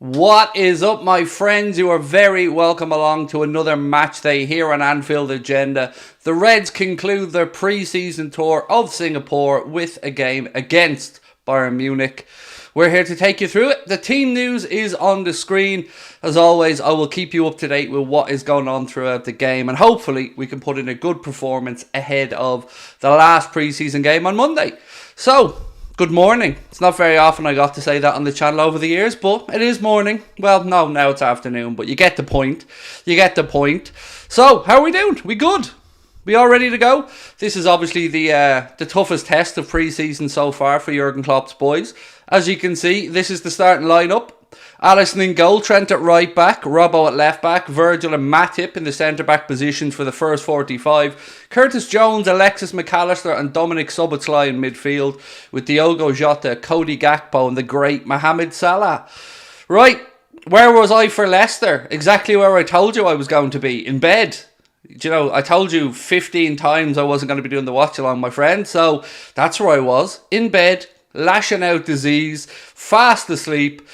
What is up, my friends? You are very welcome along to another match day here on Anfield Agenda. The Reds conclude their pre-season tour of Singapore with a game against Bayern Munich. We're here to take you through it. The team news is on the screen. As always, I will keep you up to date with what is going on throughout the game, and hopefully we can put in a good performance ahead of the last pre-season game on Monday. So, good morning. It's not very often I got to say that on the channel over the years, but it is morning. Well, no, now it's afternoon, but you get the point. You get the point. So, how are we doing? We good? We all ready to go? This is obviously the toughest test of pre-season so far for Jurgen Klopp's boys. As you can see, this is the starting lineup. Alisson in goal, Trent at right back, Robbo at left back, Virgil and Matip in the centre back positions for the first 45. Curtis Jones, Alexis McAllister and Dominic Szoboszlai in midfield, with Diogo Jota, Cody Gakpo and the great Mohamed Salah. Right, where was I for Leicester? Exactly where I told you I was going to be, in bed. Do you know, I told you 15 times I wasn't going to be doing the watch-along, my friend, so that's where I was, in bed, lashing out disease, fast asleep.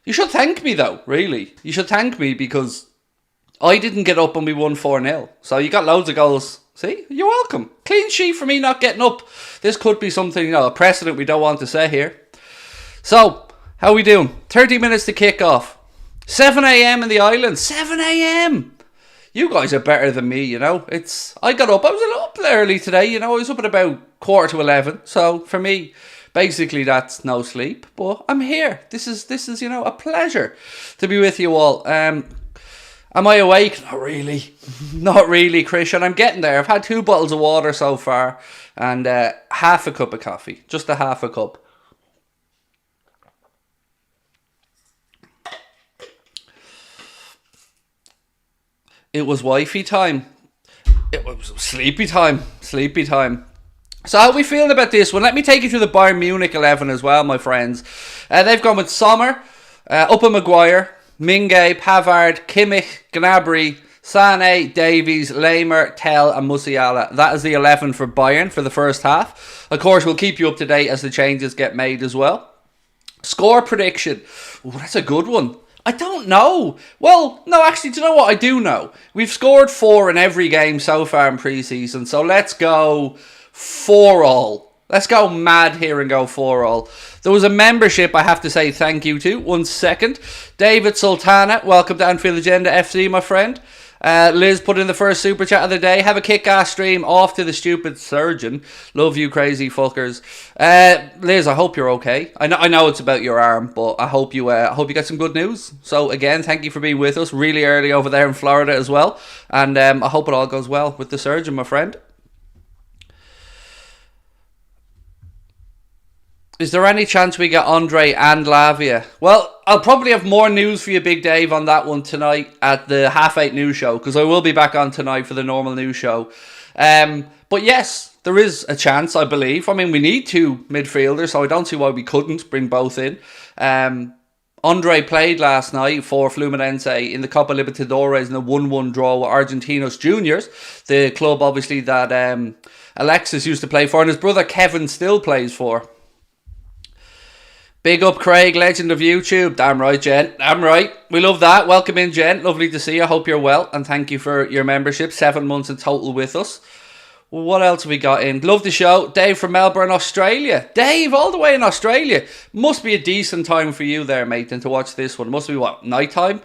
You should thank me though, really. You should thank me because I didn't get up and we won 4-0. So you got loads of goals. See? You're welcome. Clean sheet for me not getting up. This could be something, a precedent we don't want to set here. So, how are we doing? 30 minutes to kick off. 7 a.m. in the island. 7 a.m. You guys are better than me, I got up. I was a little up early today, I was up at about 10:45. So, for me, basically, that's no sleep, but I'm here. This is a pleasure to be with you all. Am I awake? Not really. Not really, Christian. I'm getting there. I've had 2 bottles of water so far and half a cup of coffee. Just a half a cup. It was wifey time. It was sleepy time. Sleepy time. So how are we feeling about this one? Let me take you through the Bayern Munich 11 as well, my friends. They've gone with Sommer, Upper Maguire, Minge, Pavard, Kimmich, Gnabry, Sané, Davies, Lamer, Tell and Musiala. That is the 11 for Bayern for the first half. Of course, we'll keep you up to date as the changes get made as well. Score prediction. Ooh, that's a good one. I don't know. Well, no, actually, do you know what? I do know. We've scored 4 in every game so far in pre-season, so let's go 4-all. Let's go mad here and go 4-all. There was a membership I have to say thank you to. 1 second. David Sultana, welcome to Anfield Agenda FC, my friend. Liz put in the first super chat of the day. Have a kick-ass stream. Off to the stupid surgeon. Love you, crazy fuckers. Liz, I hope you're okay. I know it's about your arm, but I hope you get some good news. So again, thank you for being with us really early over there in Florida as well. And I hope it all goes well with the surgeon, my friend. Is there any chance we get Andre and Lavia? Well, I'll probably have more news for you, Big Dave, on that one tonight at the 8:30 news show, because I will be back on tonight for the normal news show. But yes, there is a chance, I believe. I mean, we need 2 midfielders, so I don't see why we couldn't bring both in. Andre played last night for Fluminense in the Copa Libertadores in a 1-1 draw with Argentinos Juniors, the club, obviously, that Alexis used to play for, and his brother Kevin still plays for. Big up Craig, legend of YouTube. Damn right, Jen. Damn right. We love that. Welcome in, Jen. Lovely to see you. Hope you're well. And thank you for your membership. 7 months in total with us. What else have we got in? Love the show. Dave from Melbourne, Australia. Dave, all the way in Australia. Must be a decent time for you there, mate, and to watch this one. Must be, what, night time?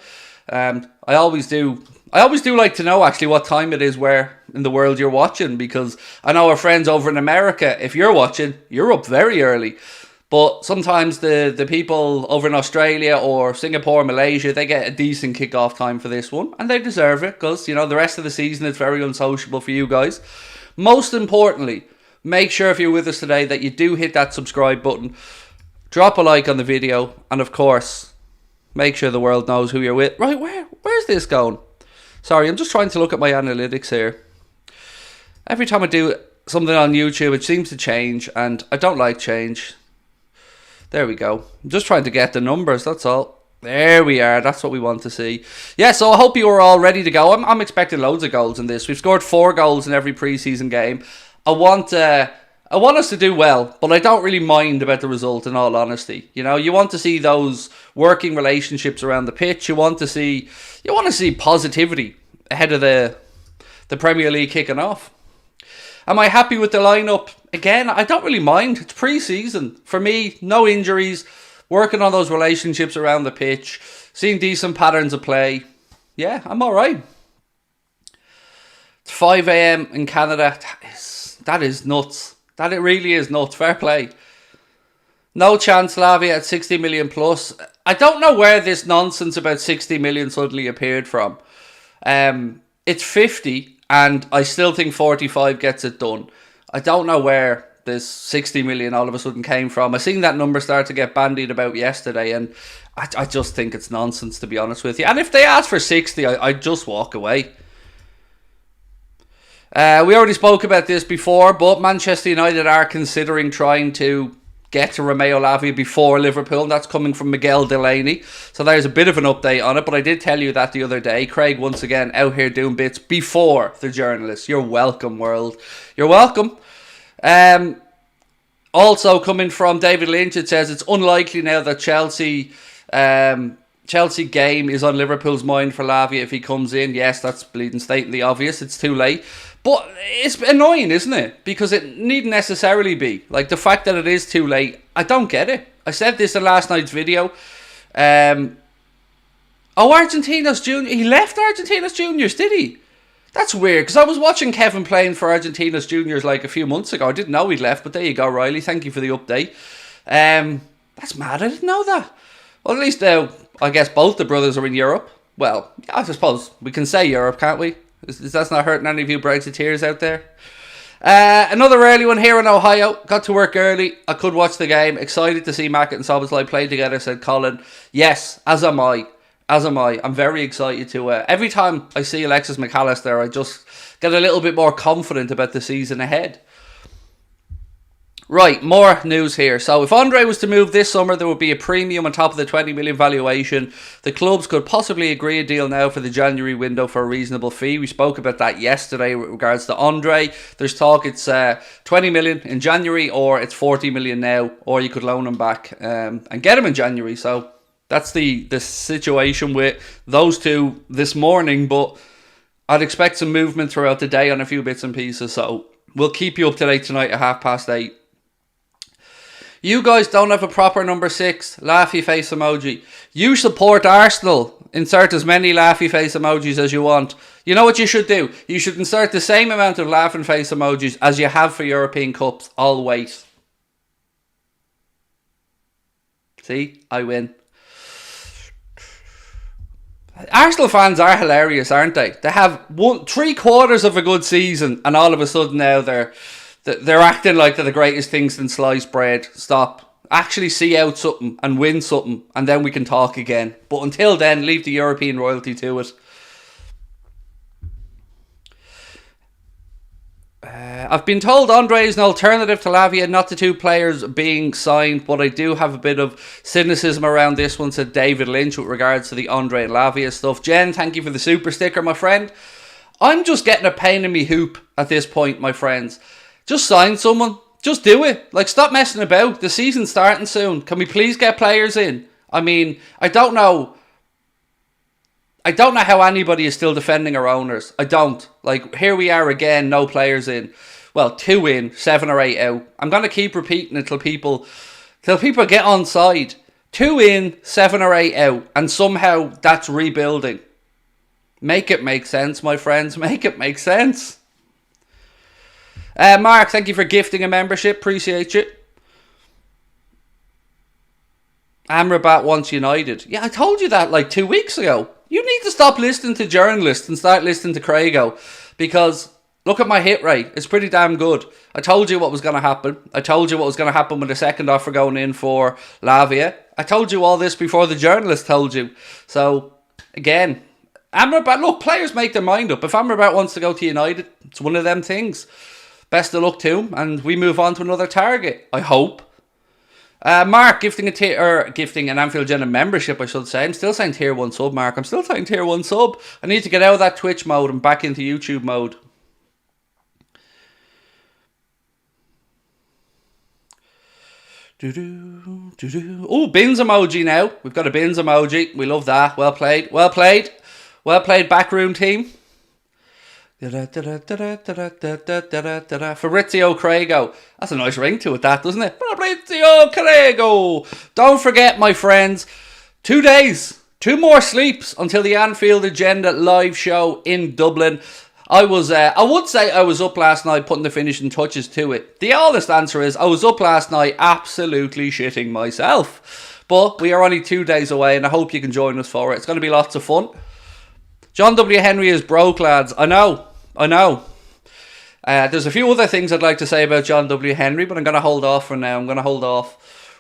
I always do like to know, actually, what time it is where in the world you're watching, because I know our friends over in America, if you're watching, you're up very early. But sometimes the people over in Australia or Singapore, Malaysia, they get a decent kick-off time for this one. And they deserve it because, the rest of the season it's very unsociable for you guys. Most importantly, make sure if you're with us today that you do hit that subscribe button. Drop a like on the video. And of course, make sure the world knows who you're with. Right, where's this going? Sorry, I'm just trying to look at my analytics here. Every time I do something on YouTube, it seems to change. And I don't like change. There we go. I'm just trying to get the numbers, that's all. There we are. That's what we want to see. Yeah, so I hope you are all ready to go. I'm expecting loads of goals in this. We've scored 4 goals in every pre-season game. I want I want us to do well, but I don't really mind about the result, in all honesty. You know, you want to see those working relationships around the pitch. You want to see positivity ahead of the Premier League kicking off. Am I happy with the lineup? Again, I don't really mind. It's pre-season. For me, no injuries, working on those relationships around the pitch, seeing decent patterns of play. Yeah, I'm all right. It's 5 a.m. in Canada. That is nuts. That it really is nuts. Fair play. No chance Lavia at 60 million plus. I don't know where this nonsense about 60 million suddenly appeared from. It's 50 and I still think 45 gets it done. I don't know where this 60 million all of a sudden came from. I seen that number start to get bandied about yesterday and I just think it's nonsense, to be honest with you. And if they ask for 60, I'd just walk away. We already spoke about this before, but Manchester United are considering trying to get to Romeo Lavia before Liverpool. That's coming from Miguel Delaney. So there's a bit of an update on it, but I did tell you that the other day. Craig, once again, out here doing bits before the journalists. You're welcome, world. You're welcome. Also coming from David Lynch, it says it's unlikely now that Chelsea game is on Liverpool's mind for Lavia if he comes in. Yes, that's bleeding stately obvious. It's too late. But it's annoying, isn't it? Because it needn't necessarily be. Like, the fact that it is too late, I don't get it. I said this in last night's video. Argentinos Junior. He left Argentinos Juniors, did he? That's weird, because I was watching Kevin playing for Argentinos Juniors like a few months ago. I didn't know he'd left, but there you go, Riley. Thank you for the update. That's mad. I didn't know that. Well, at least I guess both the brothers are in Europe. Well, I suppose we can say Europe, can't we? That's not hurting any of you Brexiteers out there. Another early one here in Ohio. Got to work early. I could watch the game. Excited to see Mackett and Szoboszlai play together, said Colin. Yes, as am I. I'm very excited to... every time I see Alexis McAllister, I just get a little bit more confident about the season ahead. Right, more news here. So if Andre was to move this summer, there would be a premium on top of the 20 million valuation. The clubs could possibly agree a deal now for the January window for a reasonable fee. We spoke about that yesterday with regards to Andre. There's talk it's 20 million in January, or it's 40 million now, or you could loan him back and get him in January. So that's the situation with those two this morning, but I'd expect some movement throughout the day on a few bits and pieces. So we'll keep you up to date tonight at 8:30. You guys don't have a proper number 6. Laughy face emoji. You support Arsenal. Insert as many laughy face emojis as you want. You know what you should do? You should insert the same amount of laughing face emojis as you have for European Cups. I'll wait. See? I win. Arsenal fans are hilarious, aren't they? They have 3/4 of a good season and all of a sudden now they're acting like they're the greatest things since sliced bread. Stop. Actually see out something and win something, and then we can talk again. But until then, leave the European royalty to it. I've been told Andre is an alternative to Lavia, not the two players being signed, but I do have a bit of cynicism around this one, said David Lynch, with regards to the Andre and Lavia stuff. Jen, thank you for the super sticker, my friend. I'm just getting a pain in me hoop at this point, my friends. Just sign someone. Just do it. Like, stop messing about. The season's starting soon. Can we please get players in? I mean, I don't know how anybody is still defending our owners. I don't. Like, here we are again, no players in. Well, 2 in, 7 or 8 out. I'm going to keep repeating it till people get on side. 2 in, 7 or 8 out. And somehow that's rebuilding. Make it make sense, my friends. Make it make sense. Mark, thank you for gifting a membership. Appreciate you. Amrabat wants United. Yeah, I told you that like 2 weeks ago. You need to stop listening to journalists and start listening to Craigo, because look at my hit rate. It's pretty damn good. I told you what was going to happen. I told you what was going to happen with the second offer going in for Lavia. I told you all this before the journalist told you. So, again, Amrabat, look, players make their mind up. If Amrabat wants to go to United, it's one of them things. Best of luck to him, and we move on to another target, I hope. Mark, gifting an Anfield Agenda membership, I should say. I'm still saying tier 1 sub, Mark. I'm still saying tier 1 sub. I need to get out of that Twitch mode and back into YouTube mode. Oh, bins emoji now. We've got a bins emoji. We love that. Well played. Well played. Well played, backroom team. Fabrizio Craigo. That's a nice ring to it, that, doesn't it? Fabrizio Craigo. Don't forget, my friends, 2 days, 2 more sleeps until the Anfield Agenda live show in Dublin. I would say I was up last night putting the finishing touches to it. The honest answer is I was up last night absolutely shitting myself. But we are only 2 days away and I hope you can join us for it. It's going to be lots of fun. John W. Henry is broke, lads. I know. There's a few other things I'd like to say about John W. Henry, but I'm going to hold off for now.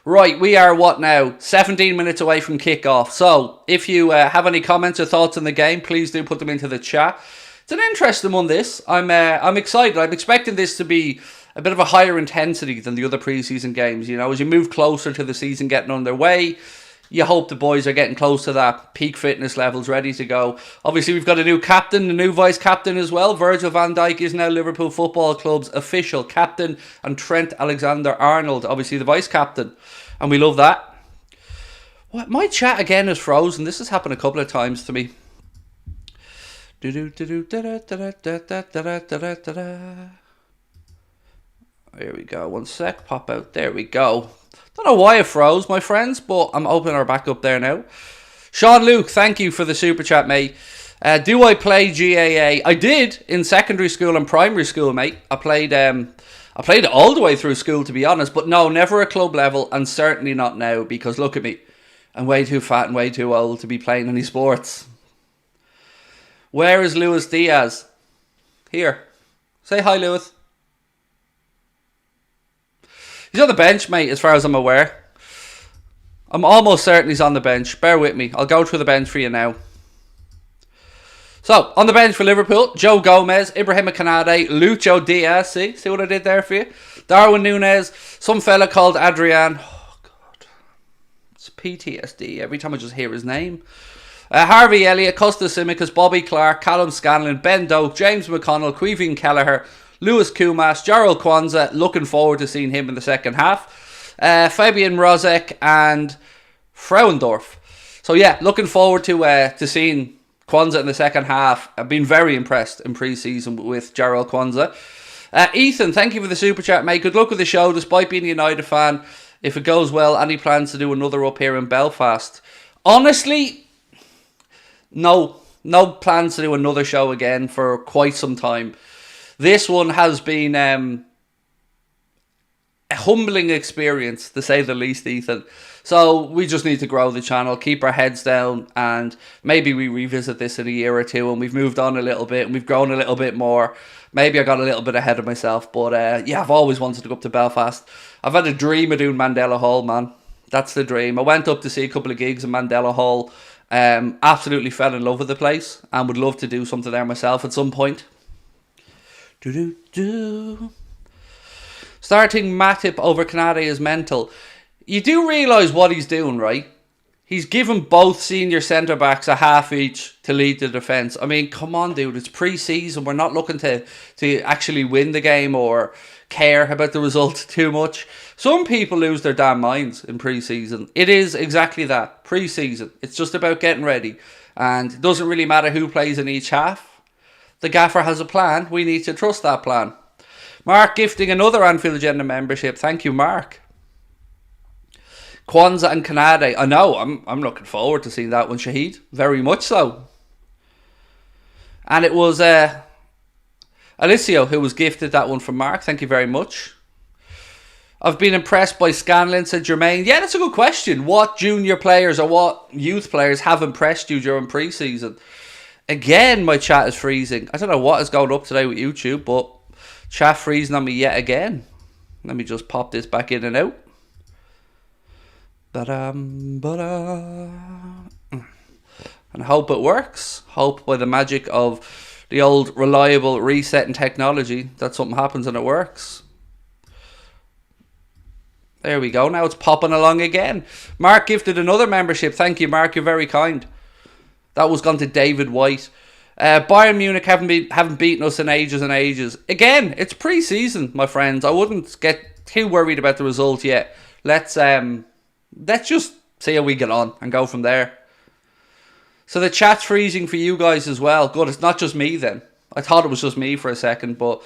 Right, we are, 17 minutes away from kickoff. So, if you have any comments or thoughts on the game, please do put them into the chat. It's an interesting one, this. I'm excited. I'm expecting this to be a bit of a higher intensity than the other preseason games. You know, as you move closer to the season getting underway, you hope the boys are getting close to that peak fitness levels, ready to go. Obviously, we've got a new captain, a new vice-captain as well. Virgil van Dijk is now Liverpool Football Club's official captain, and Trent Alexander-Arnold, obviously the vice-captain. And we love that. What? My chat again is frozen. This has happened a couple of times to me. Here we go. One sec. Pop out. There we go. Don't know why it froze, my friends, but I'm opening her back up there now. Sean Luke, thank you for the super chat, mate. Do I play GAA? I did in secondary school and primary school, mate. I played it all the way through school, to be honest, but no, never at club level, and certainly not now, because look at me. I'm way too fat and way too old to be playing any sports. Where is Luis Diaz? Here. Say hi, Luis. He's on the bench, mate, as far as I'm aware. I'm almost certain he's on the bench. Bear with me. I'll go through the bench for you now. So, on the bench for Liverpool, Joe Gomez, Ibrahima Konate, Lucho Diaz. See what I did there for you? Darwin Núñez, some fella called Adrian. Oh, God. It's PTSD every time I just hear his name. Harvey Elliott, Costas Tsimikas, Bobby Clark, Callum Scanlon, Ben Doak, James McConnell, Queeveen Kelleher, Lewis Kumas, Jarrell Kwanzaa, looking forward to seeing him in the second half. Fabian Rozek and Frauendorf. So yeah, looking forward to seeing Kwanzaa in the second half. I've been very impressed in pre-season with Jarrell Kwanzaa. Ethan, thank you for the super chat, mate. Good luck with the show, despite being a United fan. If it goes well, any plans to do another up here in Belfast? Honestly, no plans to do another show again for quite some time. This one has been a humbling experience, to say the least, Ethan. So we just need to grow the channel, keep our heads down, and maybe we revisit this in a year or two and we've moved on a little bit and we've grown a little bit more. Maybe I got a little bit ahead of myself, but yeah, I've always wanted to go up to Belfast. I've had a dream of doing Mandela Hall, man. That's the dream. I went up to see a couple of gigs in Mandela Hall. Absolutely fell in love with the place and would love to do something there myself at some point. Starting Matip over Konate is mental. You do realise what he's doing, right? He's given both senior centre-backs a half each to lead the defence. I mean, come on, dude. It's pre-season. We're not looking to actually win the game or care about the result too much. Some people lose their damn minds in pre-season. It is exactly that. Pre-season. It's just about getting ready. And it doesn't really matter who plays in each half. The gaffer has a plan. We need to trust that plan. Mark gifting another Anfield Agenda membership. Thank you, Mark. Kwanzaa and Konate. I know. I'm looking forward to seeing that one, Shahid. Very much so. And it was Alicio who was gifted that one from Mark. Thank you very much. I've been impressed by Scanlon, said Jermaine. Yeah, that's a good question. What junior players or what youth players have impressed you during pre-season? Again, my chat is freezing. I don't know what is going up today with YouTube, but chat freezing on me yet again. Let me just pop this back in and out. And I hope it works. Hope by the magic of the old reliable resetting technology that something happens and it works. There we go. Now it's popping along again. Mark gifted another membership. Thank you, Mark. You're very kind. That was gone to David White. Bayern Munich haven't beaten us in ages and ages. Again, it's pre-season, my friends. I wouldn't get too worried about the result yet. Let's just see how we get on and go from there. So the chat's freezing for you guys as well. Good, it's not just me then. I thought it was just me for a second, but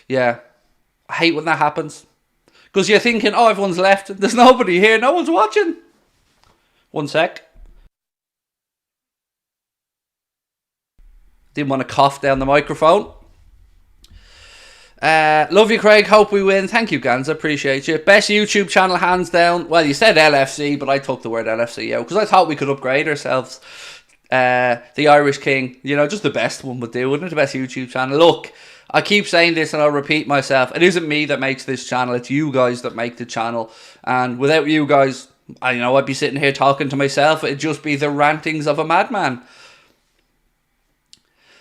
yeah. I hate when that happens. Because you're thinking, oh, everyone's left. There's nobody here. No one's watching. One sec. Didn't want to cough down the microphone. Love you, Craig. Hope we win. Thank you, Ganza. Appreciate you. Best YouTube channel, hands down. Well, you said LFC, but I took the word LFC out because I thought we could upgrade ourselves. The Irish King, you know, just the best one would do, wouldn't it? The best YouTube channel. Look, I keep saying this and I'll repeat myself. It isn't me that makes this channel. It's you guys that make the channel. And without you guys, I'd be sitting here talking to myself. It'd just be the rantings of a madman.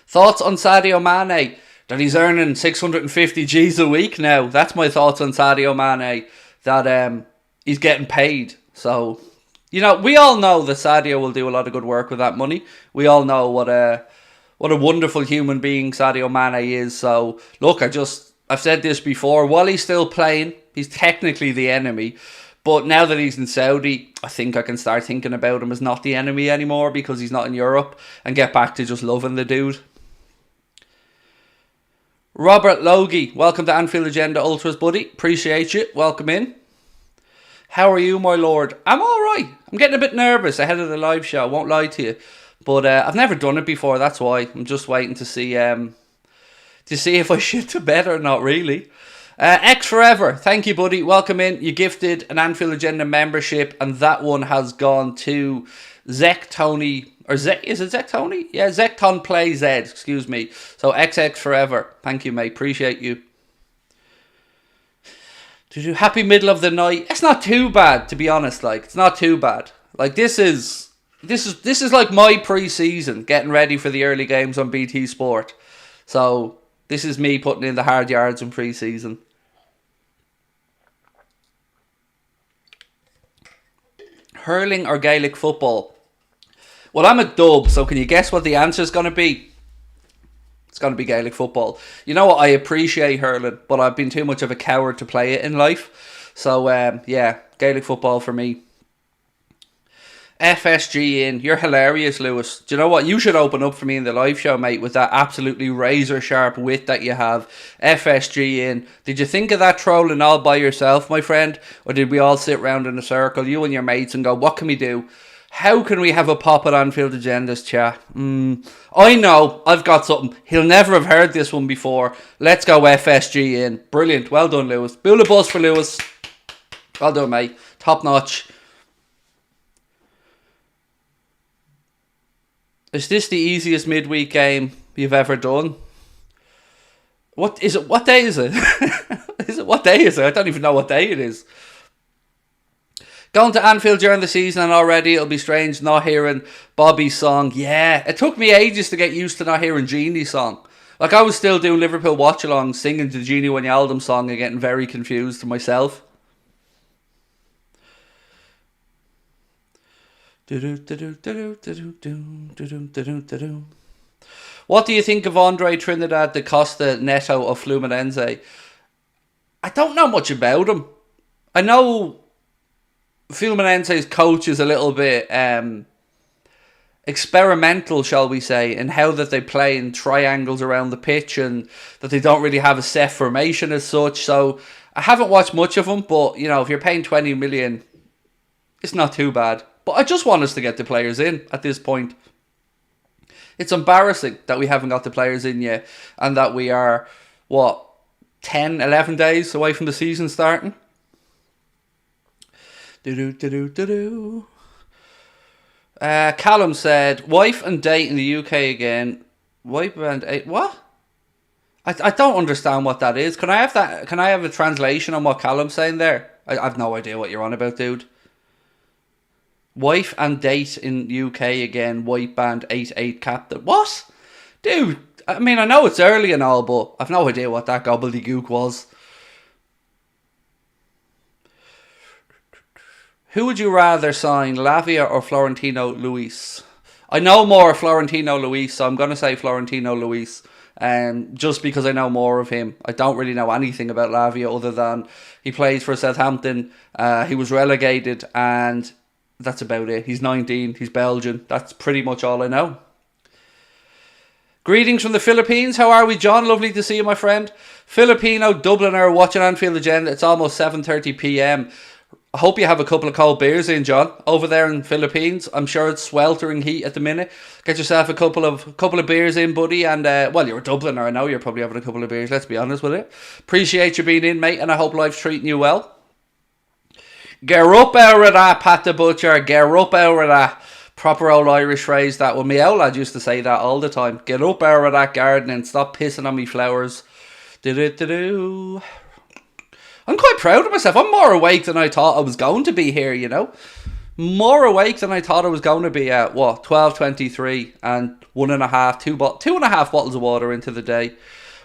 Thoughts on Sadio Mane? That he's earning 650 G's a week now. That's my thoughts on Sadio Mane. That he's getting paid. So, you know, we all know that Sadio will do a lot of good work with that money. We all know what a wonderful human being Sadio Mane is. So, look, I've said this before. While he's still playing, he's technically the enemy. But now that he's in Saudi, I think I can start thinking about him as not the enemy anymore because he's not in Europe and get back to just loving the dude. Robert Logie, welcome to Anfield Agenda Ultras, buddy. Appreciate you. Welcome in. How are you, my lord? I'm alright. I'm getting a bit nervous ahead of the live show, I won't lie to you. But I've never done it before, that's why. I'm just waiting to see if I shit to bed or not, really. X Forever, thank you, buddy. Welcome in. You gifted an Anfield Agenda membership, and that one has gone to Zek Tony. Or Zek, is it Zek Tony? Yeah, Zekton Play Z, excuse me. So XX Forever. Thank you, mate. Appreciate you. Happy middle of the night. It's not too bad, to be honest. Like, it's not too bad. Like, this is like my pre-season, getting ready for the early games on BT Sport. So this is me putting in the hard yards in pre-season. Hurling or Gaelic football? Well, I'm a dub, so can you guess what the answer is going to be? It's going to be Gaelic football. You know what? I appreciate hurling, but I've been too much of a coward to play it in life. So, yeah, Gaelic football for me. FSG in. You're hilarious, Lewis. Do you know what? You should open up for me in the live show, mate, with that absolutely razor-sharp wit that you have. FSG in. Did you think of that trolling all by yourself, my friend? Or did we all sit round in a circle, you and your mates, and go, what can we do? How can we have a pop at Anfield Agenda's chat? I know, I've got something. He'll never have heard this one before. Let's go FSG in. Brilliant. Well done, Lewis. Build a bus for Lewis. Well done, mate. Top notch. Is this the easiest midweek game you've ever done? What is it? What day is it? What day is it? I don't even know what day it is. Going to Anfield during the season and already it'll be strange not hearing Bobby's song. Yeah, it took me ages to get used to not hearing Genie's song. Like, I was still doing Liverpool Watchalong, singing the Genie Wijnaldum song and getting very confused to myself. What do you think of Andre Trinidad da Costa Neto of Fluminense? I don't know much about him. I know Fluminense's coach is a little bit experimental, shall we say, in how that they play in triangles around the pitch and that they don't really have a set formation as such. So I haven't watched much of them, but you know, if you're paying 20 million, it's not too bad. But I just want us to get the players in at this point. It's embarrassing that we haven't got the players in yet and that we are, 10, 11 days away from the season starting? Callum said, wife and date in the UK again. Wife and date, what? I don't understand what that is. Can I have that? Can I have a translation on what Callum's saying there? I've no idea what you're on about, dude. Wife and date in UK again. White band 88 captain. What? Dude, I mean, I know it's early and all, but I've no idea what that gobbledygook was. Who would you rather sign, Lavia or Florentino Luis? I know more Florentino Luis, so I'm going to say Florentino Luis. just because I know more of him. I don't really know anything about Lavia other than he plays for Southampton. He was relegated, and that's about it. He's 19. He's Belgian. That's pretty much all I know. Greetings from the Philippines. How are we, John? Lovely to see you, my friend. Filipino Dubliner watching Anfield Agenda. It's almost 7:30 p.m. I hope you have a couple of cold beers in, John, over there in the Philippines. I'm sure it's sweltering heat at the minute. Get yourself a couple of beers in, buddy. And, well, you're a Dubliner. I know you're probably having a couple of beers. Let's be honest with it. Appreciate you being in, mate, and I hope life's treating you well. Get up out of that, Pat the Butcher. Get up out of that. Proper old Irish phrase that. Well, my old lad used to say that all the time. Get up out of that garden and stop pissing on me flowers. Do-do-do-do. I'm quite proud of myself. I'm more awake than I thought I was going to be here, you know. More awake than I thought I was going to be at, 12:23 and 2.5 bottles of water into the day.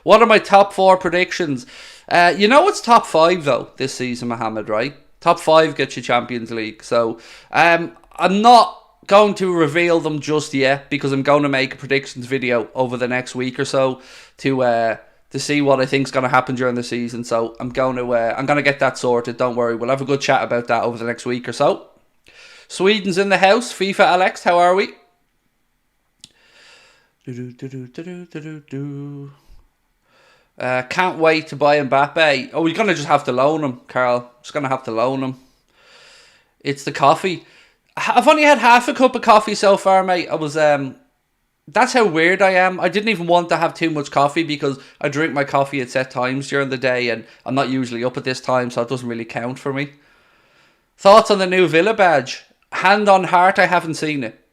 What are my top 4 predictions? You know it's top 5 though this season, Mohammed, right? Top 5 gets you Champions League. So I'm not going to reveal them just yet because I'm going to make a predictions video over the next week or so to see what I think is going to happen during the season. So I'm going to get that sorted. Don't worry. We'll have a good chat about that over the next week or so. Sweden's in the house. FIFA Alex, how are we? Can't wait to buy Mbappe. Oh, we're going to just have to loan him, Carl. Just going to have to loan him. It's the coffee. I've only had half a cup of coffee so far, mate. That's how weird I am. I didn't even want to have too much coffee because I drink my coffee at set times during the day and I'm not usually up at this time, so it doesn't really count for me. Thoughts on the new Villa badge? Hand on heart, I haven't seen it.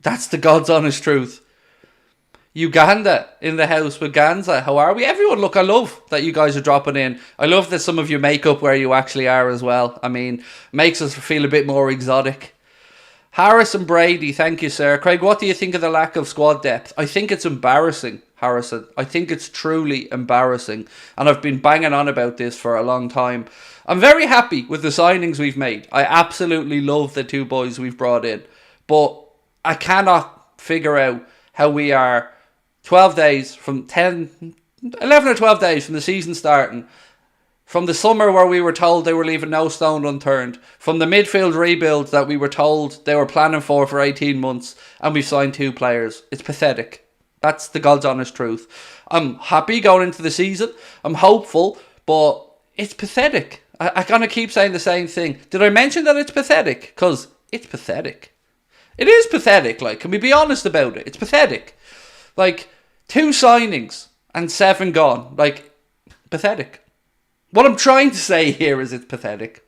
That's the God's honest truth. Uganda in the house with Ganza. How are we? Everyone, look, I love that you guys are dropping in. I love that some of you make up where you actually are as well. I mean, makes us feel a bit more exotic. Harrison Brady, thank you, sir. Craig, what do you think of the lack of squad depth? I think it's embarrassing, Harrison. I think it's truly embarrassing. And I've been banging on about this for a long time. I'm very happy with the signings we've made. I absolutely love the 2 boys we've brought in. But I cannot figure out how we are 11 or 12 days from the season starting. From the summer where we were told they were leaving no stone unturned. From the midfield rebuild that we were told they were planning for 18 months. And we've signed 2 players. It's pathetic. That's the God's honest truth. I'm happy going into the season. I'm hopeful. But it's pathetic. I'm going to keep saying the same thing. Did I mention that it's pathetic? Because it's pathetic. It is pathetic. Like, can we be honest about it? It's pathetic. Like, 2 signings and 7 gone. Like, pathetic. What I'm trying to say here is it's pathetic.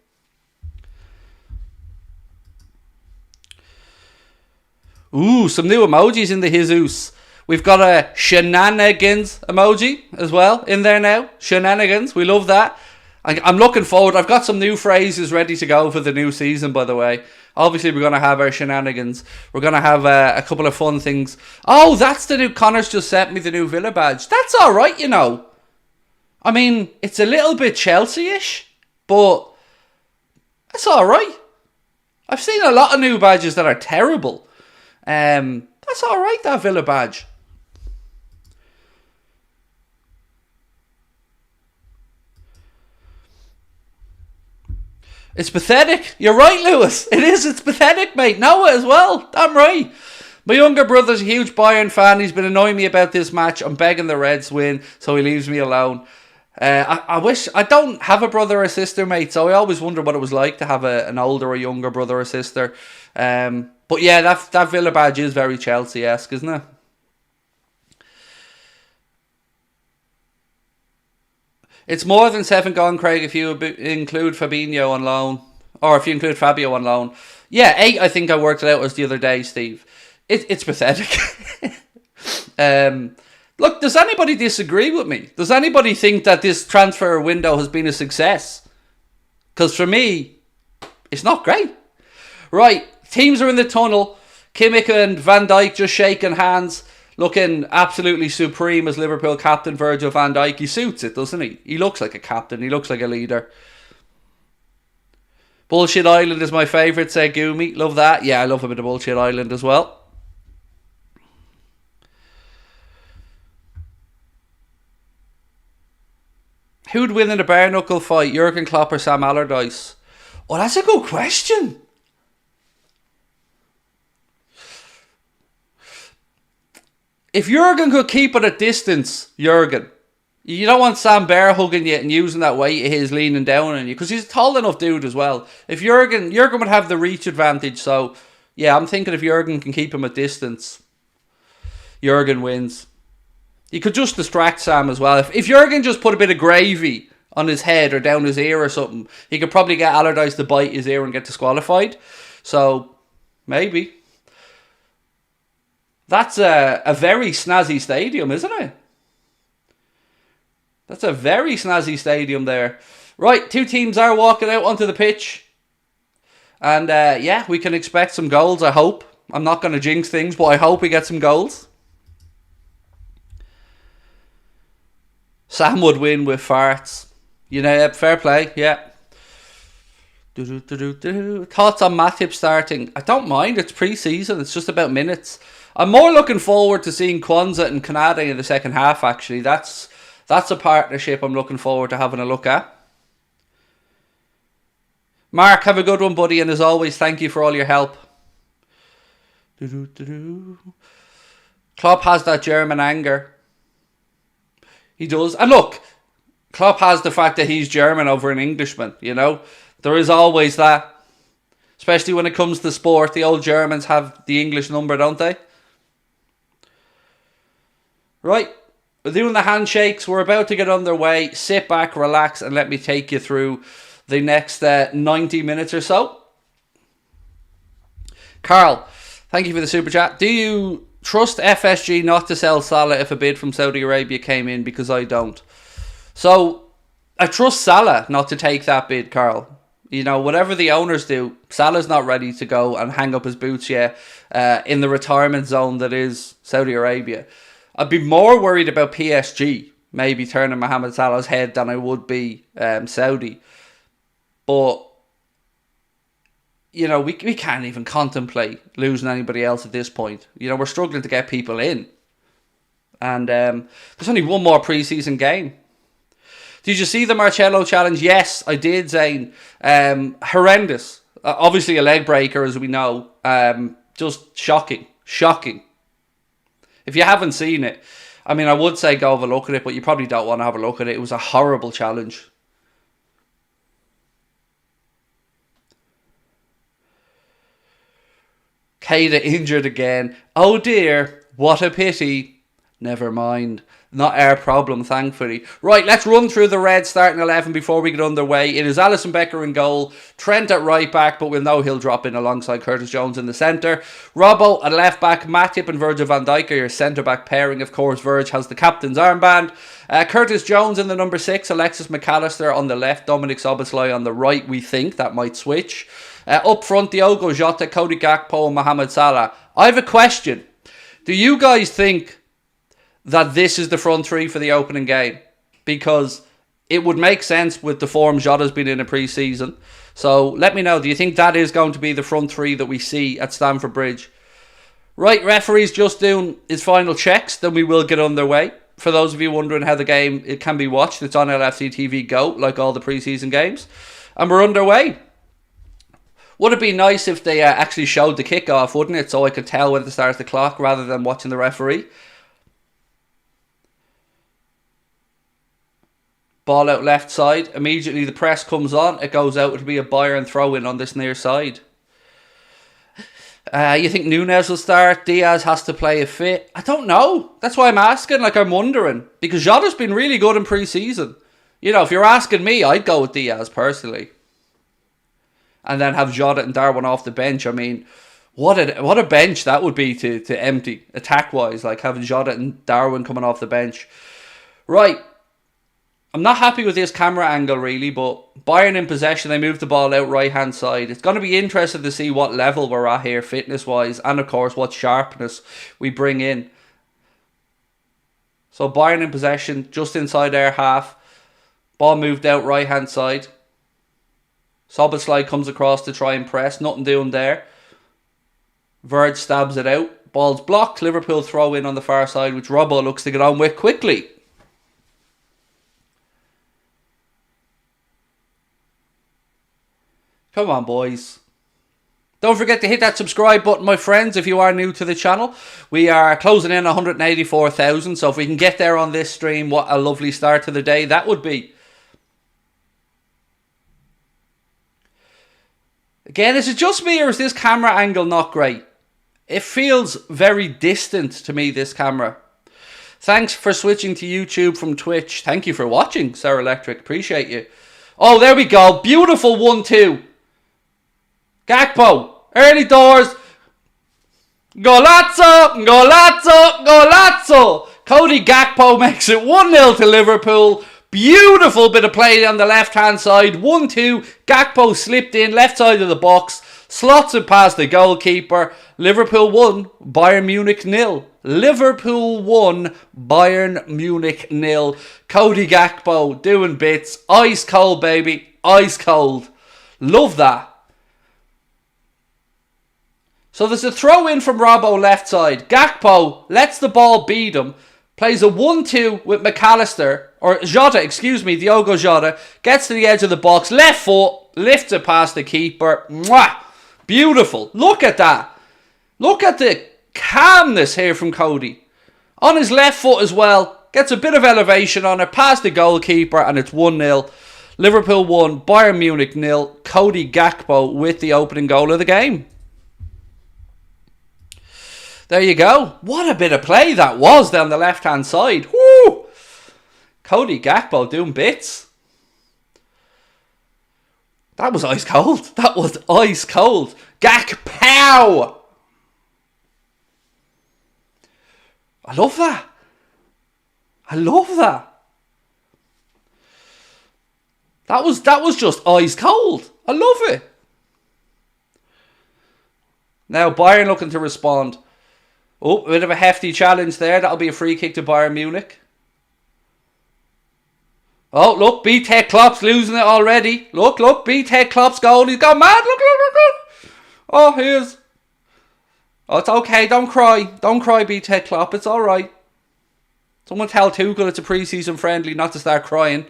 Ooh, some new emojis in the Jesus. We've got a shenanigans emoji as well in there now. Shenanigans, we love that. I'm looking forward. I've got some new phrases ready to go for the new season, by the way. Obviously, we're going to have our shenanigans. We're going to have a couple of fun things. Oh, that's the new... Connor's just sent me the new Villa badge. That's all right, you know. I mean, it's a little bit Chelsea-ish, but it's all right. I've seen a lot of new badges that are terrible. That's all right, that Villa badge. It's pathetic. You're right, Lewis. It is. It's pathetic, mate. Noah as well. Damn right. My younger brother's a huge Bayern fan. He's been annoying me about this match. I'm begging the Reds win, so he leaves me alone. I wish... I don't have a brother or sister, mate, so I always wonder what it was like to have an older or younger brother or sister. But yeah, that Villa badge is very Chelsea-esque, isn't it? It's more than 7 gone, Craig, if you include Fabinho on loan. Or if you include Fabio on loan. Yeah, 8 I think I worked it out was the other day, Steve. It's pathetic. Look, does anybody disagree with me? Does anybody think that this transfer window has been a success? Because for me, it's not great. Right, teams are in the tunnel. Kimmich and Van Dijk just shaking hands. Looking absolutely supreme as Liverpool captain Virgil van Dijk. He suits it, doesn't he? He looks like a captain. He looks like a leader. Bullshit Island is my favourite, say Goomy. Love that. Yeah, I love a bit of Bullshit Island as well. Who'd win in a bare knuckle fight, Jurgen Klopp or Sam Allardyce? Oh, that's a good question. If Jurgen could keep it at distance, Jurgen. You don't want Sam bear hugging you and using that weight of his leaning down on you, because he's a tall enough dude as well. If Jurgen would have the reach advantage, so yeah, I'm thinking if Jurgen can keep him at distance, Jurgen wins. He could just distract Sam as well. If Jurgen just put a bit of gravy on his head or down his ear or something, he could probably get Allardyce to bite his ear and get disqualified. So, maybe. That's a very snazzy stadium, isn't it? That's a very snazzy stadium there. Right, two teams are walking out onto the pitch. And yeah, we can expect some goals, I hope. I'm not going to jinx things, but I hope we get some goals. Sam would win with farts. You know, fair play, yeah. Thoughts on Matip starting? I don't mind, it's pre-season, it's just about minutes. I'm more looking forward to seeing Kwanzaa and Kanade in the second half, actually. That's a partnership I'm looking forward to having a look at. Mark, have a good one, buddy, and as always, thank you for all your help. Klopp has that German anger. He does. And look, Klopp has the fact that he's German over an Englishman, you know. There is always that. Especially when it comes to sport. The old Germans have the English number, don't they? Right. We're doing the handshakes. We're about to get underway. Sit back, relax, and let me take you through the next 90 minutes or so. Carl, thank you for the super chat. Do you trust FSG not to sell Salah if a bid from Saudi Arabia came in? Because I don't. So, I trust Salah not to take that bid, Carl. You know, whatever the owners do, Salah's not ready to go and hang up his boots yet in the retirement zone that is Saudi Arabia. I'd be more worried about PSG maybe turning Mohamed Salah's head than I would be Saudi. But, you know, we can't even contemplate losing anybody else at this point. You know, we're struggling to get people in. And there's only one more pre-season game. Did you see the Marcello challenge? Yes, I did, Zane. Horrendous. Obviously a leg breaker, as we know. Just shocking. Shocking. If you haven't seen it, I mean, I would say go have a look at it, but you probably don't want to have a look at it. It was a horrible challenge. Keita injured again. Oh dear, what a pity. Never mind. Not our problem, thankfully. Right, let's run through the Reds starting 11 before we get underway. It is Alisson Becker in goal, Trent at right back, but we'll know he'll drop in alongside Curtis Jones in the centre. Robbo at left back, Matip and Virgil van Dijk are your centre back pairing. Of course, Virg has the captain's armband. Curtis Jones in the number 6, Alexis McAllister on the left, Dominic Szoboszlai on the right. We think that might switch. Up front, Diogo Jota, Cody Gakpo and Mohamed Salah. I have a question. Do you guys think that this is the front three for the opening game? Because it would make sense with the form Jota's been in a pre-season. So let me know, do you think that is going to be the front three that we see at Stamford Bridge? Right, referee's just doing his final checks, then we will get underway. For those of you wondering how the game it can be watched, it's on LFC TV Go, like all the pre-season games. And we're underway. Would it be nice if they actually showed the kickoff, wouldn't it? So I could tell when to start the clock rather than watching the referee. Ball out left side. Immediately the press comes on. It goes out. It'll be a Bayern throw-in on this near side. You think Núñez will start? Diaz has to play a fit? I don't know. That's why I'm asking. Like, I'm wondering. Because Jota's been really good in pre-season. You know, if you're asking me, I'd go with Diaz personally. And then have Jota and Darwin off the bench. I mean, what a bench that would be to empty, attack-wise. Like, having Jota and Darwin coming off the bench. Right. I'm not happy with this camera angle, really, but Bayern in possession. They move the ball out right-hand side. It's going to be interesting to see what level we're at here, fitness-wise, and, of course, what sharpness we bring in. So, Bayern in possession, just inside their half. Ball moved out right-hand side. Szoboszlai comes across to try and press. Nothing doing there. Virg stabs it out. Ball's blocked. Liverpool throw in on the far side, which Robbo looks to get on with quickly. Come on, boys. Don't forget to hit that subscribe button, my friends, if you are new to the channel. We are closing in 184,000, so if we can get there on this stream, what a lovely start to the day that would be. Again, is it just me or is this camera angle not great? It feels very distant to me, this camera. Thanks for switching to YouTube from Twitch. Thank you for watching, Sir Electric. Appreciate you. Oh, there we go. Beautiful 1-2. Gakpo. Early doors. Golazzo. Golazzo. Golazzo. Cody Gakpo makes it 1-0 to Liverpool. Beautiful bit of play on the left-hand side. 1-2. Gakpo slipped in, left side of the box. Slots it past the goalkeeper. Liverpool 1, Bayern Munich 0. Liverpool 1, Bayern Munich 0. Cody Gakpo doing bits. Ice cold, baby. Ice cold. Love that. So there's a throw in from Robbo left side. Gakpo lets the ball beat him. Plays a 1-2 with McAllister. Or Jota, excuse me. Diogo Jota. Gets to the edge of the box. Left foot. Lifts it past the keeper. Mwah! Beautiful. Look at that. Look at the calmness here from Cody. On his left foot as well. Gets a bit of elevation on it. Past the goalkeeper. And it's 1-0. Liverpool 1. Bayern Munich 0. Cody Gakpo with the opening goal of the game. There you go. What a bit of play that was down the left-hand side. Woo! Cody Gakpo doing bits. That was ice cold. That was ice cold. Gakpo! I love that. I love that. That was just ice cold. I love it. Now Bayern looking to respond. Oh, a bit of a hefty challenge there. That'll be a free kick to Bayern Munich. Oh, look, BTEC Klopp's losing it already. Look, BTEC Klopp's goal. He's gone mad. Look. Oh, here's. Oh, it's okay. Don't cry. Don't cry, BTEC Klopp. It's alright. Someone tell Tuchel it's a pre-season friendly not to start crying.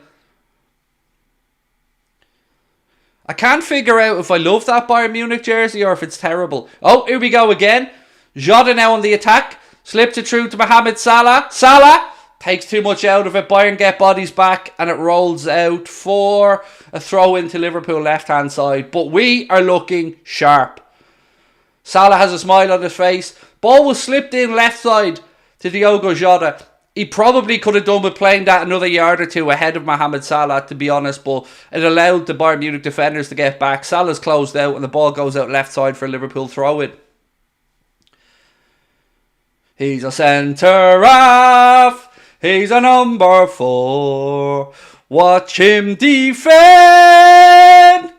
I can't figure out if I love that Bayern Munich jersey or if it's terrible. Oh, here we go again. Jota now on the attack. Slipped it through to Mohamed Salah. Salah takes too much out of it. Bayern get bodies back and it rolls out for a throw into Liverpool left-hand side. But we are looking sharp. Salah has a smile on his face. Ball was slipped in left side to Diogo Jota. He probably could have done with playing that another yard or two ahead of Mohamed Salah, to be honest, but it allowed the Bayern Munich defenders to get back. Salah's closed out and the ball goes out left side for a Liverpool throw-in. He's a centre-half. He's a number 4. Watch him defend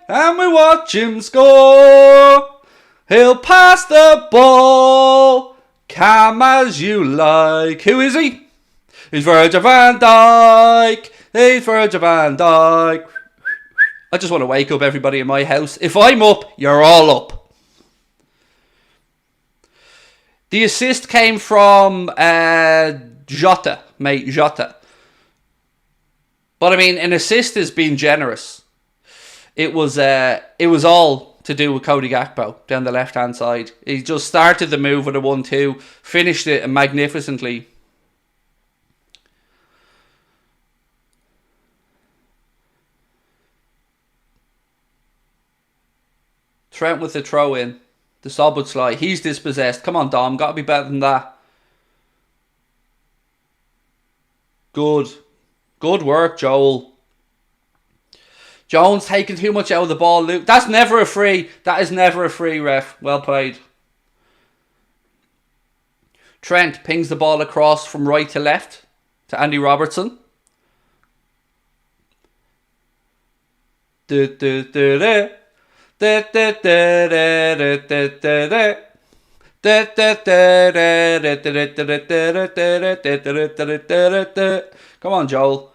and we watch him score. He'll pass the ball, calm as you like. Who is he? He's Virgil van Dijk. He's Virgil van Dijk. I just want to wake up everybody in my house. If I'm up, you're all up. The assist came from Jota, mate, Jota. But I mean, an assist is being generous. It was all to do with Cody Gakpo down the left-hand side. He just started the move with a 1-2, finished it magnificently. Trent with the throw in. The Szoboszlai. He's dispossessed. Come on, Dom. Got to be better than that. Good. Good work, Joel. Jones taking too much out of the ball. That's never a free. That is never a free, ref. Well played. Trent pings the ball across from right to left to Andy Robertson. Come on, Joel.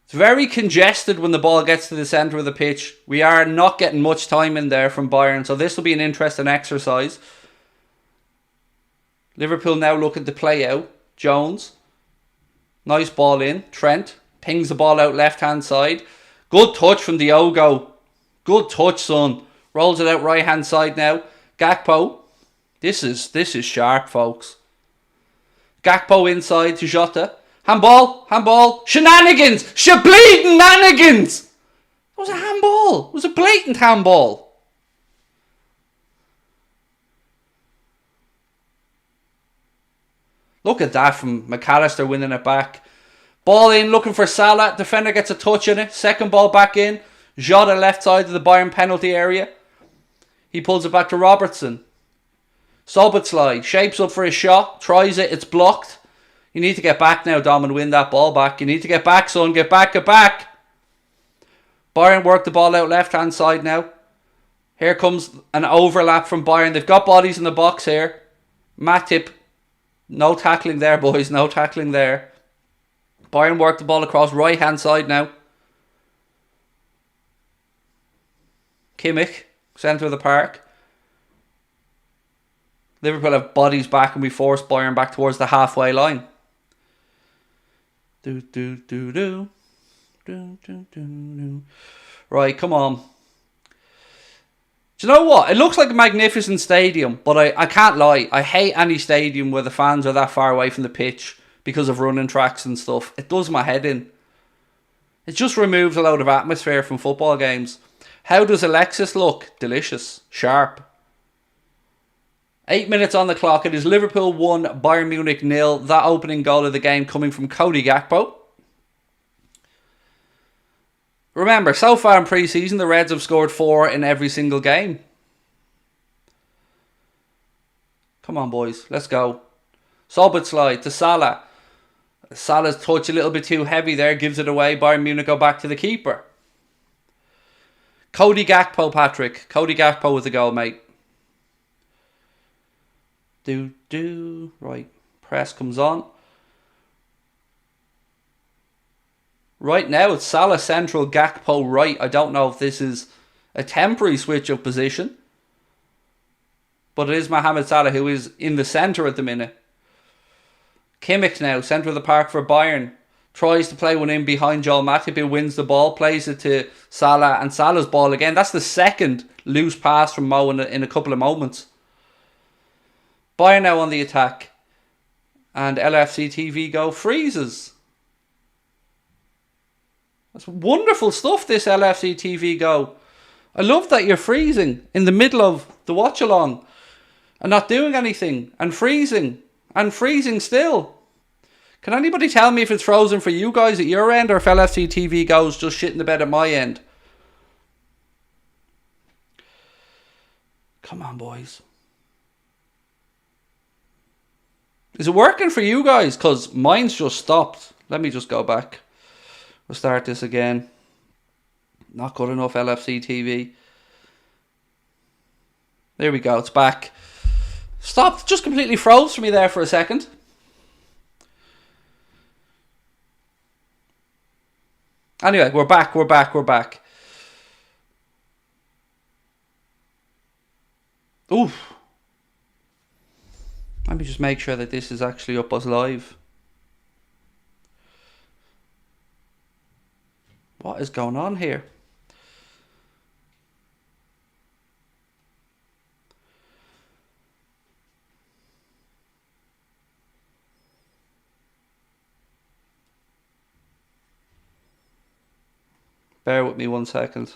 It's very congested when the ball gets to the centre of the pitch. We are not getting much time in there from Bayern, so this will be an interesting exercise. Liverpool now looking to play out. Jones. Nice ball in. Trent pings the ball out left-hand side. Good touch from Diogo. Good touch, son. Rolls it out right hand side now. Gakpo. This is sharp, folks. Gakpo inside to Jota. Handball. Shenanigans. Shenanigans. It was a handball. It was a blatant handball. Look at that from McAllister winning it back. Ball in, looking for Salah. Defender gets a touch in it. Second ball back in. Jota left side of the Bayern penalty area. He pulls it back to Robertson. Szoboszlai shapes up for a shot. Tries it. It's blocked. You need to get back now, Dom, and win that ball back. You need to get back, son. Get back. Bayern work the ball out left hand side now. Here comes an overlap from Bayern. They've got bodies in the box here. Matip. No tackling there, boys. No tackling there. Bayern work the ball across right hand side now. Kimmich, centre of the park. Liverpool have bodies back and we force Bayern back towards the halfway line. Right, come on. Do you know what? It looks like a magnificent stadium, but I can't lie. I hate any stadium where the fans are that far away from the pitch because of running tracks and stuff. It does my head in. It just removes a load of atmosphere from football games. How does Alexis look? Delicious. Sharp. 8 minutes on the clock. It is Liverpool 1, Bayern Munich 0. That opening goal of the game coming from Cody Gakpo. Remember, so far in pre-season, the Reds have scored 4 in every single game. Come on, boys. Let's go. Szoboszlai to Salah. Salah's touch a little bit too heavy there. Gives it away. Bayern Munich go back to the keeper. Cody Gakpo, Patrick. Cody Gakpo with the goal, mate. Right. Press comes on. Right now, it's Salah central, Gakpo right. I don't know if this is a temporary switch of position. But it is Mohamed Salah who is in the centre at the minute. Kimmich now, centre of the park for Bayern. Tries to play one in behind Joel Matip, who wins the ball. Plays it to Salah, and Salah's ball again. That's the second loose pass from Mo in a couple of moments. Bayern now on the attack. And LFC TV go freezes. That's wonderful stuff, this LFC TV go. I love that you're freezing in the middle of the watch-along and not doing anything and freezing still. Can anybody tell me if it's frozen for you guys at your end or if LFC TV goes just shit in the bed at my end? Come on, boys. Is it working for you guys? Because mine's just stopped. Let me just go back. We'll start this again. Not good enough, LFC TV. There we go, it's back. Stopped, just completely froze for me there for a second. Anyway, we're back. Oof. Let me just make sure that this is actually up as live. What is going on here? Bear with me 1 second.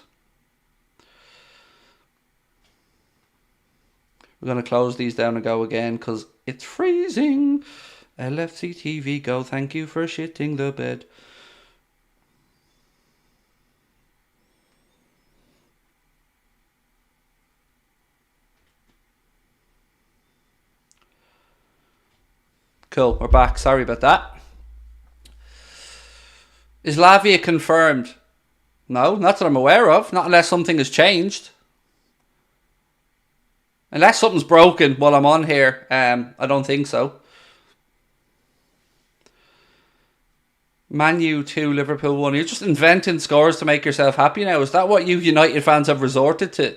We're going to close these down and go again because it's freezing. LFC TV go, thank you for shitting the bed. Cool, we're back. Sorry about that. Is Lavia confirmed? No, not that I'm aware of. Not unless something has changed. Unless something's broken while I'm on here. I don't think so. Man U 2, Liverpool 1. You're just inventing scores to make yourself happy now. Is that what you United fans have resorted to?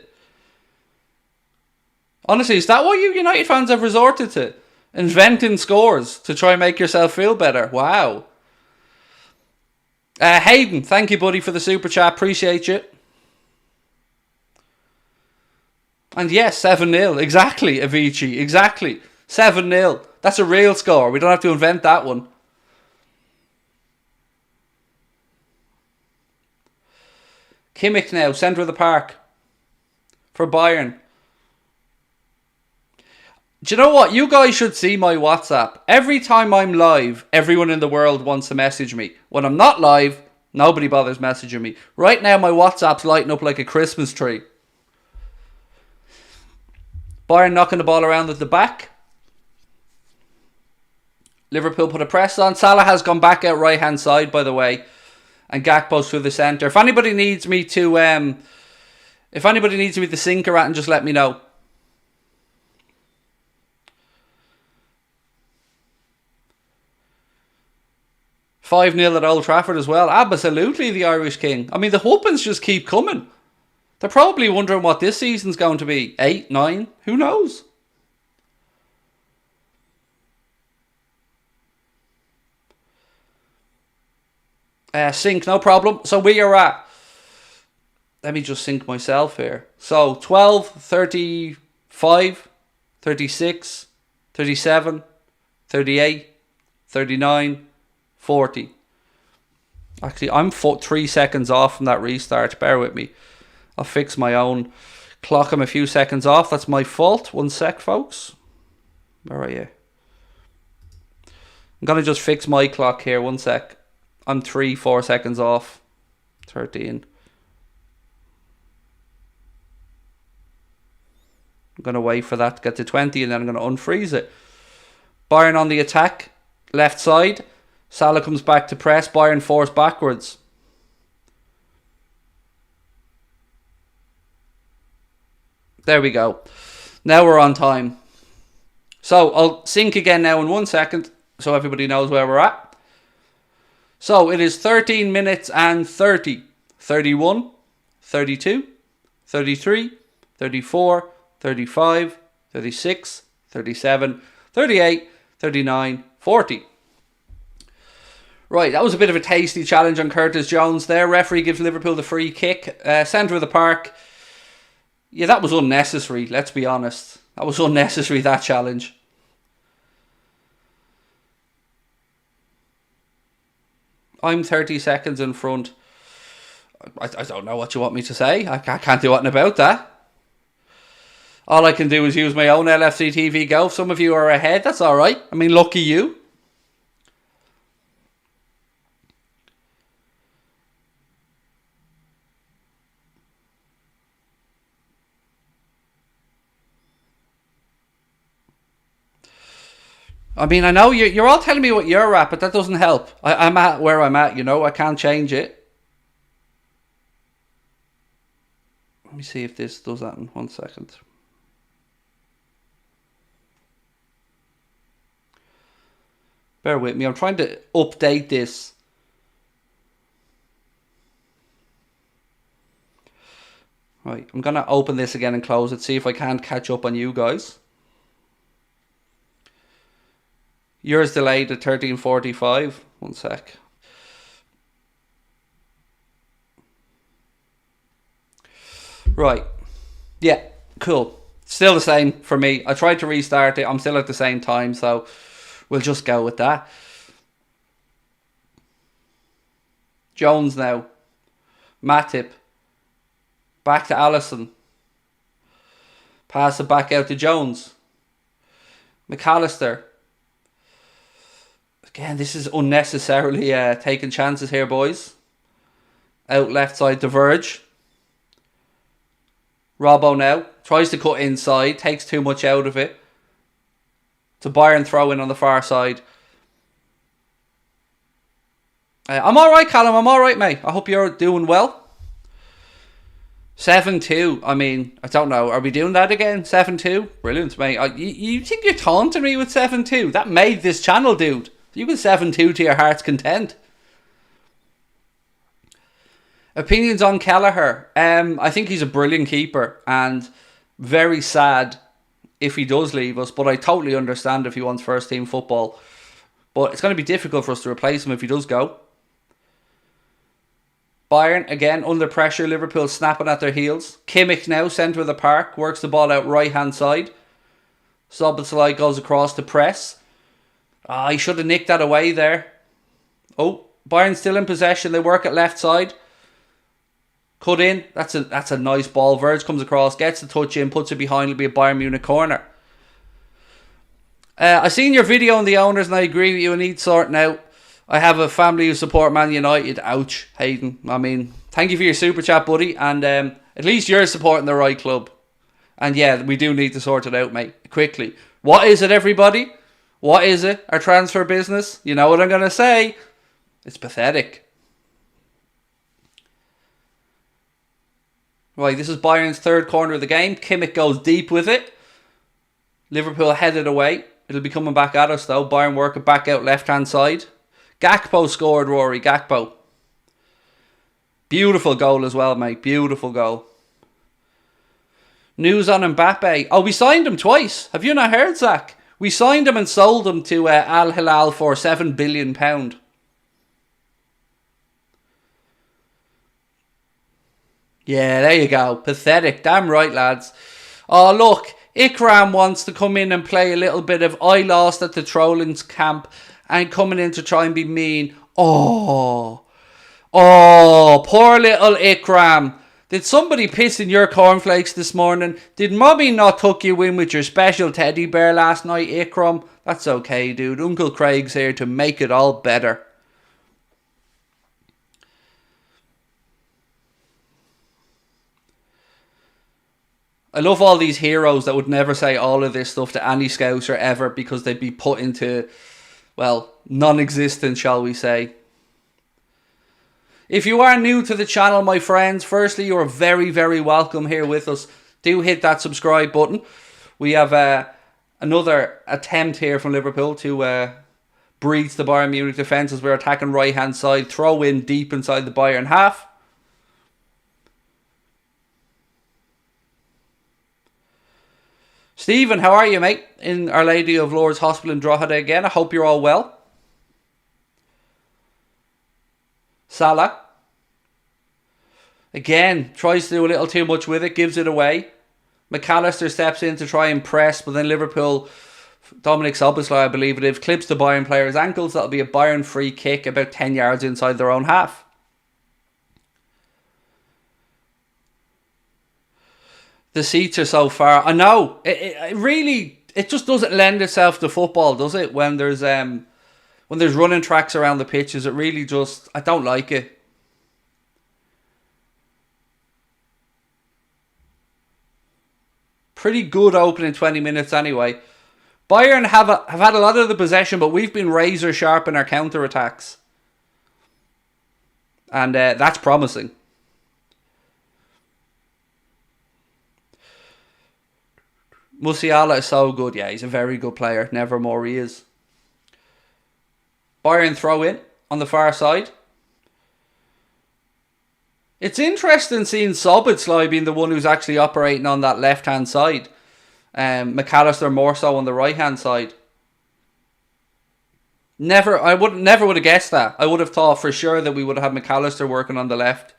Honestly, is that what you United fans have resorted to? Inventing scores to try and make yourself feel better. Wow. Hayden, thank you, buddy, for the super chat. Appreciate you. And yes, 7-0. Exactly, Avicii. Exactly. 7-0. That's a real score. We don't have to invent that one. Kimmich now, centre of the park. For Bayern. Do you know what? You guys should see my WhatsApp. Every time I'm live, everyone in the world wants to message me. When I'm not live, nobody bothers messaging me. Right now, my WhatsApp's lighting up like a Christmas tree. Bayern knocking the ball around at the back. Liverpool put a press on. Salah has gone back out right hand side, by the way, and Gakpo's through the centre. If anybody needs me to sinker at, and just let me know. "5-0 at Old Trafford as well." Absolutely, the Irish King. I mean, the whoopings just keep coming. They're probably wondering what this season's going to be. 8, 9, who knows? Sync, no problem. So we are at... Let me just sync myself here. So 12, 35, 36, 37, 38, 39, 40. Actually, I'm 3 seconds off from that restart. Bear with me. I'll fix my own clock. I'm a few seconds off. That's my fault. 1 sec, folks. Where are you? I'm going to just fix my clock here. 1 sec. I'm 3-4 seconds off. 13. I'm going to wait for that to get to 20 and then I'm going to unfreeze it. Bayern on the attack. Left side. Salah comes back to press. Bayern force backwards. There we go. Now we're on time. So I'll sync again now in 1 second so everybody knows where we're at. So it is 13 minutes and 30. 31, 32, 33, 34, 35, 36, 37, 38, 39, 40. Right, that was a bit of a tasty challenge on Curtis Jones there. Referee gives Liverpool the free kick. Centre of the park. Yeah, that was unnecessary, let's be honest. That was unnecessary, that challenge. I'm 30 seconds in front. I don't know what you want me to say. I can't do anything about that. All I can do is use my own LFC TV Go. If some of you are ahead, that's alright. I mean, lucky you. I mean, I know you're all telling me what you're at, but that doesn't help. I'm at where I'm at, you know. I can't change it. Let me see if this does that in 1 second. Bear with me. I'm trying to update this. Right, I'm going to open this again and close it. See if I can't catch up on you guys. Yours delayed at 13:45. 1 sec. Right. Yeah, cool. Still the same for me. I tried to restart it. I'm still at the same time, so we'll just go with that. Jones now. Matip. Back to Alisson. Pass it back out to Jones. McAllister. Again, this is unnecessarily taking chances here, boys. Out left side to Verge. Robbo now. Tries to cut inside. Takes too much out of it. To Bayern throw in on the far side. I'm alright, Callum. I'm alright, mate. I hope you're doing well. 7-2. I mean, I don't know. Are we doing that again? 7-2? Brilliant, mate. You think you're taunting me with 7-2? That made this channel, dude. You can 7-2 to your heart's content. Opinions on Kelleher. I think he's a brilliant keeper and very sad if he does leave us, but I totally understand if he wants first team football. But it's going to be difficult for us to replace him if he does go. Bayern, again, under pressure. Liverpool snapping at their heels. Kimmich now, centre of the park. Works the ball out right-hand side. Szoboszlai goes across to press. He should have nicked that away there. Oh, Bayern still in possession. They work at left side. Cut in. That's a nice ball. Verge comes across, gets the touch in, puts it behind. It'll be a Bayern Munich corner. I seen your video on the owners and I agree with you. It needs sorting out. I have a family who support Man United. Ouch, Hayden. I mean, thank you for your super chat, buddy. And at least you're supporting the right club. And yeah, we do need to sort it out, mate. Quickly. What is it, everybody? What is it? Our transfer business? You know what I'm going to say? It's pathetic. Right, this is Bayern's third corner of the game. Kimmich goes deep with it. Liverpool headed away. It'll be coming back at us though. Bayern work it back out left-hand side. Gakpo scored, Rory. Gakpo. Beautiful goal as well, mate. Beautiful goal. News on Mbappe. Oh, we signed him twice. Have you not heard, Zach? We signed him and sold him to Al Hilal for £7 billion. Yeah, there you go. Pathetic. Damn right, lads. Oh, look. Ikram wants to come in and play a little bit of I lost at the Trollings camp and coming in to try and be mean. Oh, poor little Ikram. Did somebody piss in your cornflakes this morning? Did mommy not tuck you in with your special teddy bear last night, Ikram? That's okay, dude. Uncle Craig's here to make it all better. I love all these heroes that would never say all of this stuff to any Scouser ever because they'd be put into, well, non-existent, shall we say. If you are new to the channel, my friends, firstly, you're very, very welcome here with us. Do hit that subscribe button. We have another attempt here from Liverpool to breach the Bayern Munich defence as we're attacking right-hand side. Throw in deep inside the Bayern half. Stephen, how are you, mate? In Our Lady of Lourdes Hospital in Drogheda again. I hope you're all well. Salah. Again, tries to do a little too much with it. Gives it away. McAllister steps in to try and press. But then Liverpool, Dominic Szoboszlai, I believe it is, clips the Bayern player's ankles. That'll be a Bayern free kick about 10 yards inside their own half. The seats are so far. I know. It really, it just doesn't lend itself to football, does it? When there's running tracks around the pitches, it really just, I don't like it. Pretty good opening 20 minutes anyway. Bayern have had a lot of the possession, but we've been razor sharp in our counter attacks, and that's promising. Musiala is so good. Yeah, he's a very good player. Nevermore he is. Bayern throw in on the far side. It's interesting seeing Szoboszlai being the one who's actually operating on that left-hand side. McAllister more so on the right-hand side. Never would have guessed that. I would have thought for sure that we would have had McAllister working on the left.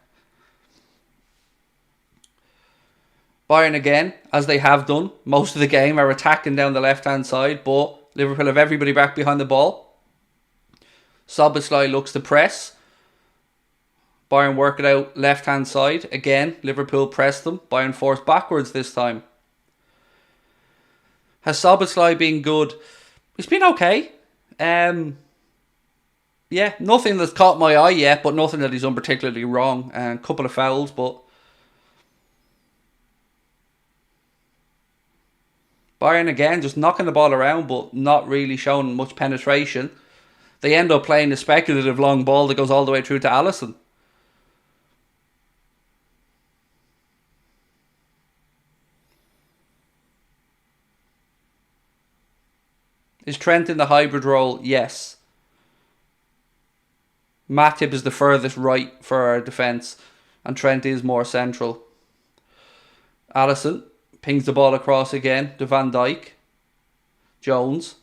Bayern again, as they have done most of the game, are attacking down the left-hand side, but Liverpool have everybody back behind the ball. Szoboszlai looks to press. Bayern work it out left-hand side. Again, Liverpool press them. Bayern forced backwards this time. Has Szoboszlai been good? He's been okay. Yeah, nothing that's caught my eye yet, but nothing that he's done particularly wrong. A couple of fouls, but Bayern again just knocking the ball around but not really showing much penetration. They end up playing a speculative long ball that goes all the way through to Alisson. Is Trent in the hybrid role? Yes. Matip is the furthest right for our defence and Trent is more central. Alisson pings the ball across again to Van Dijk. Jones.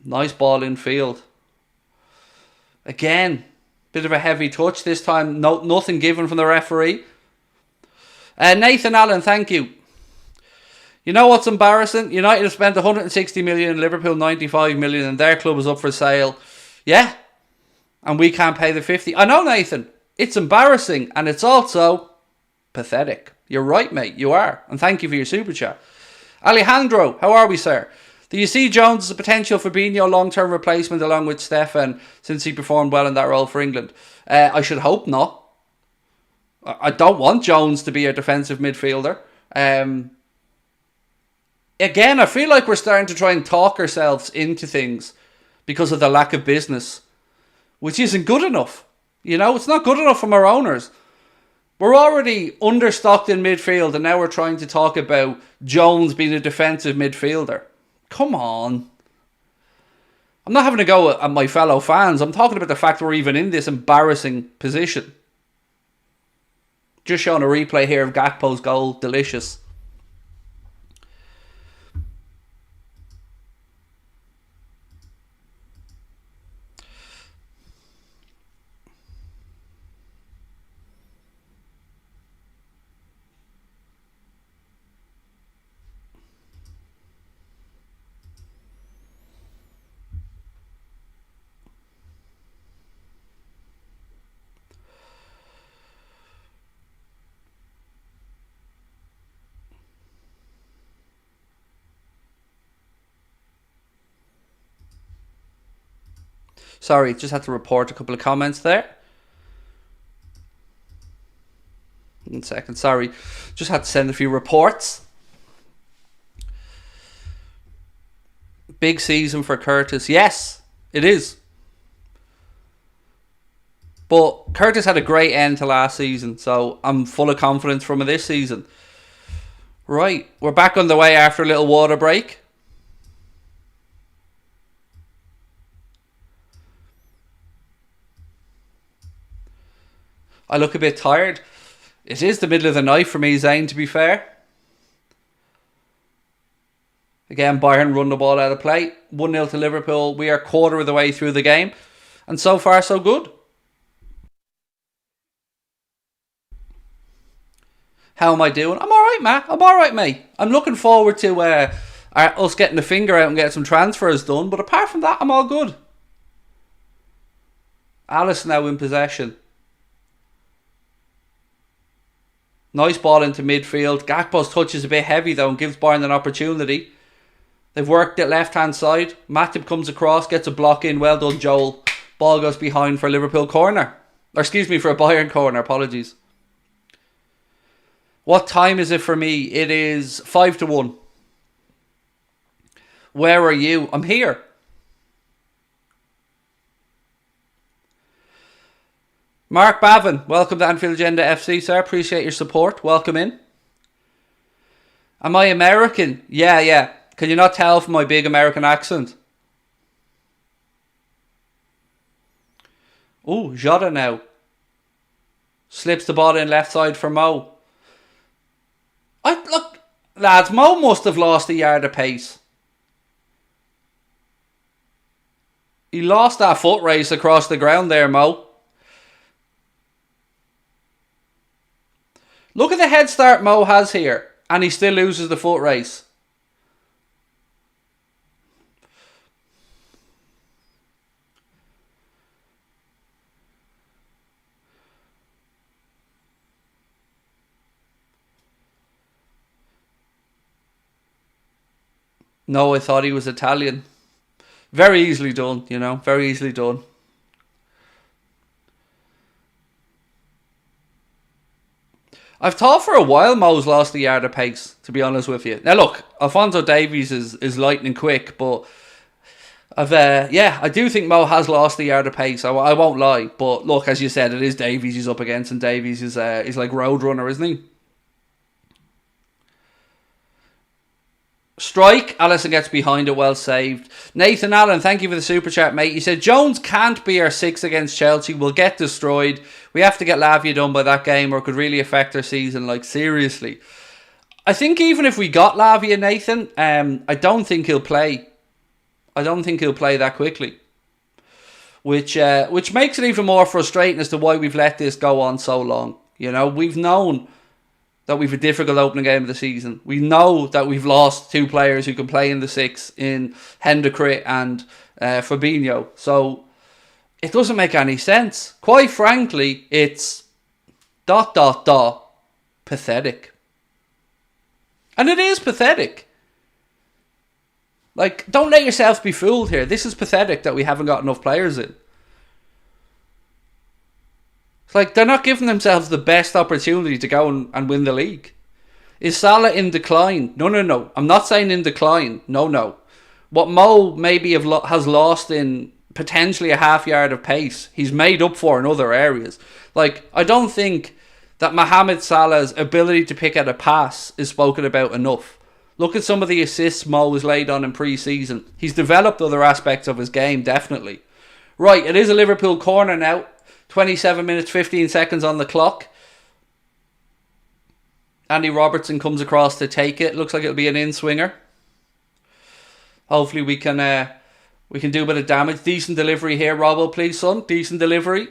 Nice ball in field. Again, Bit of a heavy touch this time. Nothing given from the referee. Nathan Allen, thank you. You know what's embarrassing? United have spent 160 million, Liverpool 95 million, and their club is up for sale. Yeah. And we can't pay the 50. I know, Nathan. It's embarrassing, and it's also pathetic. You're right, mate. You are. And thank you for your super chat. Alejandro, how are we, sir? Do you see Jones as a potential Fabinho long-term replacement along with Stefan since he performed well in that role for England? I should hope not. I don't want Jones to be a defensive midfielder. Again, I feel like we're starting to try and talk ourselves into things because of the lack of business, which isn't good enough. It's not good enough from our owners. We're already understocked in midfield, and now we're trying to talk about Jones being a defensive midfielder. Come on. I'm not having a go at my fellow fans. I'm talking about the fact we're even in this embarrassing position. Just showing a replay here of Gakpo's goal. Delicious. Sorry, just had to report a couple of comments there. 1 second, sorry. Just had to send a few reports. Big season for Curtis. Yes, it is. But Curtis had a great end to last season, so I'm full of confidence from this season. Right, we're back on the way after a little water break. I look a bit tired. It is the middle of the night for me, Zane, to be fair. Again, Bayern run the ball out of play. 1-0 to Liverpool. We are quarter of the way through the game. And so far, so good. How am I doing? I'm alright, Matt. I'm alright, mate. I'm looking forward to us getting the finger out and getting some transfers done. But apart from that, I'm all good. Alice now in possession. Nice ball into midfield. Gakpo's touch is a bit heavy though and gives Bayern an opportunity. They've worked it left-hand side. Matip comes across, gets a block in. Well done, Joel. Ball goes behind for a Liverpool corner. Or excuse me, for a Bayern corner. Apologies. What time is it for me? It is 5-1. Where are you? I'm here. Mark Bavin, welcome to Anfield Agenda FC, sir. Appreciate your support. Welcome in. Am I American? Yeah. Can you not tell from my big American accent? Oh, Jota now. Slips the ball in left side for Mo. Look, lads, Mo must have lost a yard of pace. He lost that foot race across the ground there, Mo. Look at the head start Mo has here. And he still loses the foot race. No, I thought he was Italian. Very easily done, very easily done. I've thought for a while Mo's lost the yard of pace, to be honest with you. Now look, Alphonso Davies is lightning quick, but I do think Mo has lost the yard of pace. I won't lie, but look, as you said, it is Davies he's up against, and Davies is like Roadrunner, isn't he? Strike. Allison gets behind it. Well saved. Nathan Allen, thank you for the super chat, mate. He said, Jones can't be our 6 against Chelsea. We'll get destroyed. We have to get Lavia done by that game or it could really affect our season. Like, seriously. I think even if we got Lavia, Nathan, I don't think he'll play. I don't think he'll play that quickly. which makes it even more frustrating as to why we've let this go on so long. You know, we've known that we've a difficult opening game of the season. We know that we've lost 2 players who can play in the 6 in Hendrick and Fabinho. So it doesn't make any sense. Quite frankly, it's ... pathetic. And it is pathetic. Like, don't let yourself be fooled here. This is pathetic that we haven't got enough players in. It's like, they're not giving themselves the best opportunity to go and win the league. Is Salah in decline? No. I'm not saying in decline. No. What Mo maybe has lost in potentially a half yard of pace, he's made up for in other areas. Like, I don't think that Mohamed Salah's ability to pick out a pass is spoken about enough. Look at some of the assists Mo has laid on in pre-season. He's developed other aspects of his game, definitely. Right, it is a Liverpool corner now. 27 minutes, 15 seconds on the clock. Andy Robertson comes across to take it. Looks like it'll be an in-swinger. Hopefully we can do a bit of damage. Decent delivery here, Robbo, please, son. Decent delivery.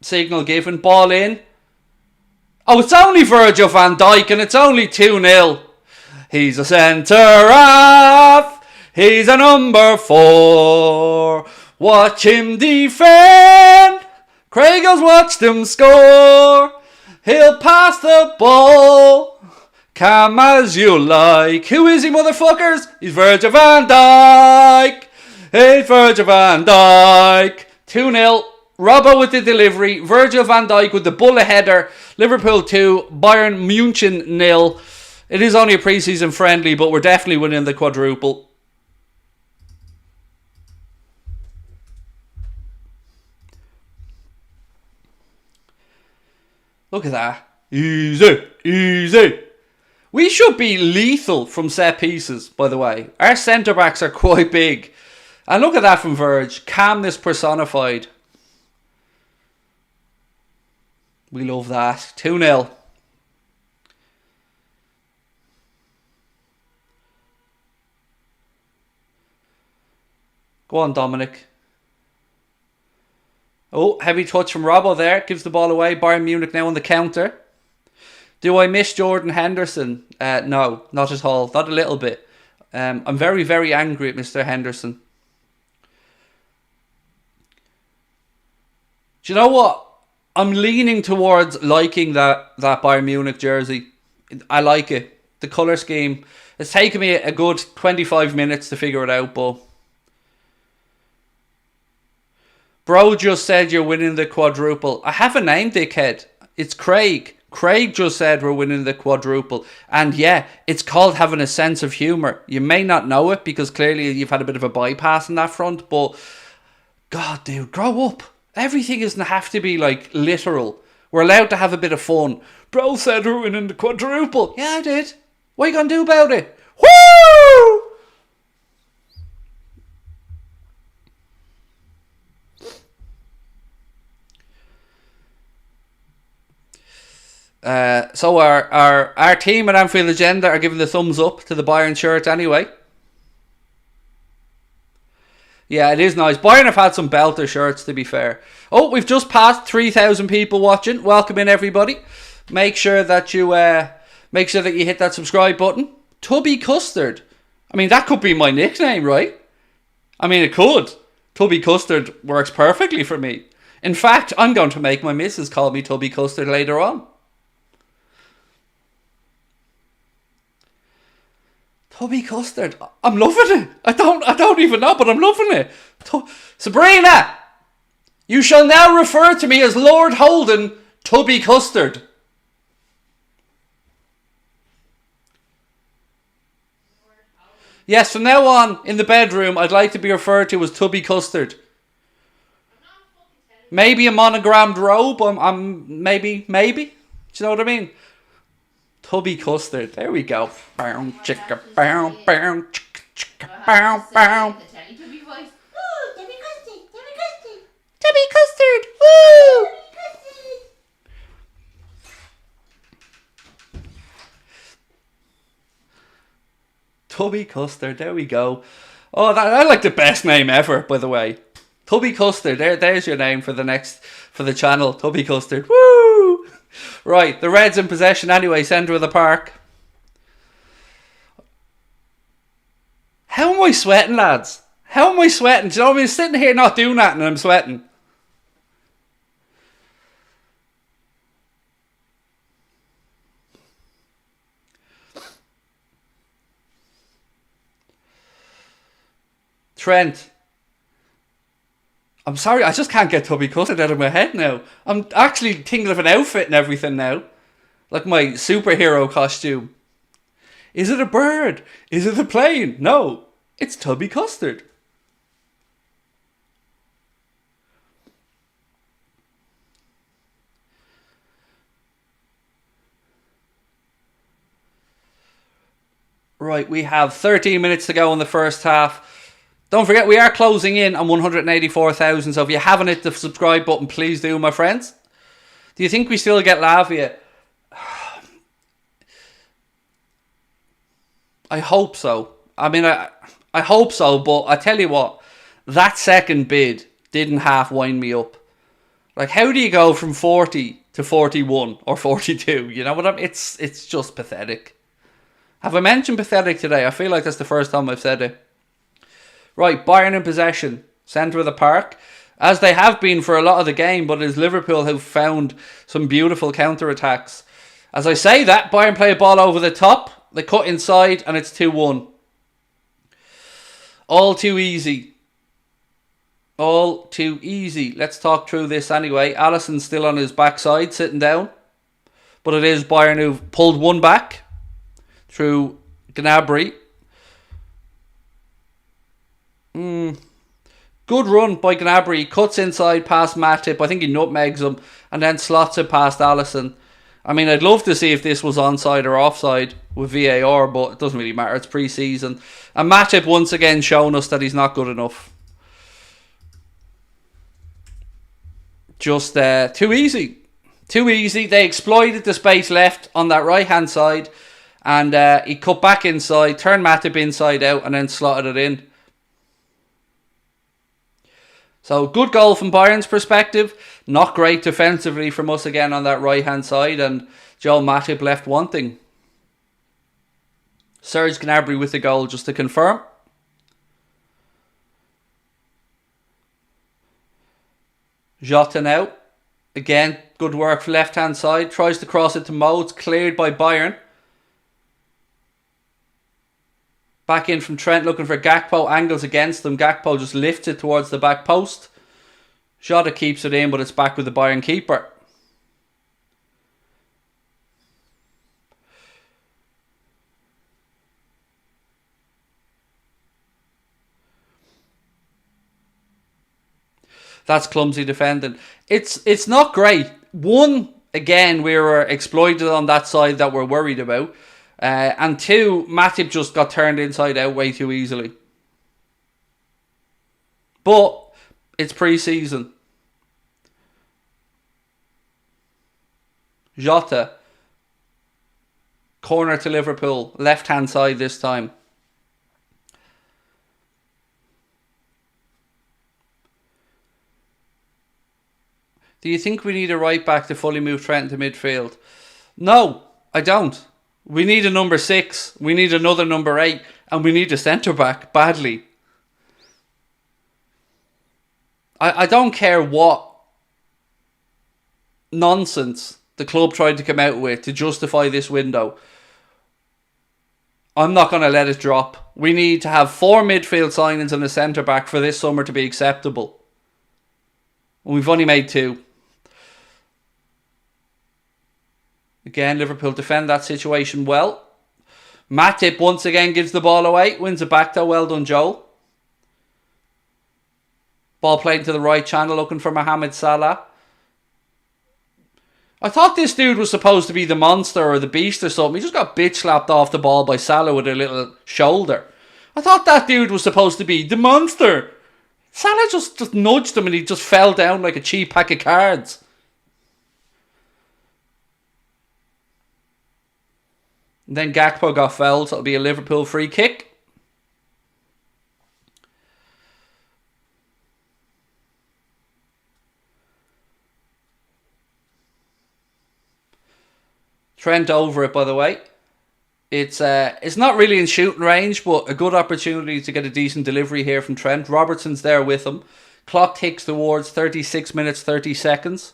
Signal given. Ball in. Oh, it's only Virgil van Dijk and it's only 2-0. He's a centre-half. He's a number 4. Watch him defend. Craig has watched him score. He'll pass the ball. Come as you like. Who is he, motherfuckers? He's Virgil van Dijk. Hey, Virgil van Dijk. 2-0. Robbo with the delivery. Virgil van Dijk with the bullet header. Liverpool 2. Bayern Munich 0. It is only a pre-season friendly, but we're definitely winning the quadruple. Look at that. Easy. We should be lethal from set pieces, by the way. Our centre-backs are quite big. And look at that from Verge. Calmness personified. We love that. 2-0. Go on, Dominic. Oh, heavy touch from Robbo there. Gives the ball away. Bayern Munich now on the counter. Do I miss Jordan Henderson? No, not at all. Not a little bit. I'm very, very angry at Mr. Henderson. Do you know what? I'm leaning towards liking that Bayern Munich jersey. I like it. The colour scheme. It's taken me a good 25 minutes to figure it out, but... Bro just said you're winning the quadruple. I have a name, dickhead. It's Craig. Craig just said we're winning the quadruple. And yeah, it's called having a sense of humour. You may not know it because clearly you've had a bit of a bypass on that front. But, God, dude, grow up. Everything doesn't have to be, like, literal. We're allowed to have a bit of fun. Bro said we're winning the quadruple. Yeah, I did. What are you going to do about it? Woo! So our team at Anfield Agenda are giving the thumbs up to the Bayern shirt anyway. Yeah, it is nice. Bayern have had some belter shirts, to be fair. Oh, we've just passed 3,000 people watching. Welcome in, everybody. Make sure that you hit that subscribe button. Tubby Custard. I mean, that could be my nickname, right? I mean, it could. Tubby Custard works perfectly for me. In fact, I'm going to make my missus call me Tubby Custard later on. Tubby Custard. I'm loving it. I don't even know, but I'm loving it. Sabrina, you shall now refer to me as Lord Holden, Tubby Custard. Yes, from now on, in the bedroom, I'd like to be referred to as Tubby Custard. Maybe a monogrammed robe. I'm maybe. Do you know what I mean? Tubby Custard. There we go. Bow, chicka, bow, bow, chicka, chicka, bow, bow. Tubby Custard. Woo! Tubby Custard. There we go. Oh, I like the best name ever, by the way. Tubby Custard. There's your name for the channel. Tubby Custard. Woo! Right, the Reds in possession anyway, centre of the park. How am I sweating, lads? How am I sweating? Do you know what I mean? Sitting here not doing that and I'm sweating. Trent. I'm sorry, I just can't get Tubby Custard out of my head now. I'm actually thinking of an outfit and everything now. Like my superhero costume. Is it a bird? Is it a plane? No, it's Tubby Custard. Right, we have 13 minutes to go in the first half. Don't forget, we are closing in on 184,000, so if you haven't hit the subscribe button, please do, my friends. Do you think we still get Lavia? I hope so. I mean, I hope so, but I tell you what, that second bid didn't half wind me up. Like, how do you go from 40 to 41 or 42? You know what I mean? It's just pathetic. Have I mentioned pathetic today? I feel like that's the first time I've said it. Right, Bayern in possession, centre of the park, as they have been for a lot of the game, but it's Liverpool who've found some beautiful counter-attacks. As I say that, Bayern play a ball over the top, they cut inside, and it's 2-1. All too easy. All too easy. Let's talk through this anyway. Alisson's still on his backside, sitting down. But it is Bayern who've pulled one back through Gnabry. Good run by Gnabry. He cuts inside past Matip. I think he nutmegs him and then slots it past Alisson. I mean, I'd love to see if this was onside or offside with VAR, but it doesn't really matter. It's pre-season. And Matip once again showing us that he's not good enough. Just too easy. Too easy. They exploited the space left on that right-hand side. And he cut back inside, turned Matip inside out, and then slotted it in. So, good goal from Bayern's perspective. Not great defensively from us again on that right-hand side. And Joel Matip left wanting. Serge Gnabry with the goal, just to confirm. Jota now. Again, good work for left-hand side. Tries to cross it to Mo. It's cleared by Bayern. Back in from Trent, looking for Gakpo. Angles against them. Gakpo just lifts it towards the back post. Jota keeps it in, but it's back with the Bayern keeper. That's clumsy defending. It's not great. One, again, we were exploited on that side that we're worried about. And two, Matip just got turned inside out way too easily. But it's pre-season. Jota. Corner to Liverpool. Left-hand side this time. Do you think we need a right back to fully move Trent into midfield? No, I don't. We need a number 6. We need another number 8. And we need a centre-back badly. I don't care what nonsense the club tried to come out with to justify this window. I'm not going to let it drop. We need to have 4 midfield signings and a centre-back for this summer to be acceptable. And we've only made 2. Again, Liverpool defend that situation well. Matip once again gives the ball away. Wins it back though. Well done, Joel. Ball played into the right channel, looking for Mohamed Salah. I thought this dude was supposed to be the monster or the beast or something. He just got bitch slapped off the ball by Salah with a little shoulder. I thought that dude was supposed to be the monster. Salah just nudged him and he just fell down like a cheap pack of cards. And then Gakpo got fouled, so it'll be a Liverpool free kick. Trent over it, by the way. It's not really in shooting range, but a good opportunity to get a decent delivery here from Trent. Robertson's there with him. Clock ticks towards 36 minutes, 30 seconds.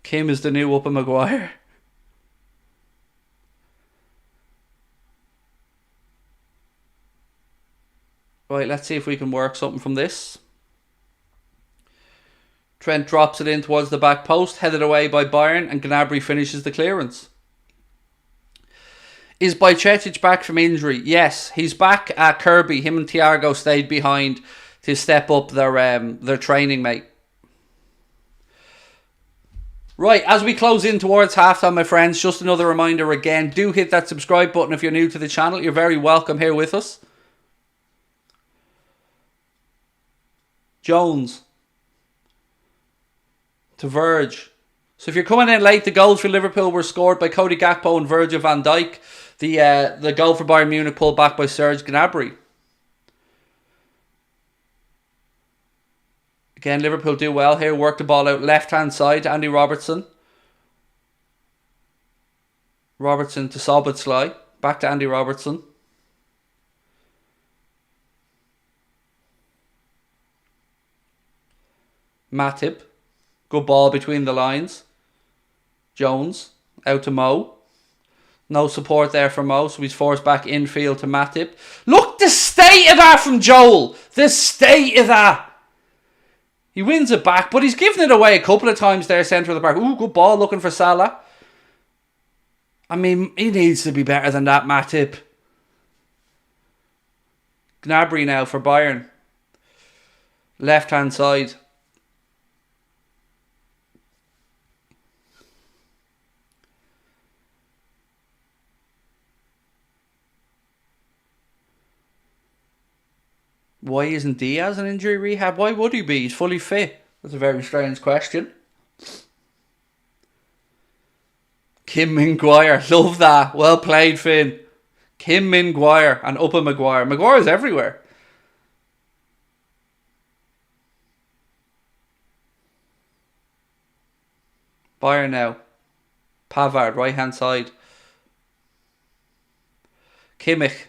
Kim is the new Upper Maguire. Right, let's see if we can work something from this. Trent drops it in towards the back post, headed away by Bayern, and Gnabry finishes the clearance. Is Bajcetic back from injury? Yes, he's back at Kirby. Him and Thiago stayed behind to step up their training mate. Right, as we close in towards halftime, my friends, just another reminder again, do hit that subscribe button if you're new to the channel. You're very welcome here with us. Jones to Verge. So if you're coming in late, the goals for Liverpool were scored by Cody Gakpo and Virgil van Dijk. The goal for Bayern Munich pulled back by Serge Gnabry. Again, Liverpool do well here. Work the ball out left-hand side to Andy Robertson. Robertson to Szoboszlai. Back to Andy Robertson. Matip. Good ball between the lines. Jones. Out to Mo. No support there for Mo, so he's forced back infield to Matip. Look, the state of that from Joel. The state of that. He wins it back, but he's given it away a couple of times there, centre of the park. Ooh, good ball looking for Salah. I mean, he needs to be better than that, Matip. Gnabry now for Bayern. Left-hand side. Why isn't Diaz in injury rehab? Why would he be? He's fully fit. That's a very strange question. Kim Min-Guire. Love that. Well played, Finn. Kim Min-Guire and Upper Maguire. Maguire's everywhere. Bayern now. Pavard, right hand side. Kimmich.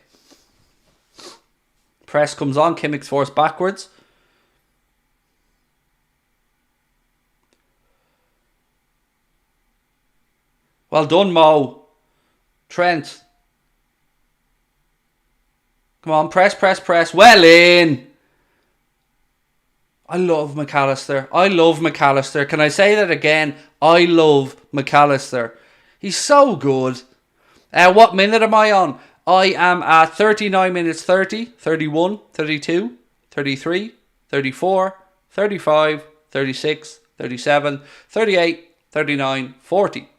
Press comes on. Kimmich's forced backwards. Well done, Mo. Trent. Come on, press, press, press. Well in. I love McAllister. I love McAllister. Can I say that again? I love McAllister. He's so good. What minute am I on? I am at 39 minutes 30, 31, 32, 33, 34, 35, 36, 37, 38, 39, 40.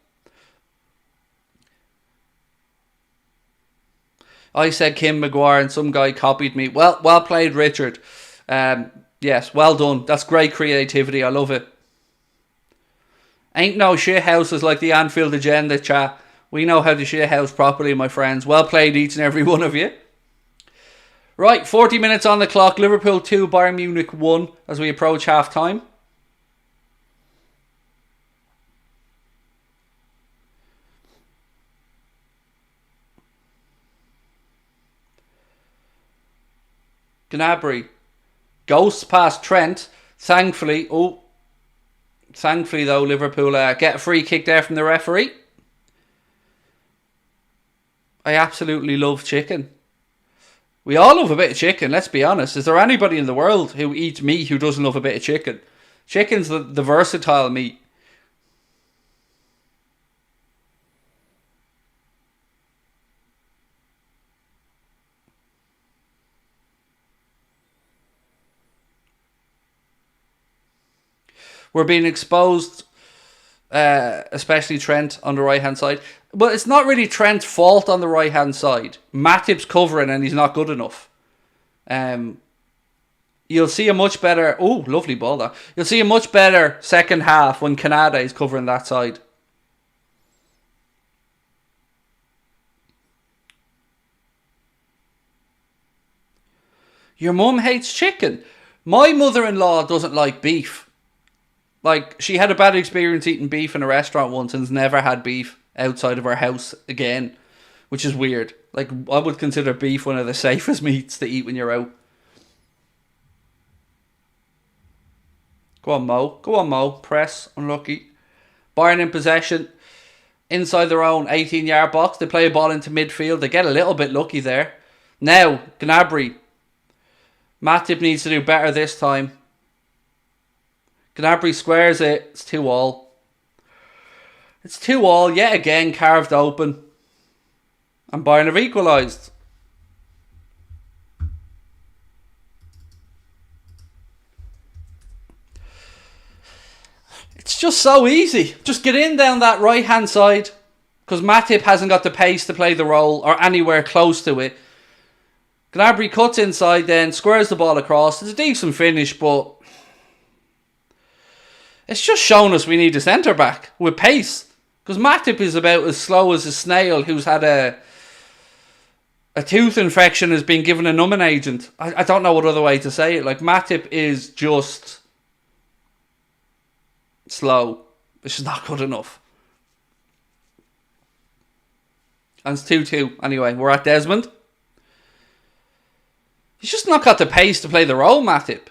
I said Kim Maguire and some guy copied me. Well played, Richard. Yes, well done. That's great creativity. I love it. Ain't no shit houses like the Anfield Agenda, chat. We know how to shit house properly, my friends. Well played, each and every one of you. Right, 40 minutes on the clock. Liverpool 2, Bayern Munich 1 as we approach half time. Gnabry ghosts past Trent. Thankfully though, Liverpool get a free kick there from the referee. I absolutely love chicken. We all love a bit of chicken, let's be honest. Is there anybody in the world who eats meat who doesn't love a bit of chicken? Chicken's the versatile meat. We're being exposed, especially Trent on the right hand side. But it's not really Trent's fault on the right hand side. Matip's covering and he's not good enough. You'll see a much better... Oh, lovely ball there. You'll see a much better second half when Canada is covering that side. Your mum hates chicken. My mother-in-law doesn't like beef. Like, she had a bad experience eating beef in a restaurant once and has never had beef outside of her house again, which is weird. Like, I would consider beef one of the safest meats to eat when you're out. Go on, Mo. Go on, Mo. Press. Unlucky. Bayern in possession. Inside their own 18-yard box. They play a ball into midfield. They get a little bit lucky there. Now, Gnabry. Matip needs to do better this time. Gnabry squares it. It's 2-2. It's 2-2. Yet again, carved open. And Bayern have equalised. It's just so easy. Just get in down that right hand side. Because Matip hasn't got the pace to play the role or anywhere close to it. Gnabry cuts inside then, squares the ball across. It's a decent finish, but it's just shown us we need a centre back with pace. Because Matip is about as slow as a snail who's had a tooth infection, has been given a numbing agent. I don't know what other way to say it. Like, Matip is just slow. It's just not good enough. And it's 2-2. Anyway, we're at Desmond. He's just not got the pace to play the role, Matip.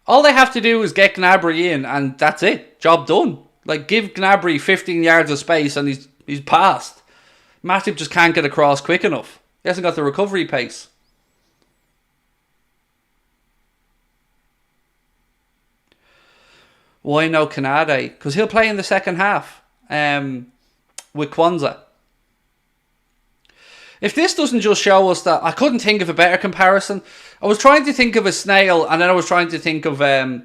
All they have to do is get Gnabry in and that's it. Job done. Like, give Gnabry 15 yards of space and he's passed. Matip just can't get across quick enough. He hasn't got the recovery pace. Why no Kanade? Because he'll play in the second half with Kwanzaa. If this doesn't just show us that... I couldn't think of a better comparison. I was trying to think of a snail and then I was trying to think of a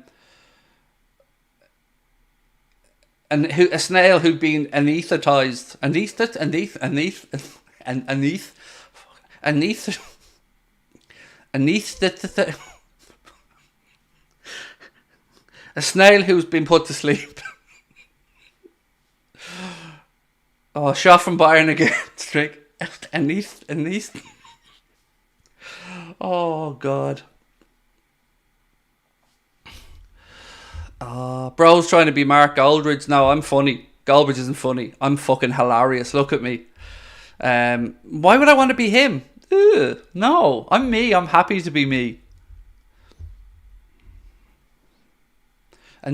snail who'd been anaesthetized. A snail who's been put to sleep. Oh, shot from Bayern again. Strick. Oh, God. Bro's trying to be Mark Goldridge. No, I'm funny. Goldridge isn't funny. I'm fucking hilarious. Look at me. Why would I want to be him? Ugh, no, I'm me. I'm happy to be me. I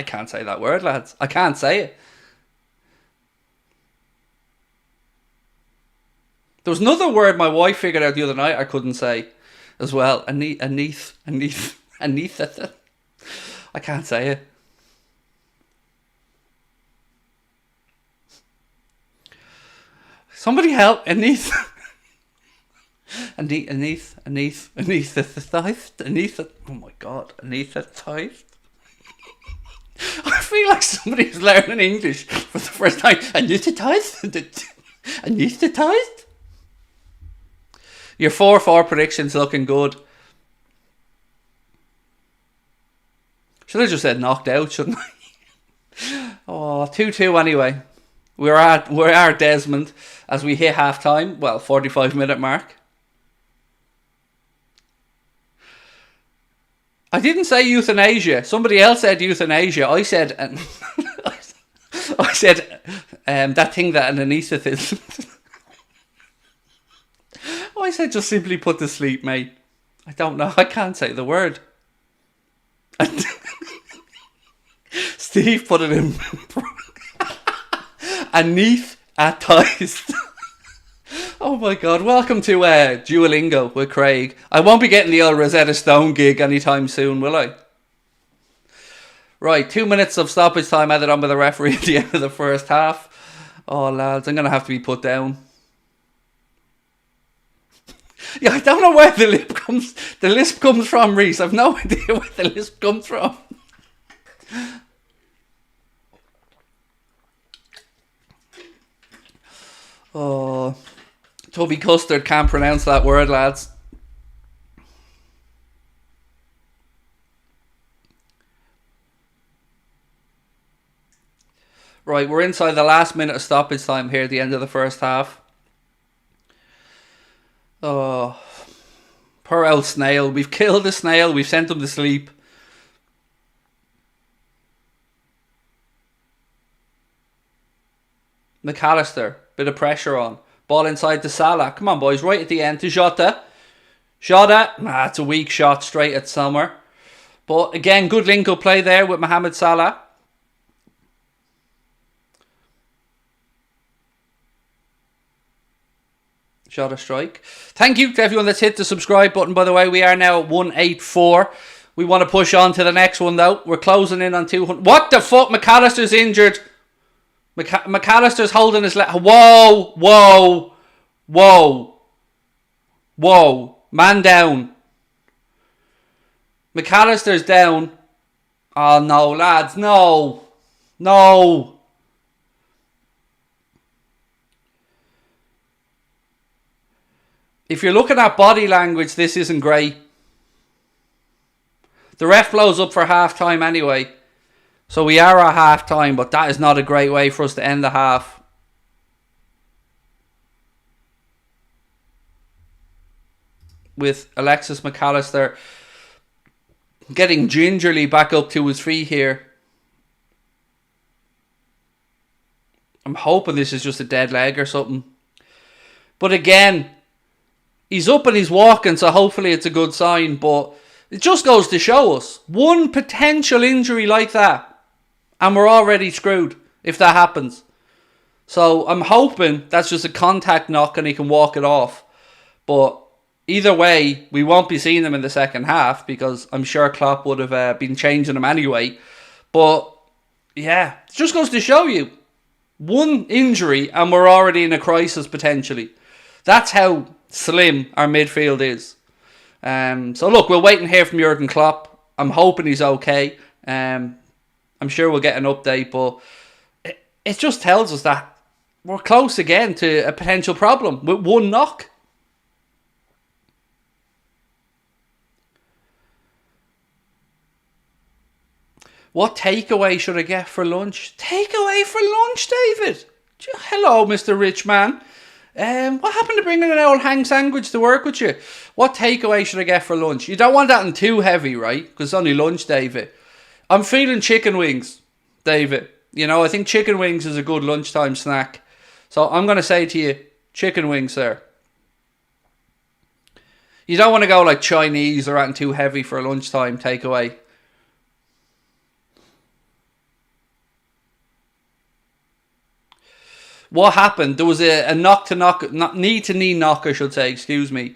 can't say that word, lads. I can't say it. There was another word my wife figured out the other night I couldn't say as well. I can't say it. Somebody help. Aneath. Oh my God. Anaesthetized. I feel like somebody's learning English for the first time. Anaesthetized. Your 4-4 prediction's looking good. Should have just said knocked out, shouldn't I? Oh, 2-2 anyway. We're at Desmond as we hit half time. Well, 45-minute mark. I didn't say euthanasia. Somebody else said euthanasia. I said that thing that an anaesthetist. I said just simply put to sleep, mate. I don't know. I can't say the word. Steve put it in. Anaesthetized. Oh my God, welcome to Duolingo with Craig. I won't be getting the old Rosetta Stone gig anytime soon, will I? Right, 2 minutes of stoppage time added on by the referee at the end of the first half. Oh lads, I'm going to have to be put down. Yeah, I don't know where the lisp comes from, Reese. I've no idea where the lisp comes from. Oh, Toby Custard can't pronounce that word, lads. Right, we're inside the last minute of stoppage time here at the end of the first half. Oh, poor old snail. We've killed the snail. We've sent him to sleep. McAllister. Bit of pressure on. Ball inside to Salah. Come on, boys. Right at the end to Jota. Jota. Nah, it's a weak shot straight at Sommer. But again, good link-up play there with Mohamed Salah. Shot a strike. Thank you to everyone that's hit the subscribe button, by the way. We are now at 184. We want to push on to the next one, though. We're closing in on 200. What the fuck? McAllister's injured. McAllister's holding his leg. Whoa, whoa, whoa, whoa. Man down. McAllister's down. Oh, no, lads. No. No. If you're looking at body language, this isn't great. The ref blows up for half-time anyway. So we are at half-time, but that is not a great way for us to end the half. With Alexis McAllister getting gingerly back up to his feet here. I'm hoping this is just a dead leg or something. But again, he's up and he's walking, so hopefully it's a good sign. But it just goes to show us one potential injury like that, and we're already screwed if that happens. So I'm hoping that's just a contact knock and he can walk it off. But either way, we won't be seeing him in the second half because I'm sure Klopp would have been changing him anyway. But yeah, it just goes to show you one injury and we're already in a crisis potentially. That's how slim our midfield is. So look, we'll wait and hear from Jurgen Klopp. I'm hoping he's okay. I'm sure we'll get an update, but it just tells us that we're close again to a potential problem with one knock. What takeaway should I get for lunch? Takeaway for lunch, David? Hello, Mr. Rich Man. What happened to bringing an old hang sandwich to work with you? What takeaway should I get for lunch? You don't want that too heavy, right? Because it's only lunch, David. I'm feeling chicken wings, David. You know, I think chicken wings is a good lunchtime snack. So I'm going to say to you, chicken wings, sir. You don't want to go like Chinese or anything too heavy for a lunchtime takeaway. What happened? There was a knee-to-knee knock, I should say, excuse me.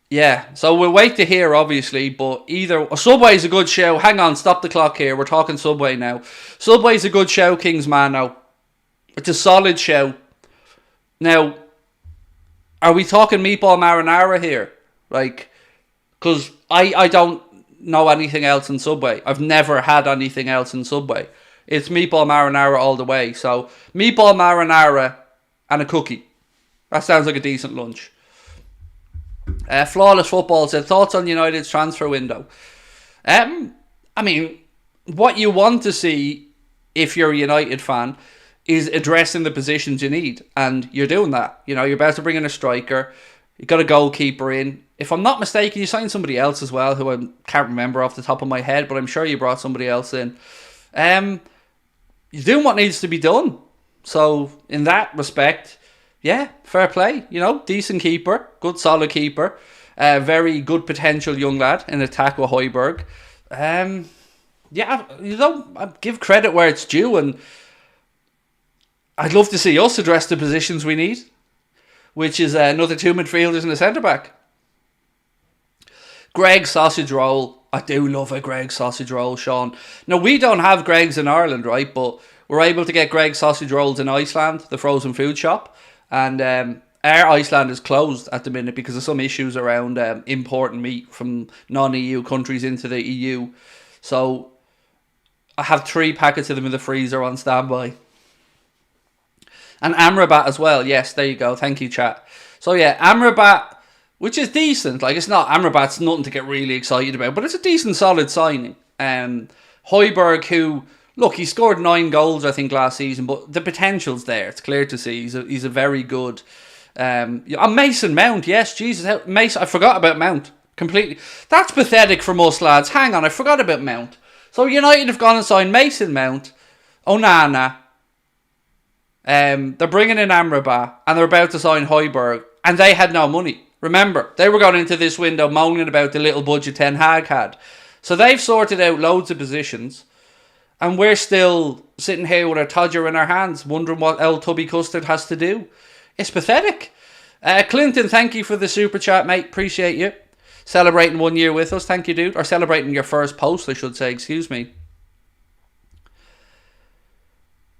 Yeah, so we'll wait to hear, obviously, but either... Subway's a good show. Hang on, stop the clock here. We're talking Subway now. Subway's a good show, Kingsmano. It's a solid show. Now, are we talking meatball marinara here? Like, because I don't know anything else in Subway. I've never had anything else in Subway. It's meatball marinara all the way. So, meatball marinara and a cookie. That sounds like a decent lunch. Flawless Football said, thoughts on United's transfer window? I mean, what you want to see, if you're a United fan, is addressing the positions you need. And you're doing that. You know, you're about to bring in a striker. You've got a goalkeeper in. If I'm not mistaken, you signed somebody else as well, who I can't remember off the top of my head, but I'm sure you brought somebody else in. You're doing what needs to be done. So, in that respect, yeah, fair play. You know, decent keeper, good solid keeper, very good potential young lad in attack with Højbjerg. Yeah, you know, I'd give credit where it's due, and I'd love to see us address the positions we need, which is another two midfielders and a centre back. Greg Sausage Roll. I do love a Greg Sausage Roll, Sean. Now, we don't have Gregs in Ireland, right? But we're able to get Greg Sausage Rolls in Iceland, the frozen food shop. And our Iceland is closed at the minute because of some issues around importing meat from non-EU countries into the EU. So I have 3 packets of them in the freezer on standby. And Amrabat as well. Yes, there you go. Thank you, chat. So yeah, Amrabat, which is decent. Like, it's not, Amrabat's nothing to get really excited about, but it's a decent, solid signing. Højbjerg, who, look, he scored 9 goals, I think, last season, but the potential's there. It's clear to see. He's a very good Mason Mount, yes, Jesus. Mason, I forgot about Mount completely. That's pathetic from us, lads. Hang on, I forgot about Mount. So United have gone and signed Mason Mount, Onana. They're bringing in Amrabat, and they're about to sign Højbjerg, and they had no money. Remember, they were going into this window moaning about the little budget Ten Hag had. So they've sorted out loads of positions, and we're still sitting here with our todger in our hands, wondering what El Tubby Custard has to do. It's pathetic. Clinton, thank you for the super chat, mate. Appreciate you. Celebrating 1 year with us. Thank you, dude. Or celebrating your first post, I should say. Excuse me.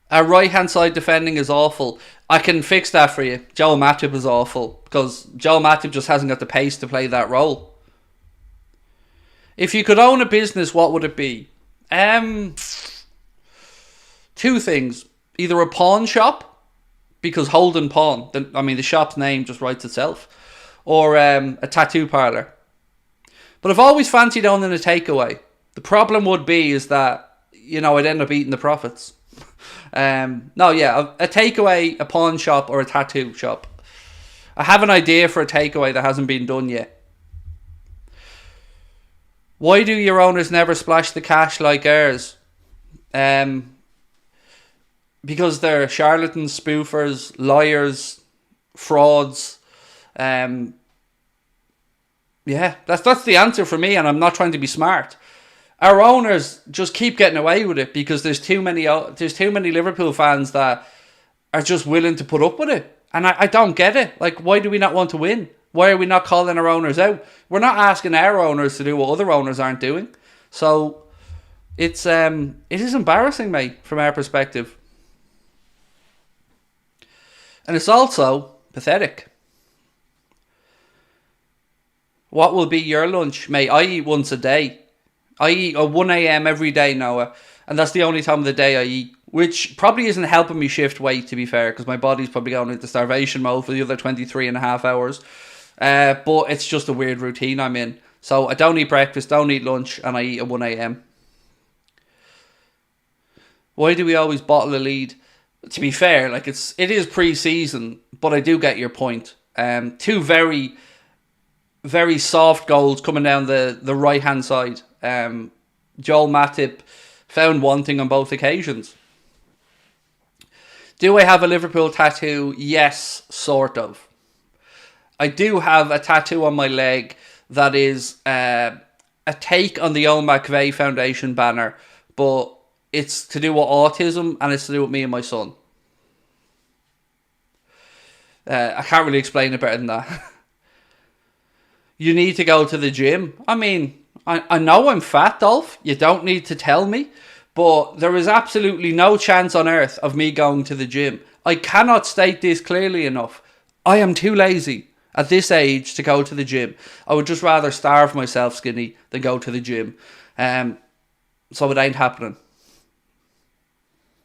Our right-hand side defending is awful. I can fix that for you. Joel Matip is awful, because Joel Matip just hasn't got the pace to play that role. If you could own a business, what would it be? Two things. Either a pawn shop, because Holden Pawn, the shop's name just writes itself, or a tattoo parlour. But I've always fancied owning a takeaway. The problem would be is that, I'd end up eating the profits. A takeaway, a pawn shop, or a tattoo shop. I have an idea for a takeaway that hasn't been done yet. Why do your owners never splash the cash like ours? Because they're charlatans, spoofers, liars, frauds. That's the answer for me, and I'm not trying to be smart. Our owners just keep getting away with it because there's too many Liverpool fans that are just willing to put up with it. And I don't get it. Like, why do we not want to win? Why are we not calling our owners out? We're not asking our owners to do what other owners aren't doing. So it is embarrassing, mate, from our perspective. And it's also pathetic. What will be your lunch, mate? I eat once a day. I eat at 1 a.m. every day, Noah. And that's the only time of the day I eat. Which probably isn't helping me shift weight, to be fair. Because my body's probably going into starvation mode for the other 23 and a half hours. But it's just a weird routine I'm in. So I don't eat breakfast, don't eat lunch. And I eat at 1 a.m. Why do we always bottle a lead? To be fair, like it is pre-season. But I do get your point. Two very, very soft goals coming down the right-hand side. Joel Matip found wanting on both occasions. Do I have a Liverpool tattoo? Yes, sort of. I do have a tattoo on my leg that is a take on the Owen McVeigh Foundation banner, but it's to do with autism and it's to do with me and my son. I can't really explain it better than that. You need to go to the gym. I mean, I know I'm fat, Dolph. You don't need to tell me. But there is absolutely no chance on earth of me going to the gym. I cannot state this clearly enough. I am too lazy at this age to go to the gym. I would just rather starve myself skinny than go to the gym. So it ain't happening.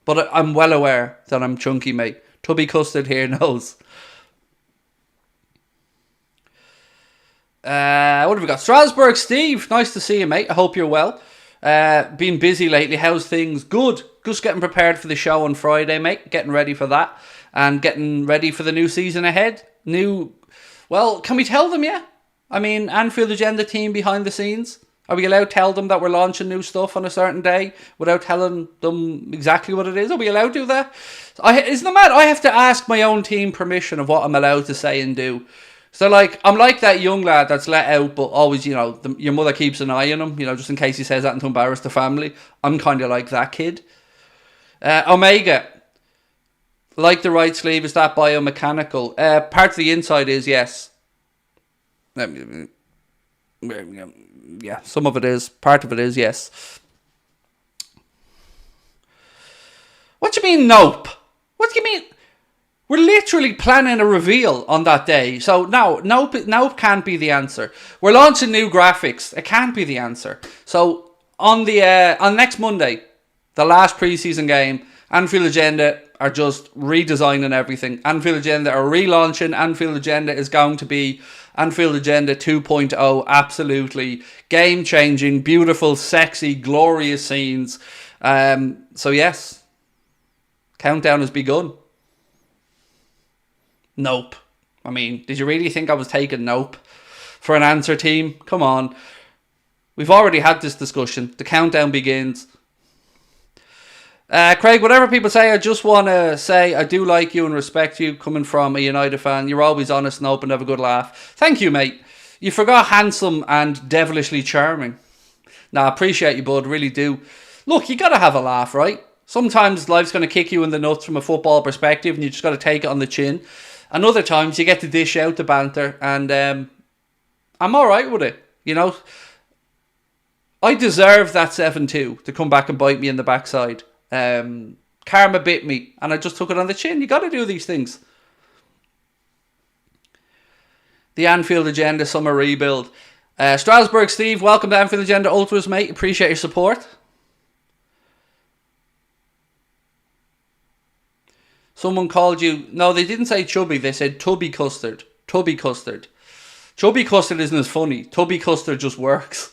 But I'm well aware that I'm chunky, mate. Tubby Custard here knows. What have we got? Strasbourg Steve, nice to see you, mate. I hope you're well. Been busy lately. How's things? Good. Just getting prepared for the show on Friday, mate. Getting ready for that. And getting ready for the new season ahead. Well, can we tell them yet? I mean, Anfield Agenda team behind the scenes. Are we allowed to tell them that we're launching new stuff on a certain day without telling them exactly what it is? Are we allowed to do that? Isn't it mad? I have to ask my own team permission of what I'm allowed to say and do. So, I'm like that young lad that's let out, but always, your mother keeps an eye on him, just in case he says that to embarrass the family. I'm kind of like that kid. Omega. Like the right sleeve, is that biomechanical? Part of the inside is, yes. Yeah, some of it is. Part of it is, yes. What do you mean, nope? What do you mean? We're literally planning a reveal on that day. So, no, nope can't be the answer. We're launching new graphics. It can't be the answer. So, on next Monday, the last pre-season game, Anfield Agenda are just redesigning everything. Anfield Agenda are relaunching. Anfield Agenda is going to be Anfield Agenda 2.0. Absolutely game-changing, beautiful, sexy, glorious scenes. So, yes, countdown has begun. Nope. I mean, did you really think I was taking nope for an answer team? Come on. We've already had this discussion. The countdown begins. Craig, whatever people say, I just want to say I do like you and respect you coming from a United fan. You're always honest and open, have a good laugh. Thank you, mate. You forgot handsome and devilishly charming. Nah, appreciate you, bud. Really do. Look, you got to have a laugh, right? Sometimes life's going to kick you in the nuts from a football perspective and you just got to take it on the chin. And other times you get to dish out the banter and I'm alright with it. You know, I deserve that 7-2 to come back and bite me in the backside. Karma bit me and I just took it on the chin. You got to do these things. The Anfield Agenda Summer Rebuild. Strasbourg Steve, welcome to Anfield Agenda Ultras, mate. Appreciate your support. Someone called you... No, they didn't say chubby. They said tubby custard. Tubby custard. Chubby custard isn't as funny. Tubby custard just works.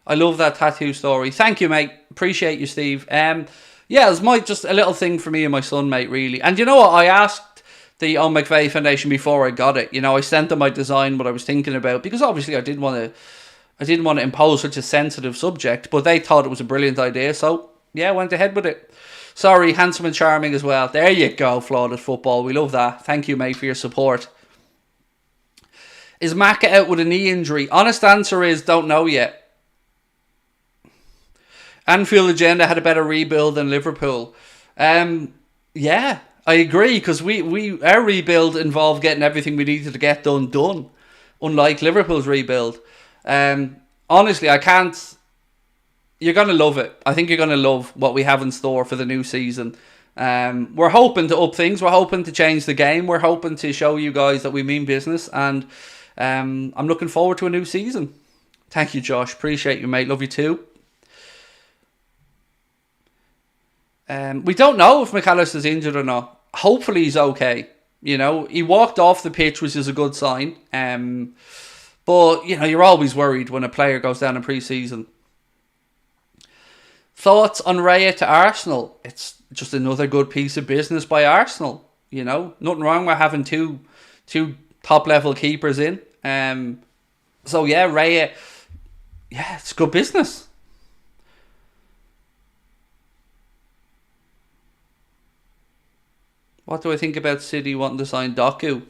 I love that tattoo story. Thank you, mate. Appreciate you, Steve. Yeah, it's just a little thing for me and my son, mate, really. And you know what? I asked the Owen McVeigh Foundation before I got it. You know, I sent them my design, what I was thinking about, because obviously I didn't want to impose such a sensitive subject, but they thought it was a brilliant idea, so yeah, went ahead with it. Sorry, handsome and charming as well. There you go, Flawless Football. We love that. Thank you, mate, for your support. Is Maka out with a knee injury? Honest answer is, don't know yet. Anfield Agenda had a better rebuild than Liverpool. Yeah, I agree, because our rebuild involved getting everything we needed to get done, unlike Liverpool's rebuild. Honestly, I can't... You're going to love it. I think you're going to love what we have in store for the new season. We're hoping to up things. We're hoping to change the game. We're hoping to show you guys that we mean business. And I'm looking forward to a new season. Thank you, Josh. Appreciate you, mate. Love you too. We don't know if McAllister's injured or not. Hopefully he's okay. You know, he walked off the pitch, which is a good sign. But, you know, you're always worried when a player goes down in pre-season. Thoughts on Raya to Arsenal? It's just another good piece of business by Arsenal. You know, nothing wrong with having two top-level keepers in. So, yeah, Raya, yeah, it's good business. What do I think about City wanting to sign Doku?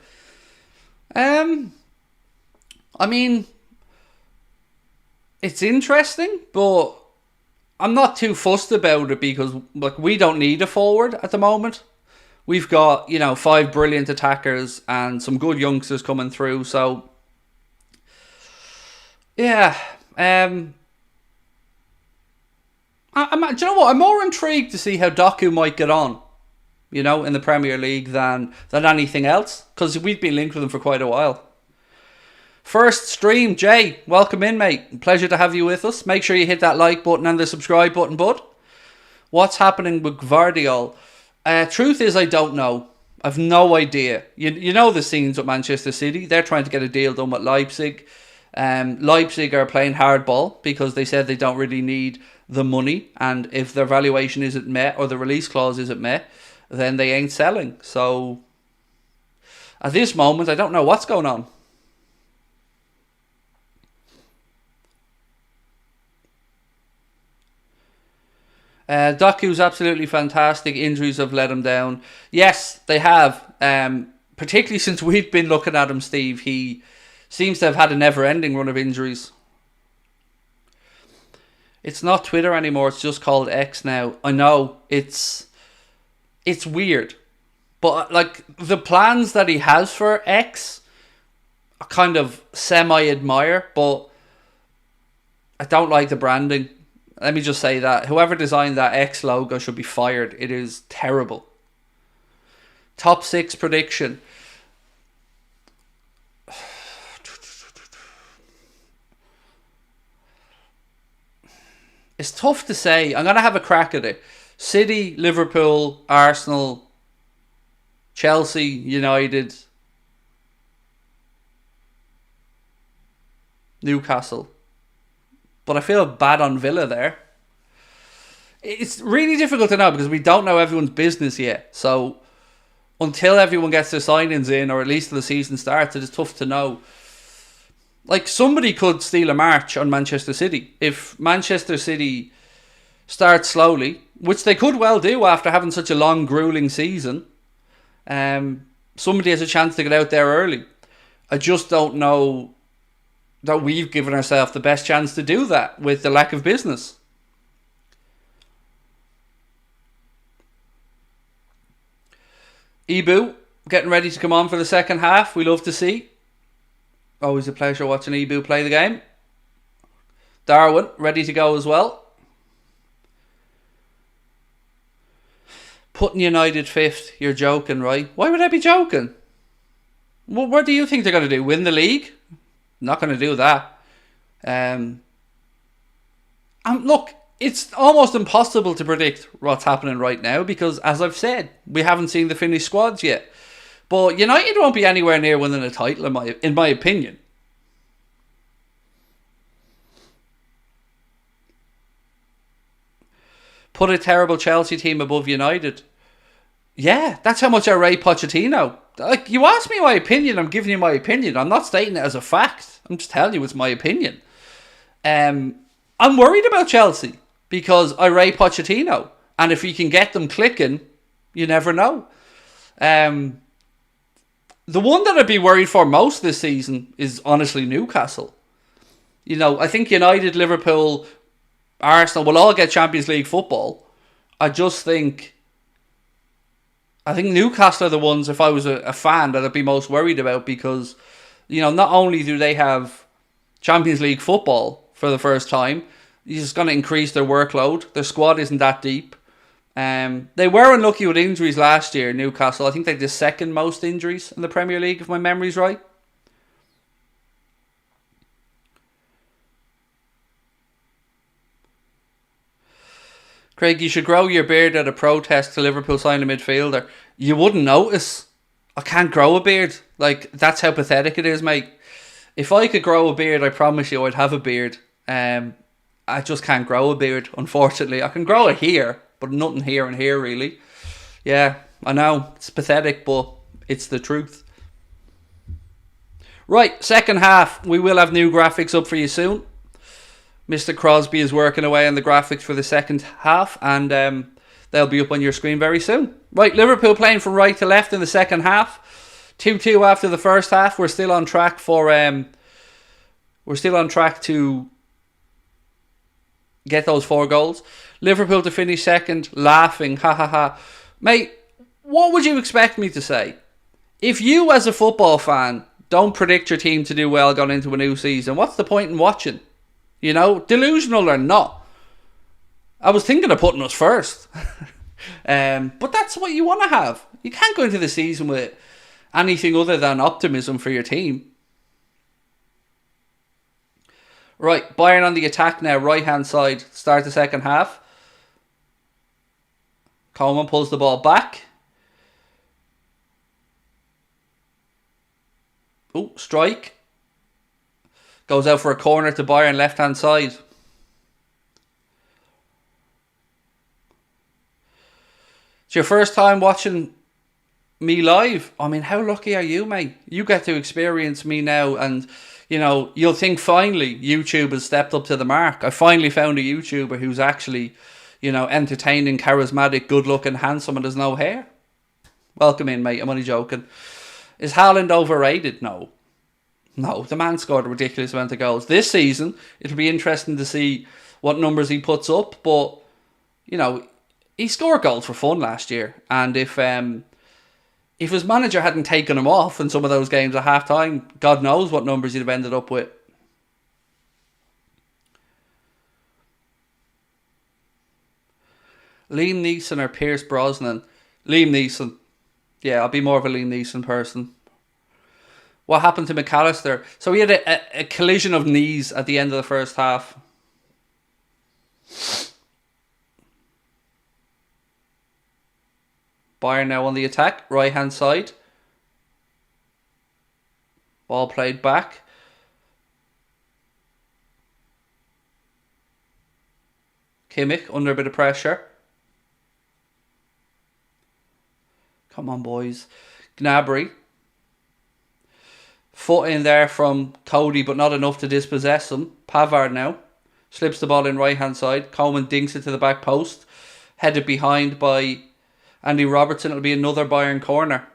I mean, it's interesting, but I'm not too fussed about it because we don't need a forward at the moment. We've got, 5 brilliant attackers and some good youngsters coming through. So, yeah. Do you know what? I'm more intrigued to see how Doku might get on, in the Premier League than anything else, because we've been linked with him for quite a while. First stream, Jay, welcome in, mate. Pleasure to have you with us. Make sure you hit that like button and the subscribe button, bud. What's happening with Gvardiol? Truth is, I don't know. I've no idea. You know the scenes with Manchester City. They're trying to get a deal done with Leipzig. Leipzig are playing hardball because they said they don't really need the money, and if their valuation isn't met or the release clause isn't met, then they ain't selling. So at this moment, I don't know what's going on. Doku's absolutely fantastic. Injuries have let him down. Yes, they have. Particularly since we've been looking at him, Steve. He seems to have had a never-ending run of injuries. It's not Twitter anymore. It's just called X now. I know. It's weird. But the plans that he has for X, I kind of semi-admire. But I don't like the branding. Let me just say that. Whoever designed that X logo should be fired. It is terrible. Top 6 prediction. It's tough to say. I'm going to have a crack at it. City, Liverpool, Arsenal, Chelsea, United, Newcastle. But I feel bad on Villa there. It's really difficult to know because we don't know everyone's business yet. So until everyone gets their signings in, or at least till the season starts, it is tough to know. Like, somebody could steal a march on Manchester City. If Manchester City start slowly, which they could well do after having such a long, grueling season, somebody has a chance to get out there early. I just don't know that we've given ourselves the best chance to do that with the lack of business. Ebu getting ready to come on for the second half. We love to see. Always a pleasure watching Ebu play the game. Darwin ready to go as well. Putting United fifth. You're joking, right? Why would I be joking? What do you think they're going to do? Win the league? Not going to do that. And look, it's almost impossible to predict what's happening right now because, as I've said, we haven't seen the finished squads yet. But United won't be anywhere near winning a title, in my opinion. Put a terrible Chelsea team above United. Yeah, that's how much I rate Pochettino. Like, you asked me my opinion, I'm giving you my opinion. I'm not stating it as a fact. I'm just telling you it's my opinion. I'm worried about Chelsea because I rate Pochettino. And if you can get them clicking, you never know. The one that I'd be worried for most this season is honestly Newcastle. I think United, Liverpool, Arsenal will all get Champions League football. I think Newcastle are the ones, if I was a fan, that I'd be most worried about because, not only do they have Champions League football for the first time, it's just going to increase their workload. Their squad isn't that deep. They were unlucky with injuries last year, Newcastle. I think they had the second most injuries in the Premier League, if my memory's right. Craig, you should grow your beard at a protest to Liverpool sign a midfielder. You wouldn't notice. I can't grow a beard. Like, that's how pathetic it is, mate. If I could grow a beard, I promise you I'd have a beard. I just can't grow a beard, unfortunately. I can grow it here, but nothing here and here, really. Yeah, I know. It's pathetic, but it's the truth. Right, second half. We will have new graphics up for you soon. Mr. Crosby is working away on the graphics for the second half, and they'll be up on your screen very soon. Right, Liverpool playing from right to left in the second half. 2-2 after the first half. We're still on track to get those 4 goals. Liverpool to finish second, laughing, ha ha ha. Mate, what would you expect me to say? If you, as a football fan, don't predict your team to do well going into a new season, what's the point in watching? Delusional or not. I was thinking of putting us first. But that's what you want to have. You can't go into the season with anything other than optimism for your team. Right, Bayern on the attack now, right hand side, start the second half. Coleman pulls the ball back. Oh, strike. Goes out for a corner to Bayern left hand side. It's your first time watching me live. I mean, how lucky are you, mate? You get to experience me now, and you'll think finally YouTube has stepped up to the mark. I finally found a YouTuber who's actually, entertaining, charismatic, good looking, handsome, and there's no hair. Welcome in, mate. I'm only joking. Is Haaland overrated? No. No, the man scored a ridiculous amount of goals. This season, it'll be interesting to see what numbers he puts up, but, he scored goals for fun last year, and if his manager hadn't taken him off in some of those games at half-time, God knows what numbers he'd have ended up with. Liam Neeson or Pierce Brosnan? Liam Neeson. Yeah, I'll be more of a Liam Neeson person. What happened to McAllister? So he had a collision of knees at the end of the first half. Bayern now on the attack, right hand side. Ball played back. Kimmich under a bit of pressure. Come on, boys. Gnabry. Foot in there from Cody, but not enough to dispossess him. Pavard now. Slips the ball in right-hand side. Coleman dinks it to the back post. Headed behind by Andy Robertson. It'll be another Bayern corner.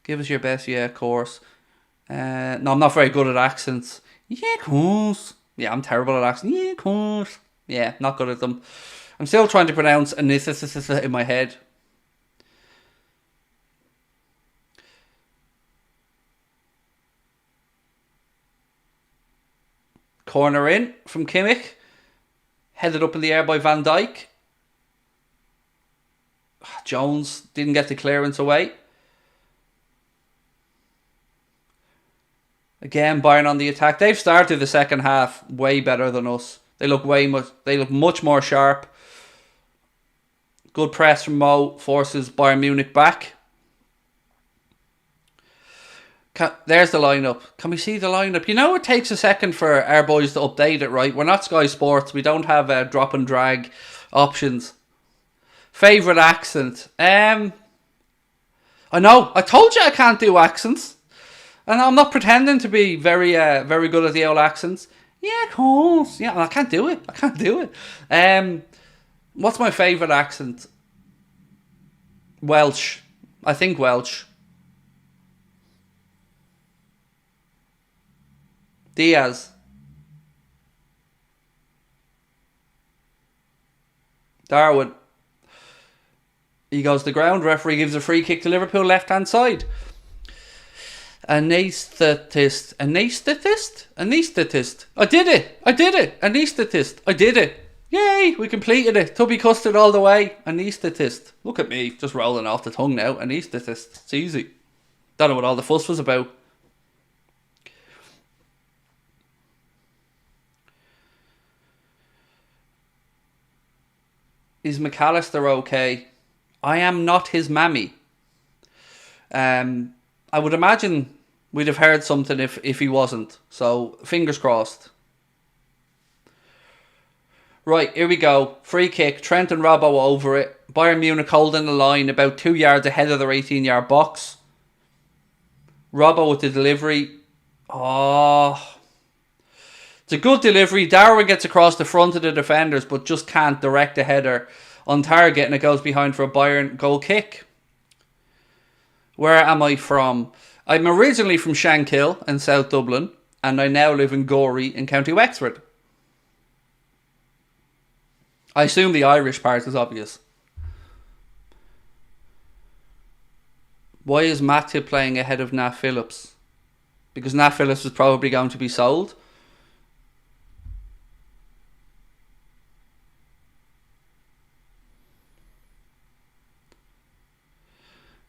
Give us your best, yeah, of course. No, I'm not very good at accents. Yeah, of course. Yeah, I'm terrible at accents. Yeah, of course. Yeah, not good at them. I'm still trying to pronounce anithis in my head. Corner in from Kimmich. Headed up in the air by Van Dijk. Jones didn't get the clearance away. Again, Bayern on the attack. They've started the second half way better than us. They look much more sharp. Good press from Mo forces Bayern Munich back. There's the lineup. Can we see the lineup? You know, it takes a second for our boys to update it, right? We're not Sky Sports. We don't have drop and drag options. Favourite accent? I know. I told you I can't do accents. And I'm not pretending to be very good at the old accents. Yeah, of course. Yeah, I can't do it. What's my favourite accent? Welsh. I think Welsh. Diaz. Darwin. He goes to the ground. Referee gives a free kick to Liverpool left-hand side. Anaesthetist. I did it. Anaesthetist. I did it. Yay, we completed it. Tubby custard all the way. Anaesthetist. Look at me, just rolling off the tongue now. Anaesthetist. It's easy. Don't know what all the fuss was about. Is McAllister okay? I am not his mammy. I would imagine we'd have heard something if he wasn't. So, fingers crossed. Right, here we go. Free kick. Trent and Robbo over it. Bayern Munich holding the line about 2 yards ahead of their 18-yard box. Robbo with the delivery. Oh. It's a good delivery. Darwin gets across the front of the defenders, but just can't direct the header on target, and it goes behind for a Bayern goal kick. Where am I from? I'm originally from Shankill in South Dublin, and I now live in Gorey in County Wexford. I assume the Irish part is obvious. Why is Matip playing ahead of Nat Phillips? Because Nat Phillips is probably going to be sold.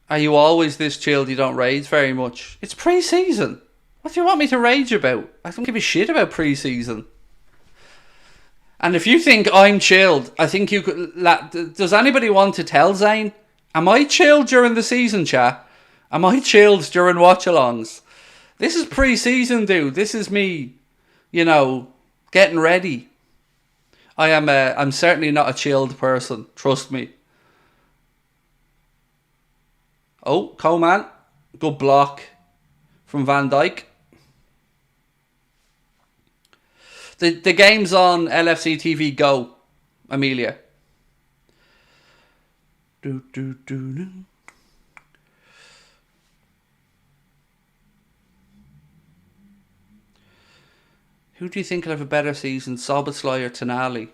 Are you always this chilled you don't rage very much? It's pre-season. What do you want me to rage about? I don't give a shit about pre-season. And if you think I'm chilled, I think you could... Does anybody want to tell Zane? Am I chilled during the season, chat? Am I chilled during watch-alongs? This is pre-season, dude. This is me, getting ready. I'm certainly not a chilled person. Trust me. Oh, Coleman. Good block from Van Dijk. The game's on LFC TV Go, Amelia. Who do you think will have a better season, Szoboszlai or Tonali?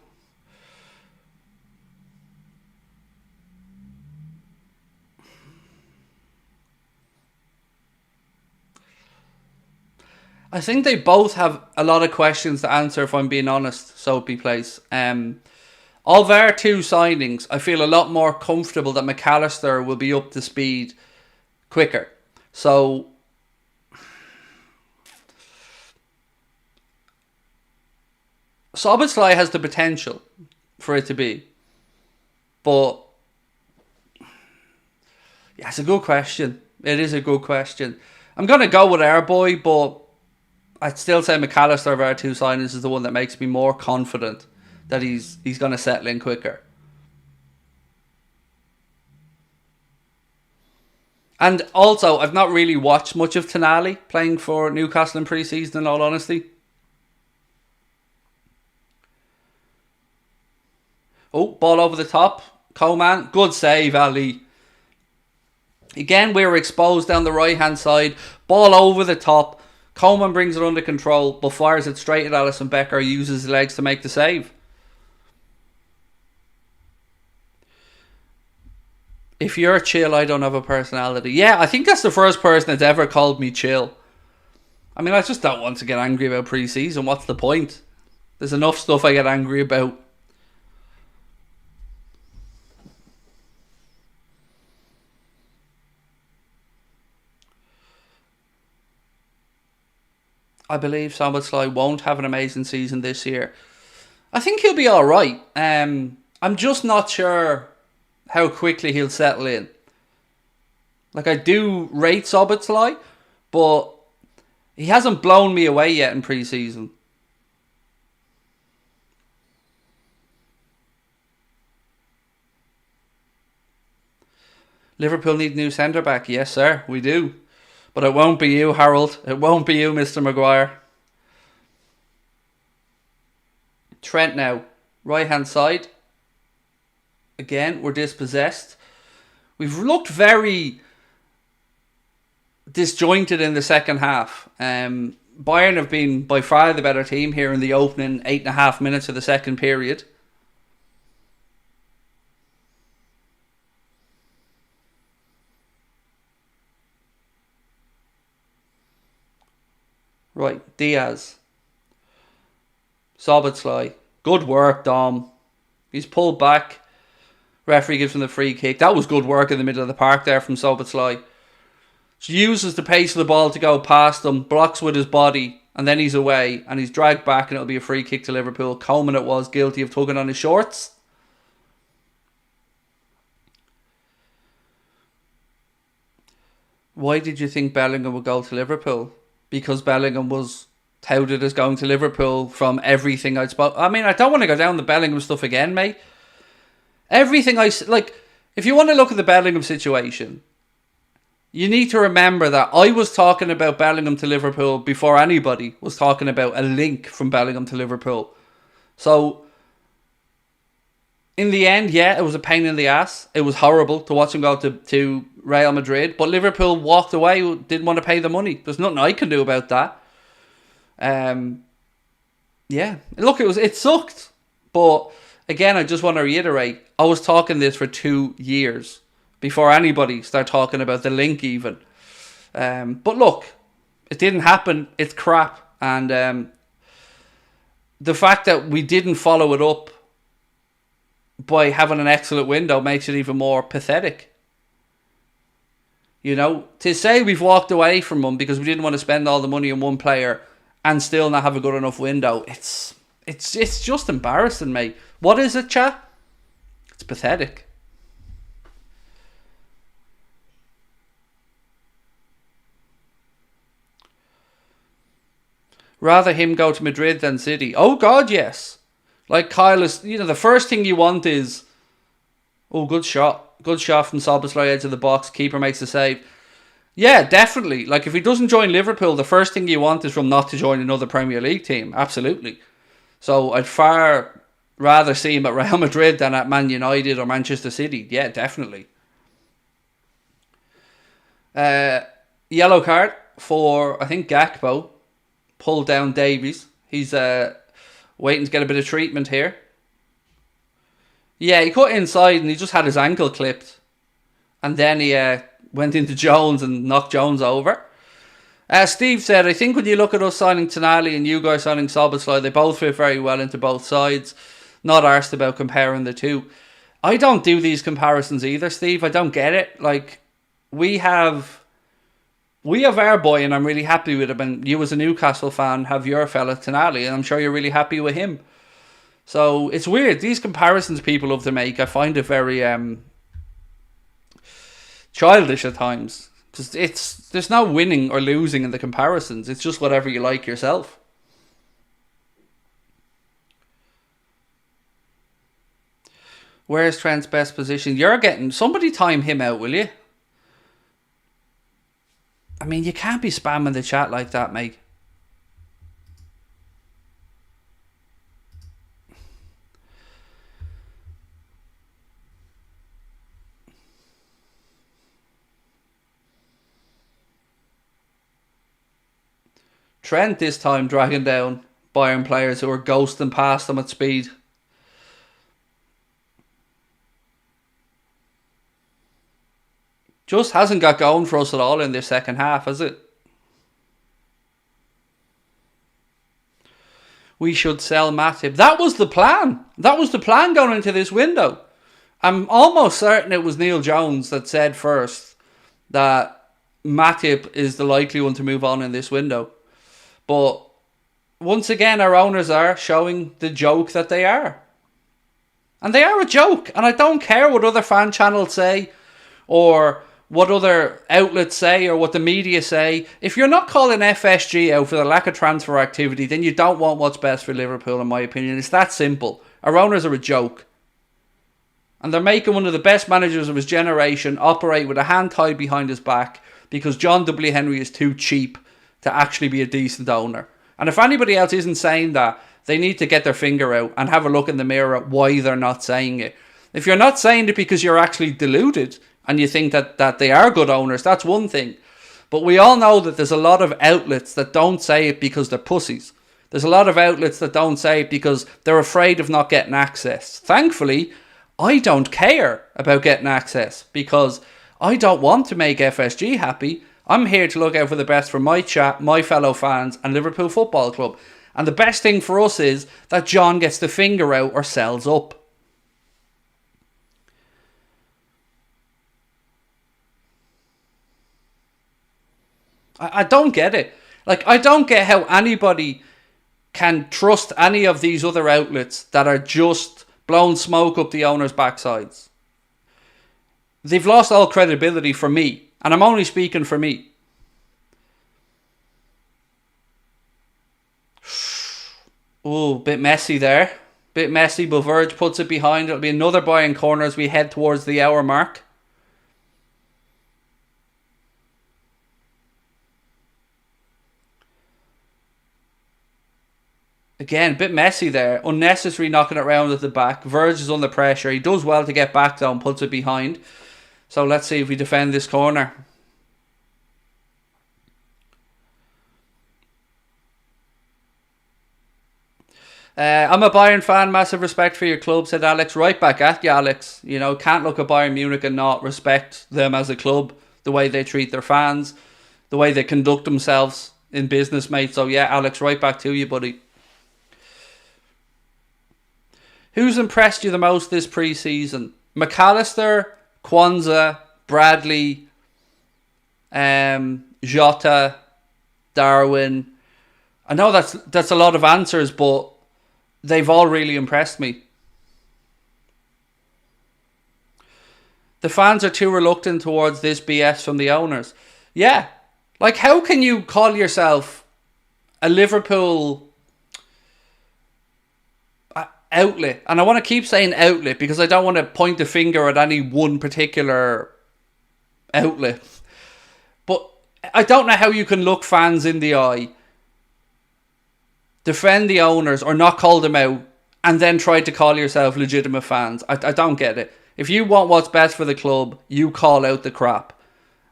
I think they both have a lot of questions to answer, if I'm being honest, Soapy Place. Of our two signings, I feel a lot more comfortable that McAllister will be up to speed quicker. So, Szoboszlai has the potential for it to be. But, yeah, it's a good question. It is a good question. I'm going to go with our boy, but I'd still say McAllister of our two signings is the one that makes me more confident that he's going to settle in quicker. And also, I've not really watched much of Tonali playing for Newcastle in pre-season, in all honesty. Oh, ball over the top. Coman, good save, Ali. Again, we were exposed down the right-hand side. Ball over the top. Coman brings it under control, but fires it straight at Alisson Becker, uses his legs to make the save. If you're chill, I don't have a personality. Yeah, I think that's the first person that's ever called me chill. I mean, I just don't want to get angry about pre-season. What's the point? There's enough stuff I get angry about. I believe Szoboszlai won't have an amazing season this year. I think he'll be alright. I'm just not sure how quickly he'll settle in. Like, I do rate Szoboszlai, but he hasn't blown me away yet in pre-season. Liverpool need a new centre-back. Yes, sir, we do. But it won't be you, Harold. It won't be you, Mr. Maguire. Trent now. Right-hand side. Again, we're dispossessed. We've looked very disjointed in the second half. Bayern have been by far the better team here in the opening 8.5 minutes of the second period. Right, Diaz. Szoboszlai. Good work, Dom. He's pulled back. Referee gives him the free kick. That was good work in the middle of the park there from Szoboszlai. She uses the pace of the ball to go past him, blocks with his body, and then he's away, and he's dragged back, and it'll be a free kick to Liverpool. Coleman it was, guilty of tugging on his shorts. Why did you think Bellingham would go to Liverpool? Because Bellingham was touted as going to Liverpool from everything I'd spoke. I mean, I don't want to go down the Bellingham stuff again, mate. Everything if you want to look at the Bellingham situation, you need to remember that I was talking about Bellingham to Liverpool before anybody was talking about a link from Bellingham to Liverpool. So, in the end, yeah, it was a pain in the ass. It was horrible to watch him go to Real Madrid, but Liverpool walked away, didn't want to pay the money. There's nothing I can do about that. Yeah, look, it sucked, but again, I just want to reiterate, I was talking this for 2 years before anybody started talking about the link even. But look, it didn't happen. It's crap. And the fact that we didn't follow it up by having an excellent window makes it even more pathetic. You know, to say we've walked away from them because we didn't want to spend all the money on one player and still not have a good enough window, it's just embarrassing, mate. What is it, chat? It's pathetic. Rather him go to Madrid than City. Oh God, yes. Like Kyle is, the first thing you want is, oh, good shot. Good shot from Szoboszlai, edge of the box. Keeper makes the save. Yeah, definitely. Like, if he doesn't join Liverpool, the first thing you want is from not to join another Premier League team. Absolutely. So I'd far rather see him at Real Madrid than at Man United or Manchester City. Yeah, definitely. Yellow card for, I think, Gakpo. Pulled down Davies. He's waiting to get a bit of treatment here. Yeah, he cut inside and he just had his ankle clipped. And then he went into Jones and knocked Jones over. Steve said, I think when you look at us signing Tonali and you guys signing Szoboszlai, they both fit very well into both sides. Not arsed about comparing the two. I don't do these comparisons either, Steve. I don't get it. Like, we have our boy and I'm really happy with him. And you as a Newcastle fan have your fella Tonali and I'm sure you're really happy with him. So it's weird. These comparisons people love to make, I find it very childish at times. There's no winning or losing in the comparisons. It's just whatever you like yourself. Where's Trent's best position? Somebody time him out, will you? I mean, you can't be spamming the chat like that, mate. Trent this time dragging down Bayern players who are ghosting past them at speed. Just hasn't got going for us at all in this second half, has it? We should sell Matip. That was the plan. That was the plan going into this window. I'm almost certain it was Neil Jones that said first that Matip is the likely one to move on in this window. But once again, our owners are showing the joke that they are. And they are a joke. And I don't care what other fan channels say or what other outlets say or what the media say. If you're not calling FSG out for the lack of transfer activity, then you don't want what's best for Liverpool, in my opinion. It's that simple. Our owners are a joke. And they're making one of the best managers of his generation operate with a hand tied behind his back because John W. Henry is too cheap to actually be a decent owner. And if anybody else isn't saying that, they need to get their finger out and have a look in the mirror at why they're not saying it. If you're not saying it because you're actually deluded and you think that they are good owners, that's one thing. But we all know that there's a lot of outlets that don't say it because they're pussies. There's a lot of outlets that don't say it because they're afraid of not getting access. Thankfully, I don't care about getting access because I don't want to make FSG happy. I'm here to look out for the best for my chat, my fellow fans and Liverpool Football Club. And the best thing for us is that John gets the finger out or sells up. I don't get it. Like, I don't get how anybody can trust any of these other outlets that are just blowing smoke up the owners' backsides. They've lost all credibility for me. And I'm only speaking for me. Oh, bit messy there. Bit messy, but Verge puts it behind. It'll be another Bayern corner as we head towards the hour mark. Again, a bit messy there. Unnecessary knocking it around at the back. Verge is under pressure. He does well to get back though and puts it behind. So let's see if we defend this corner. I'm a Bayern fan. Massive respect for your club, said Alex. Right back at you, Alex. You know, can't look at Bayern Munich and not respect them as a club. The way they treat their fans. The way they conduct themselves in business, mate. So yeah, Alex, right back to you, buddy. Who's impressed you the most this pre-season? McAllister, Kwanzaa, Bradley, Jota, Darwin. I know that's a lot of answers, but they've all really impressed me. The fans are too reluctant towards this BS from the owners. Yeah. Like, how can you call yourself a Liverpool outlet? And I want to keep saying outlet because I don't want to point the finger at any one particular outlet. But I don't know how you can look fans in the eye, defend the owners or not call them out, and then try to call yourself legitimate fans. I don't get it. If you want what's best for the club, you call out the crap.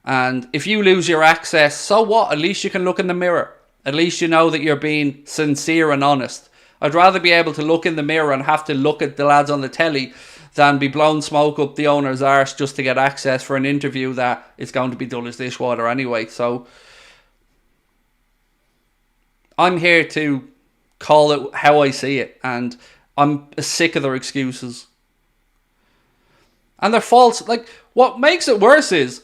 And if you lose your access, so what? At least you can look in the mirror. At least you know that you're being sincere and honest. I'd rather be able to look in the mirror and have to look at the lads on the telly than be blown smoke up the owner's arse just to get access for an interview that is going to be dull as dishwater anyway. So I'm here to call it how I see it, and I'm sick of their excuses. And they're false. Like, what makes it worse is,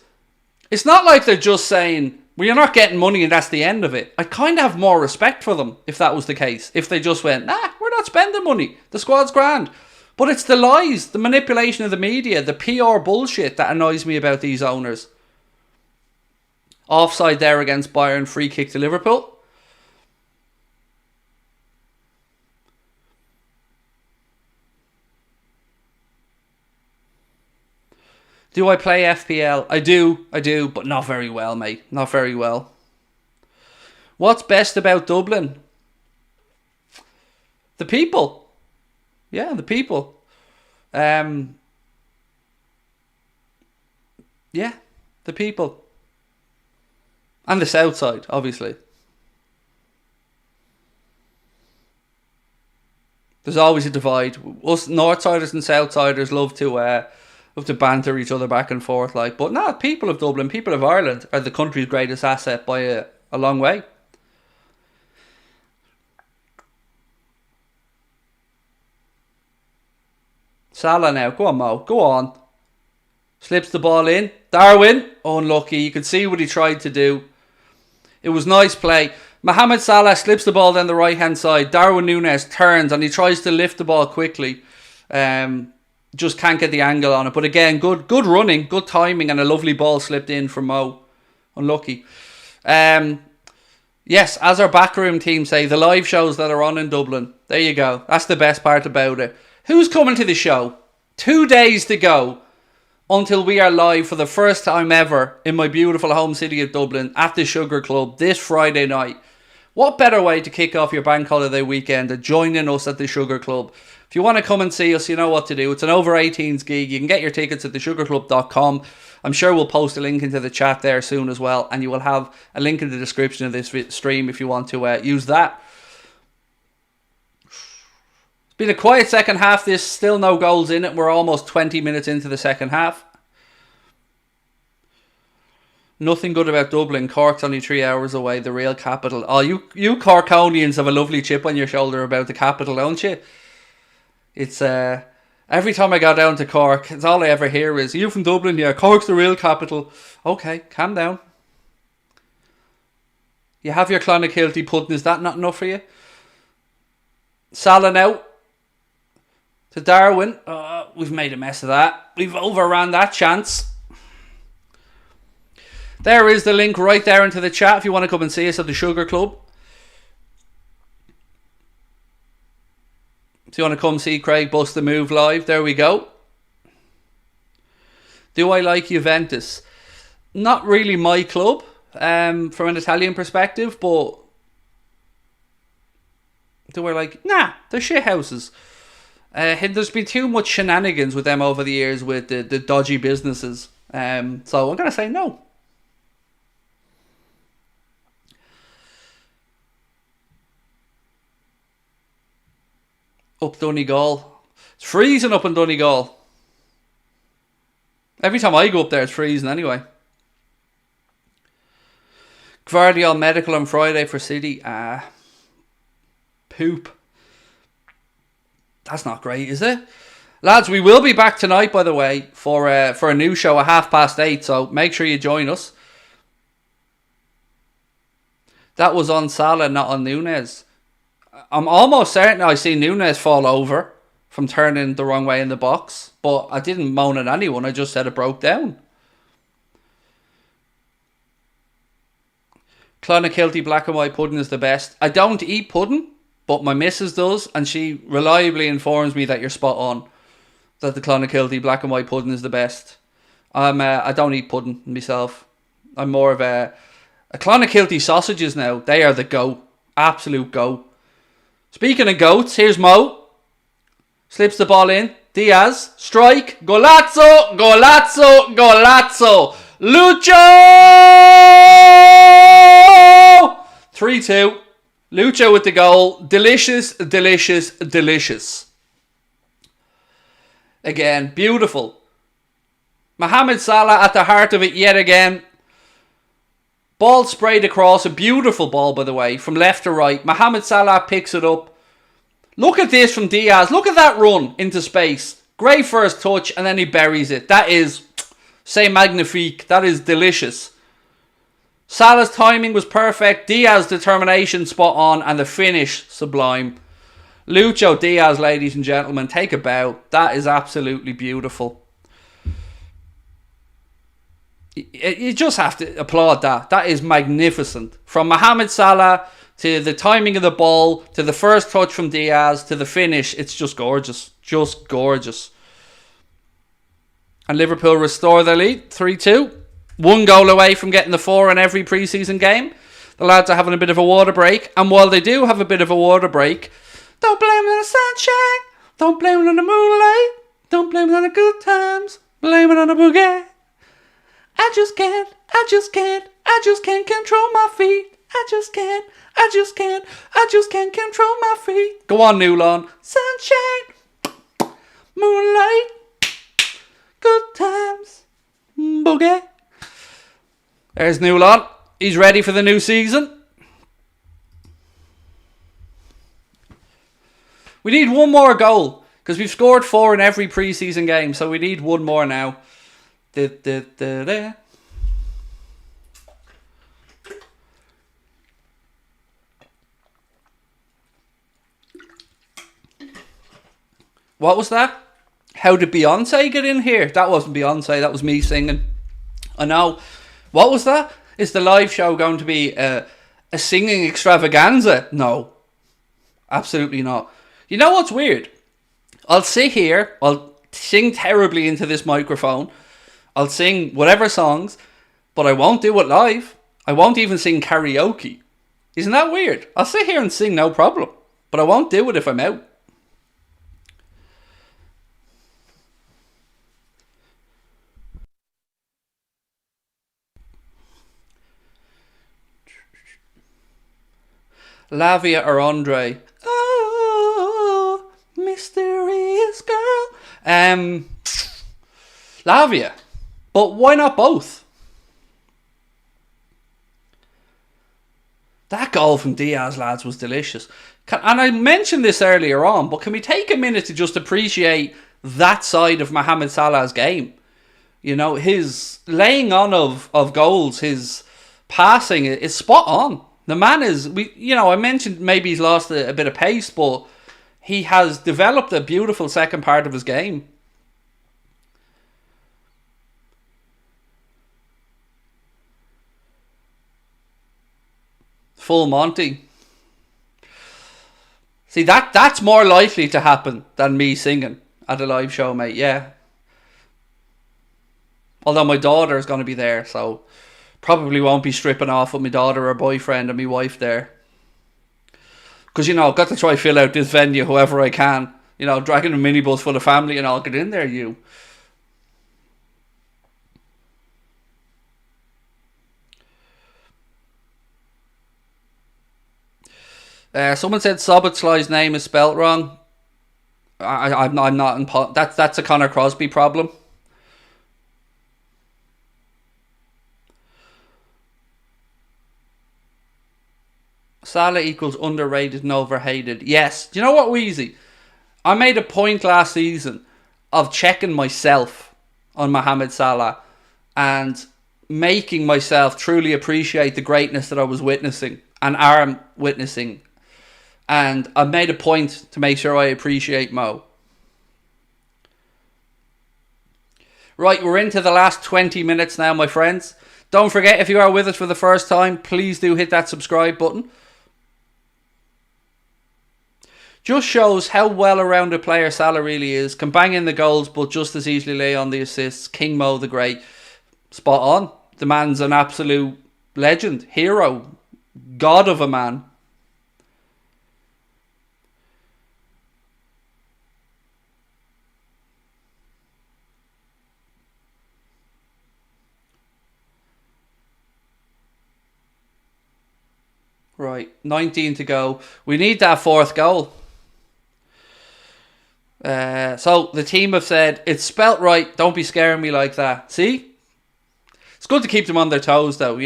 it's not like they're just saying, well, you're not getting money and that's the end of it. I'd kind of have more respect for them if that was the case. If they just went, nah, we're not spending money. The squad's grand. But it's the lies, the manipulation of the media, the PR bullshit that annoys me about these owners. Offside there against Bayern, free kick to Liverpool. Do I play FPL? I do, but not very well, mate. Not very well. What's best about Dublin? The people. Yeah, the people. Yeah, the people. And the south side, obviously. There's always a divide. Us Northsiders and Southsiders love to banter each other back and forth, like. But no, people of Dublin, people of Ireland are the country's greatest asset by a long way. Salah now. Go on, Mo. Go on. Slips the ball in. Darwin. Unlucky. You could see what he tried to do. It was nice play. Mohamed Salah slips the ball down the right hand side. Darwin Núñez turns and he tries to lift the ball quickly. Just can't get the angle on it. But again, good running, good timing, and a lovely ball slipped in from Mo. Unlucky. Yes, as our backroom team say, the live shows that are on in Dublin. There you go. That's the best part about it. Who's coming to the show? 2 days to go until we are live for the first time ever in my beautiful home city of Dublin at the Sugar Club this Friday night. What better way to kick off your bank holiday weekend than joining us at the Sugar Club? If you want to come and see us, you know what to do. It's an over 18s gig. You can get your tickets at thesugarclub.com. I'm sure we'll post a link into the chat there soon as well, and you will have a link in the description of this stream if you want to use that. It's been a quiet second half. There's still no goals in it. We're almost 20 minutes into the second half. Nothing good about Dublin. Cork's only 3 hours away, the real capital. Oh, you Corkonians have a lovely chip on your shoulder about the capital, don't you? It's every time I go down to Cork, it's all I ever hear is, "Are you from Dublin?" "Yeah, Cork's the real capital." Okay, calm down. You have your Clonakilty pudding. Is that not enough for you? Salah now to Darwin. We've made a mess of that. We've overran that chance. There is the link right there into the chat if you want to come and see us at the Sugar Club. If you want to come see Craig bust the move live, there we go. Do I like Juventus? Not really my club from an Italian perspective, but do I like... Nah, they're shit houses. There's been too much shenanigans with them over the years with the dodgy businesses. So I'm going to say no. Up Donegal. It's freezing up in Donegal. Every time I go up there, it's freezing anyway. Guardian medical on Friday for City. Poop. That's not great, is it? Lads, we will be back tonight, by the way, for a new show at 8:30. So make sure you join us. That was on Salah, not on Núñez. I'm almost certain I see Núñez fall over from turning the wrong way in the box. But I didn't moan at anyone. I just said it broke down. Clonakilty black and white pudding is the best. I don't eat pudding, but my missus does. And she reliably informs me that you're spot on. That the Clonakilty black and white pudding is the best. I don't eat pudding myself. I'm more of a Clonakilty sausages now. They are the go. Absolute go. Speaking of goats, here's Mo. Slips the ball in. Diaz. Strike. Golazzo. Golazzo. Golazzo. Lucho! 3-2. Lucho with the goal. Delicious, delicious, delicious. Again, beautiful. Mohamed Salah at the heart of it yet again. Ball sprayed across, a beautiful ball by the way, from left to right. Mohamed Salah picks it up. Look at this from Diaz. Look at that run into space. Great first touch and then he buries it. That is, c'est magnifique. That is delicious. Salah's timing was perfect. Diaz's determination spot on and the finish sublime. Lucho Diaz, ladies and gentlemen, take a bow. That is absolutely beautiful. You just have to applaud that. That is magnificent. From Mohamed Salah to the timing of the ball, to the first touch from Diaz, to the finish, it's just gorgeous. Just gorgeous. And Liverpool restore their lead, 3-2. 1 goal away from getting the 4 in every pre-season game. The lads are having a bit of a water break. And while they do have a bit of a water break, don't blame it on the sunshine. Don't blame it on the moonlight. Don't blame it on the good times. Blame it on the boogie. I just can't control my feet. I just can't control my feet. Go on, Newlawn. Sunshine, moonlight, good times, boogie. There's Newlawn. He's ready for the new season. We need one more goal, because we've scored 4 in every pre-season game, so we need one more now. What was that? How did Beyonce get in here? That wasn't Beyonce, that was me singing. I know. What was that? Is the live show going to be a singing extravaganza? No. Absolutely not. You know what's weird? I'll sit here, I'll sing terribly into this microphone, I'll sing whatever songs, but I won't do it live. I won't even sing karaoke. Isn't that weird? I'll sit here and sing no problem, but I won't do it if I'm out. Lavia or Andre? Oh, mysterious girl. Lavia. But why not both? That goal from Diaz, lads, was delicious. And I mentioned this earlier on, but can we take a minute to just appreciate that side of Mohamed Salah's game? You know, his laying on of goals, his passing is spot on. The man is, I mentioned maybe he's lost a bit of pace, but he has developed a beautiful second part of his game. Full Monty. See, that's more likely to happen than me singing at a live show, mate, yeah. Although my daughter is going to be there, so probably won't be stripping off with my daughter or boyfriend and my wife there. Because, I've got to try fill out this venue however I can. Dragging a minibus full of family and I'll get in there, you. Someone said Soboslai's name is spelt wrong. I'm not. That's a Connor Crosby problem. Salah equals underrated and overhated. Yes. Do you know what, Wheezy? I made a point last season of checking myself on Mohamed Salah and making myself truly appreciate the greatness that I was witnessing and am witnessing. And I made a point to make sure I appreciate Mo. Right, we're into the last 20 minutes now, my friends. Don't forget, if you are with us for the first time, please do hit that subscribe button. Just shows how well-rounded player Salah really is. Can bang in the goals, but just as easily lay on the assists. King Mo the Great. Spot on. The man's an absolute legend. Hero. God of a man. Right, 19 to go. We need that 4th goal. So the team have said, it's spelt right, don't be scaring me like that. See? It's good to keep them on their toes though,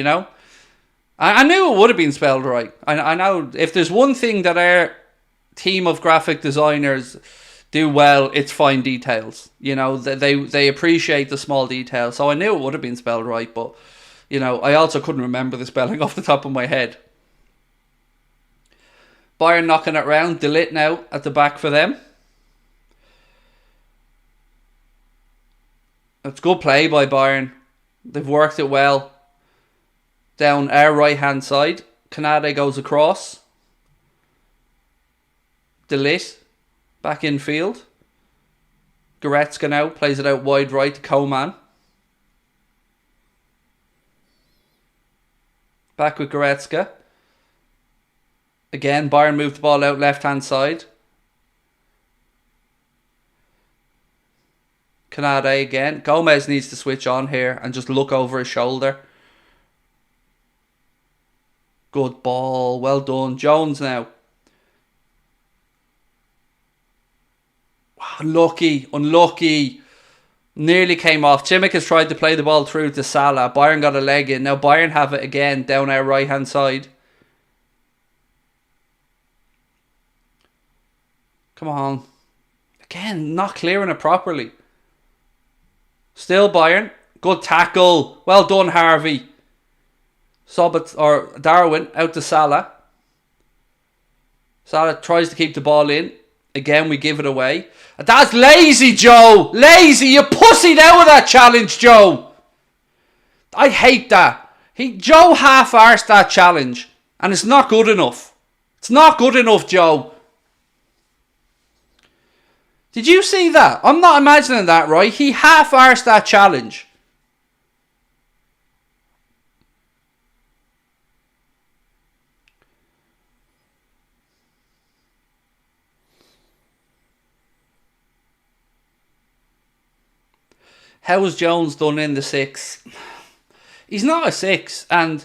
I knew it would have been spelled right. I know if there's one thing that our team of graphic designers do well, it's fine details. They appreciate the small details. So I knew it would have been spelled right, but I also couldn't remember the spelling off the top of my head. Bayern knocking it round. De Ligt now at the back for them. It's good play by Bayern. They've worked it well. Down our right-hand side. Canade goes across. Delit. Back in field. Goretzka now plays it out wide right to Coman. Back with Goretzka. Again, Bayern moved the ball out left-hand side. Canade again. Gomez needs to switch on here and just look over his shoulder. Good ball. Well done. Jones now. Unlucky. Nearly came off. Chimik has tried to play the ball through to Salah. Bayern got a leg in. Now Bayern have it again down our right hand side. Come on. Again, not clearing it properly. Still Bayern. Good tackle. Well done, Harvey. Darwin out to Salah. Salah tries to keep the ball in. Again, we give it away. That's lazy, Joe. Lazy. You pussied out of that challenge, Joe. I hate that. Joe half-arsed that challenge. And it's not good enough. It's not good enough, Joe. Did you see that? I'm not imagining that, right? He half-arsed that challenge. How was Jones done in the 6? He's not a 6, and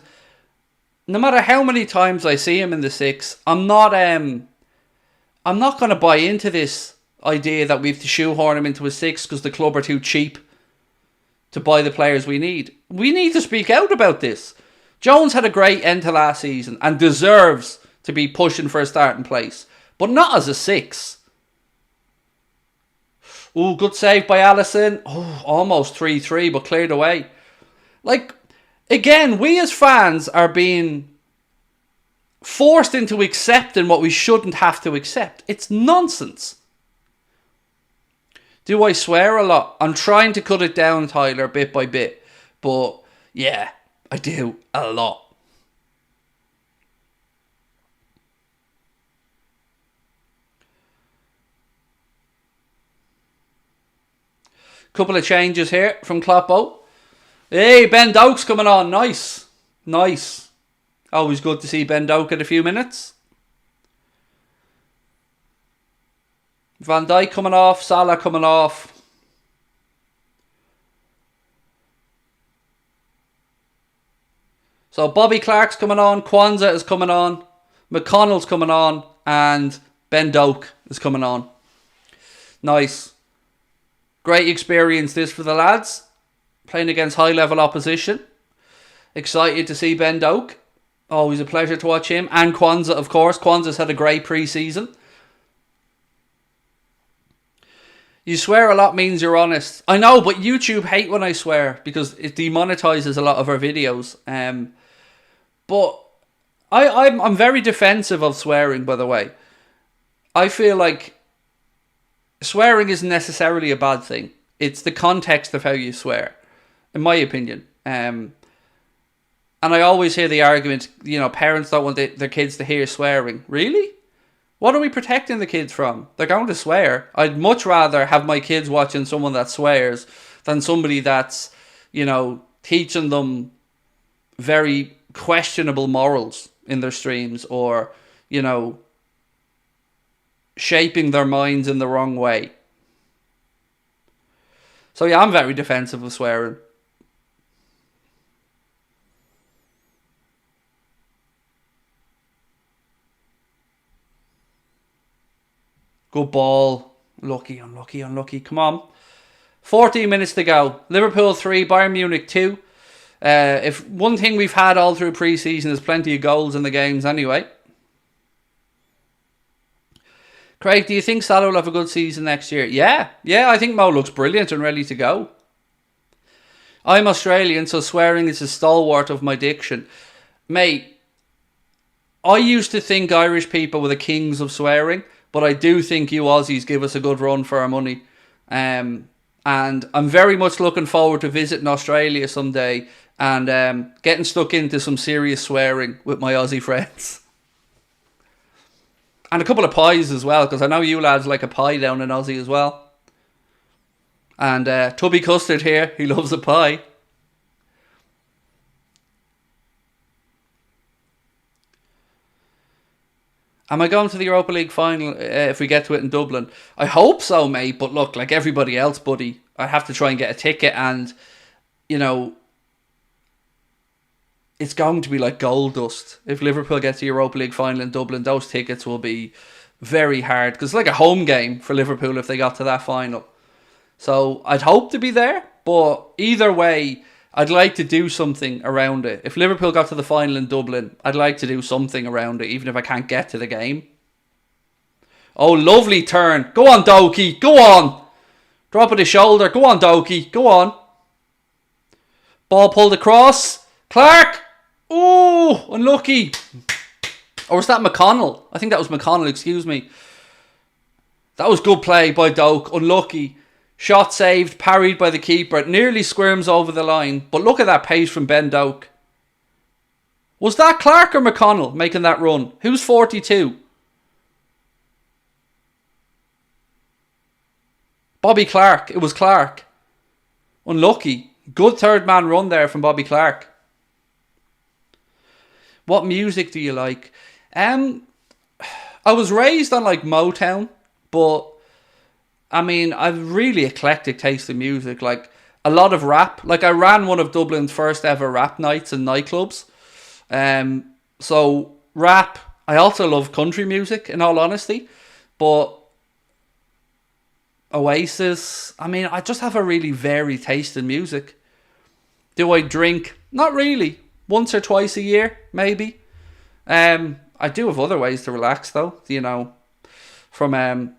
no matter how many times I see him in the 6, I'm not going to buy into this idea that we have to shoehorn him into a 6 because the club are too cheap to buy the players we need. We need to speak out about this. Jones had a great end to last season and deserves to be pushing for a starting place, but not as a 6. Ooh, good save by Alisson. Oh, almost 3-3, but cleared away. Like, again, we as fans are being forced into accepting what we shouldn't have to accept. It's nonsense. Do I swear a lot? I'm trying to cut it down, Tyler, bit by bit. But, yeah, I do a lot. Couple of changes here from Kloppo. Hey, Ben Doak's coming on. Nice. Always good to see Ben Doak in a few minutes. Van Dijk coming off. Salah coming off. So Bobby Clark's coming on. Kwanzaa is coming on. McConnell's coming on. And Ben Doak is coming on. Nice. Great experience this for the lads. Playing against high-level opposition. Excited to see Ben Doak. Always a pleasure to watch him. And Kwanzaa, of course. Kwanzaa's had a great pre-season. You swear a lot means you're honest. I know, but YouTube hate when I swear because it demonetizes a lot of our videos. But I'm very defensive of swearing, by the way. I feel like swearing isn't necessarily a bad thing. It's the context of how you swear, in my opinion. And I always hear the argument, parents don't want their kids to hear swearing. Really? What are we protecting the kids from? They're going to swear. I'd much rather have my kids watching someone that swears than somebody that's, teaching them very questionable morals in their streams or, shaping their minds in the wrong way. So yeah, I'm very defensive of swearing. Good ball. Unlucky. Come on. 14 minutes to go. Liverpool 3, Bayern Munich 2. If one thing we've had all through pre-season is plenty of goals in the games anyway. Craig, do you think Salah will have a good season next year? Yeah, I think Mo looks brilliant and ready to go. I'm Australian, so swearing is a stalwart of my diction. Mate, I used to think Irish people were the kings of swearing, but I do think you Aussies give us a good run for our money. And And I'm very much looking forward to visiting Australia someday and getting stuck into some serious swearing with my Aussie friends. And a couple of pies as well, because I know you lads like a pie down in Aussie as well. And Tubby Custard here, he loves a pie. Am I going to the Europa League final if we get to it in Dublin? I hope so, mate. But look, like everybody else, buddy, I have to try and get a ticket. And, you know, it's going to be like gold dust. If Liverpool get to the Europa League final in Dublin, those tickets will be very hard. Because it's like a home game for Liverpool if they got to that final. So I'd hope to be there. But either way, I'd like to do something around it. If Liverpool got to the final in Dublin, I'd like to do something around it, even if I can't get to the game. Oh, lovely turn. Go on, Doki. Go on. Drop of the shoulder. Go on, Doki. Go on. Ball pulled across. Clark. Oh, unlucky. Or was that McConnell? I think that was McConnell, excuse me. That was good play by Doak. Unlucky. Shot saved, parried by the keeper. It nearly squirms over the line. But look at that pace from Ben Doak. Was that Clark or McConnell making that run? Who's 42? Bobby Clark. It was Clark. Unlucky. Good third man run there from Bobby Clark. What music do you like? I was raised on like Motown, but I mean, I've really eclectic taste in music. Like a lot of rap. Like I ran one of Dublin's first ever rap nights in nightclubs. So rap. I also love country music, in all honesty. But Oasis. I mean, I just have a really varied taste in music. Do I drink? Not really. Once or twice a year, maybe. I do have other ways to relax, though. You know, from a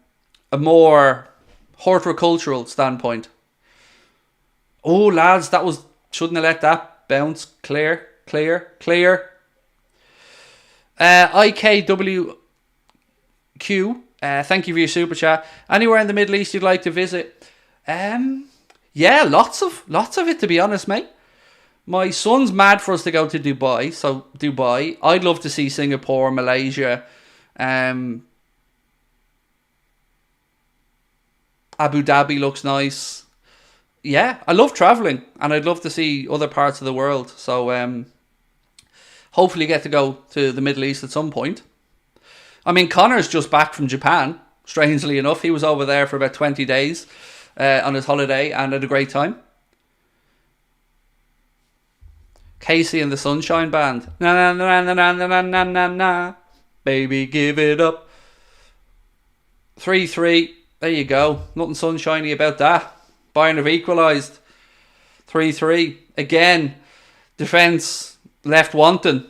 more horticultural standpoint. Oh, lads, that was... Shouldn't have let that bounce. Clear. IKWQ. Thank you for your super chat. Anywhere in the Middle East you'd like to visit? Yeah, lots of it, to be honest, mate. My son's mad for us to go to Dubai. So, Dubai. I'd love to see Singapore, Malaysia, Abu Dhabi looks nice. Yeah, I love travelling and I'd love to see other parts of the world. So hopefully get to go to the Middle East at some point. I mean, Connor's just back from Japan, strangely enough. He was over there for about 20 days on his holiday and had a great time. Casey and the Sunshine Band. Na na na na na na na na na. Baby, give it up. 3-3. There you go. Nothing sunshiny about that. Bayern have equalised. 3-3. Again, defence left wanting.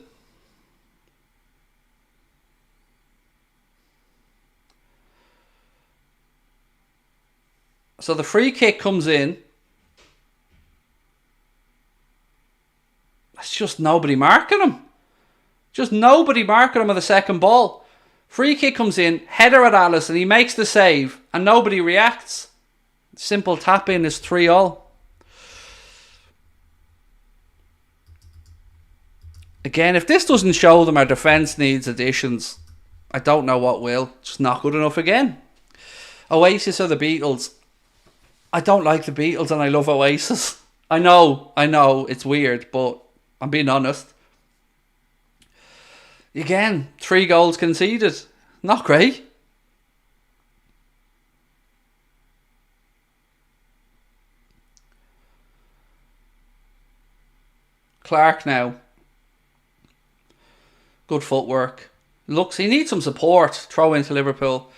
So the free kick comes in. That's just nobody marking him. Just nobody marking him on the second ball. Free kick comes in, header at Allison, he makes the save, and nobody reacts. Simple tap in is 3-3. Again, if this doesn't show them our defence needs additions, I don't know what will. Just not good enough again. Oasis or the Beatles? I don't like the Beatles and I love Oasis. I know, it's weird, but I'm being honest. Again, 3 goals conceded. Not great. Clark now. Good footwork. Looks, he needs some support. Throw into Liverpool.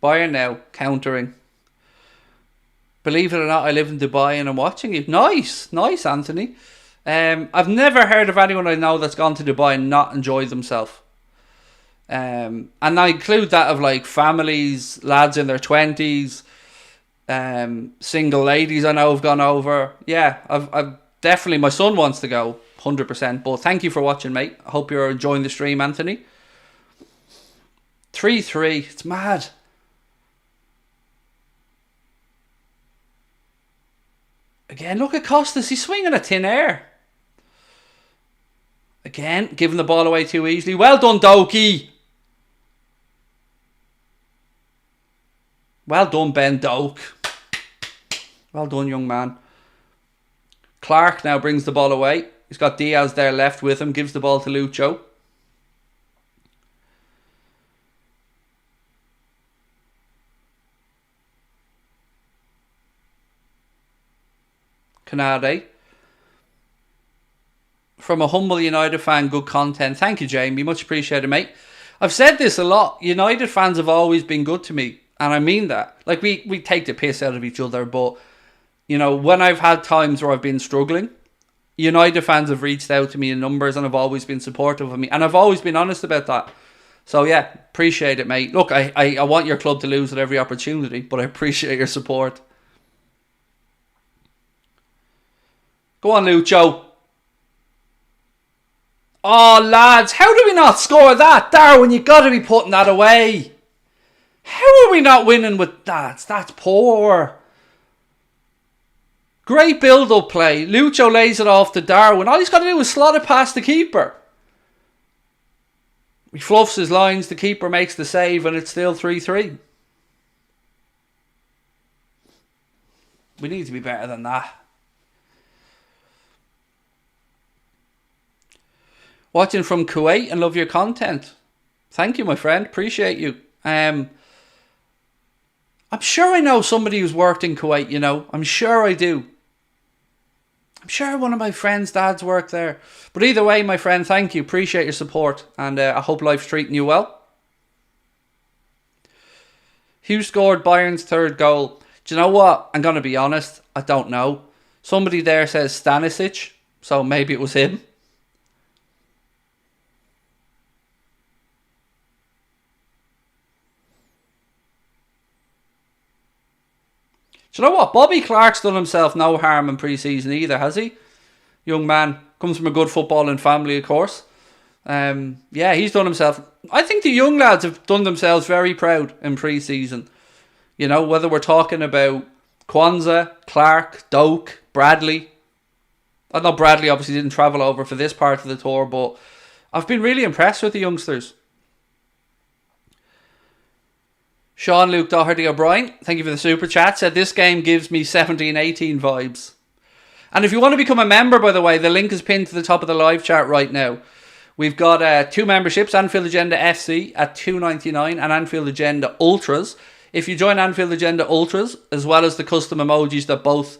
Bayern now, countering. Believe it or not, I live in Dubai and I'm watching you. Nice, Anthony. I've never heard of anyone I know that's gone to Dubai and not enjoyed themselves. And I include that of like families, lads in their 20s. Single ladies I know have gone over. Yeah, I've definitely, my son wants to go 100%. But thank you for watching, mate. I hope you're enjoying the stream, Anthony. 3-3. It's mad. Again, look at Costas. He's swinging at thin air. Again, giving the ball away too easily. Well done, Doki. Well done, Ben Doak. Well done, young man. Clark now brings the ball away. He's got Diaz there left with him. Gives the ball to Lucho. Canade. From a humble United fan, good content. Thank you, Jamie. Much appreciated, mate. I've said this a lot. United fans have always been good to me. And I mean that. Like, we take the piss out of each other. But, you know, when I've had times where I've been struggling, United fans have reached out to me in numbers and have always been supportive of me. And I've always been honest about that. So, yeah, appreciate it, mate. Look, I want your club to lose at every opportunity. But I appreciate your support. Go on, Lucho. Oh, lads, how do we not score that? Darwin, you got to be putting that away. How are we not winning with that? That's poor. Great build-up play. Lucho lays it off to Darwin. All he's got to do is slot it past the keeper. He fluffs his lines. The keeper makes the save, and it's still 3-3. We need to be better than that. Watching from Kuwait and love your content. Thank you, my friend. Appreciate you. I'm sure I know somebody who's worked in Kuwait, you know. I'm sure I do. I'm sure one of my friends' dads worked there. But either way, my friend, thank you. Appreciate your support. And I hope life's treating you well. Who scored Bayern's third goal? Do you know what? I'm going to be honest. I don't know. Somebody there says Stanisic. So maybe it was him. Do you know what? Bobby Clark's done himself no harm in pre-season either, has he? Young man. Comes from a good footballing family, of course. Yeah, he's done himself. I think the young lads have done themselves very proud in pre-season. You know, whether we're talking about Kwanzaa, Clark, Doak, Bradley. I know Bradley obviously didn't travel over for this part of the tour, but I've been really impressed with the youngsters. Sean Luke Doherty O'Brien, thank you for the super chat, said this game gives me 17-18 vibes. And if you want to become a member, by the way, the link is pinned to the top of the live chat right now. We've got 2 memberships, Anfield Agenda FC at $2.99 and Anfield Agenda Ultras. If you join Anfield Agenda Ultras, as well as the custom emojis that both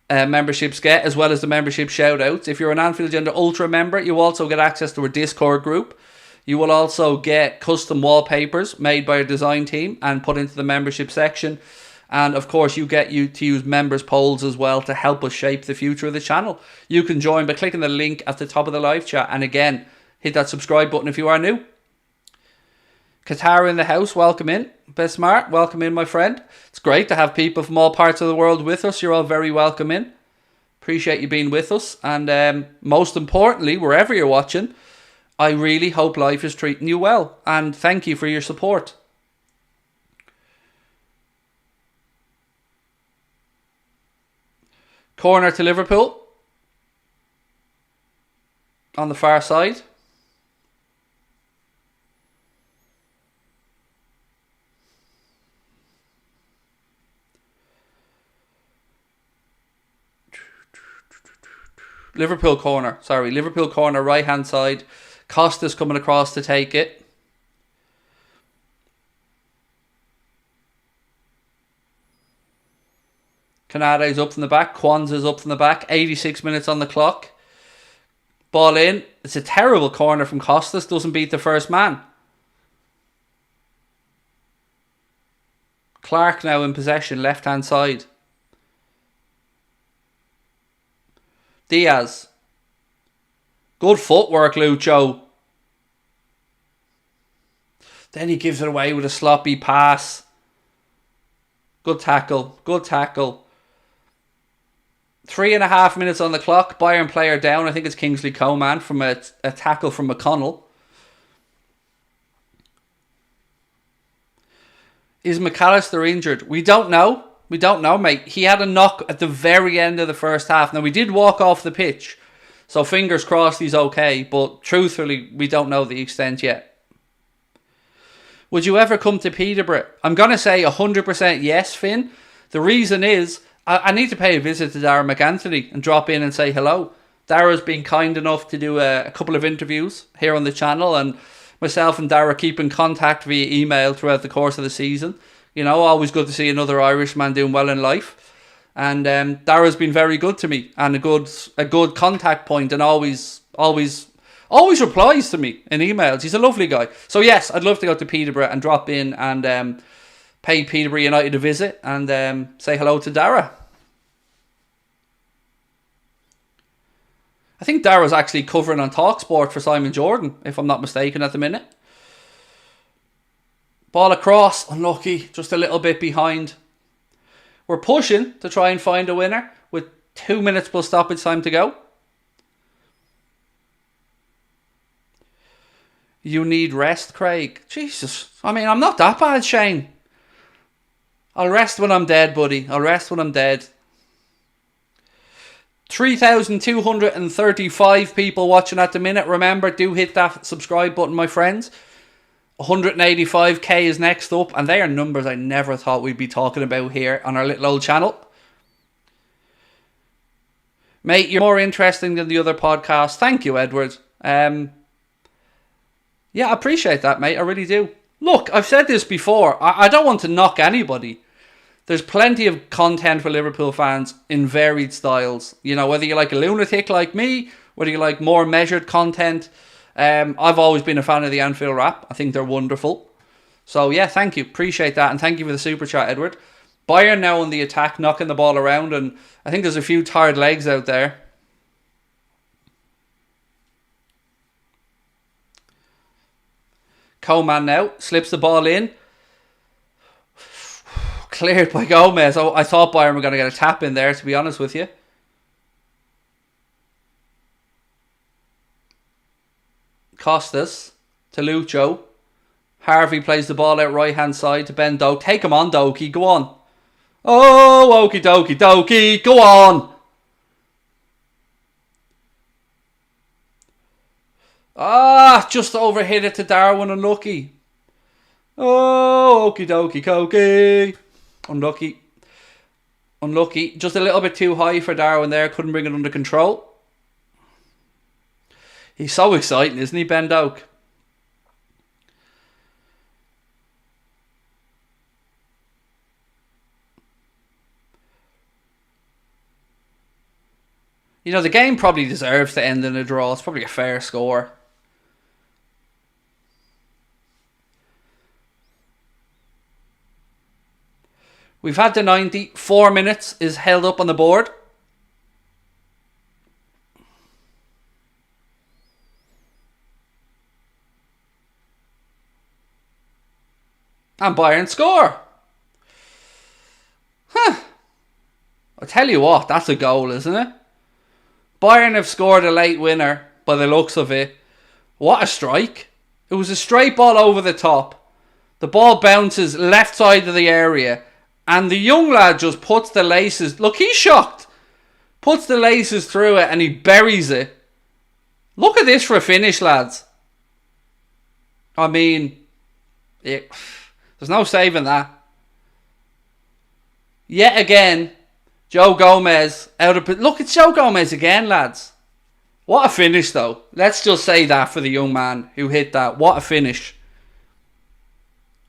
memberships get, as well as the membership shoutouts, if you're an Anfield Agenda Ultra member, you also get access to our Discord group. You will also get custom wallpapers made by our design team and put into the membership section. And of course, you get to use members polls as well to help us shape the future of the channel. You can join by clicking the link at the top of the live chat. And again, hit that subscribe button if you are new. Qatar in the house, welcome in. Besmart, welcome in, my friend. It's great to have people from all parts of the world with us. You're all very welcome in. Appreciate you being with us. And most importantly, wherever you're watching, I really hope life is treating you well. And thank you for your support. Corner to Liverpool. On the far side. Liverpool corner, right hand side. Costas coming across to take it. Canade's up from the back. Kwanzaa's up from the back. 86 minutes on the clock. Ball in. It's a terrible corner from Costas. Doesn't beat the first man. Clark now in possession. Left hand side. Diaz. Good footwork, Lucho. Then he gives it away with a sloppy pass. Good tackle. Good tackle. 3.5 minutes on the clock. Bayern player down. I think it's Kingsley Coman from a tackle from McConnell. Is McAllister injured? We don't know. We don't know, mate. He had a knock at the very end of the first half. Now, we did walk off the pitch, so fingers crossed he's okay, but truthfully, we don't know the extent yet. Would you ever come to Peterborough? I'm going to say 100% yes, Finn. The reason is, I need to pay a visit to Dara McAnthony and drop in and say hello. Dara's been kind enough to do a couple of interviews here on the channel, and myself and Dara keep in contact via email throughout the course of the season. You know, always good to see another Irishman doing well in life. And Dara's been very good to me and a good contact point, and always replies to me in emails. He's a lovely guy. So yes, I'd love to go to Peterborough and drop in and pay Peterborough United a visit and say hello to Dara. I think Dara's actually covering on TalkSport for Simon Jordan, if I'm not mistaken, at the minute. Ball across, unlucky, just a little bit behind. We're pushing to try and find a winner with 2 minutes plus stoppage time to go. You need rest, Craig. Jesus. I mean, I'm not that bad, Shane. I'll rest when I'm dead, buddy. I'll rest when I'm dead. 3,235 people watching at the minute. Remember, do hit that subscribe button, my friends. 185k is next up, and they are numbers I never thought we'd be talking about here on our little old channel. Mate, you're more interesting than the other podcasts. Thank you, Edward. Yeah, I appreciate that, mate. I really do. Look, I've said this before. I don't want to knock anybody. There's plenty of content for Liverpool fans in varied styles. You know, whether you like a lunatic like me, whether you like more measured content. I've always been a fan of the Anfield rap. I think they're wonderful. So yeah, thank you. Appreciate that. And thank you for the super chat, Edward. Bayern now on the attack, knocking the ball around. And I think there's a few tired legs out there. Coman now slips the ball in. Cleared by Gomez. Oh, I thought Bayern were going to get a tap in there, to be honest with you. Costas to Lucho. Harvey plays the ball out right hand side to Ben Doak. Take him on, Dokie. Go on. Oh, okie dokie dokie. Go on. Just overhit it to Darwin. Unlucky. Oh, okie dokie dokie. Unlucky. Unlucky. Just a little bit too high for Darwin there. Couldn't bring it under control. He's so exciting, isn't he, Ben Doak? You know, the game probably deserves to end in a draw. It's probably a fair score. We've had the 90. 4 minutes is held up on the board. And Bayern score. I'll tell you what, that's a goal, isn't it? Bayern have scored a late winner by the looks of it. What a strike. It was a straight ball over the top. The ball bounces left side of the area. And the young lad just puts the laces... Look, he's shocked. Puts the laces through it and he buries it. Look at this for a finish, lads. I mean... There's no saving that. Yet again, Joe Gomez out of... Look, it's Joe Gomez again, lads. What a finish, though. Let's just say that for the young man who hit that. What a finish.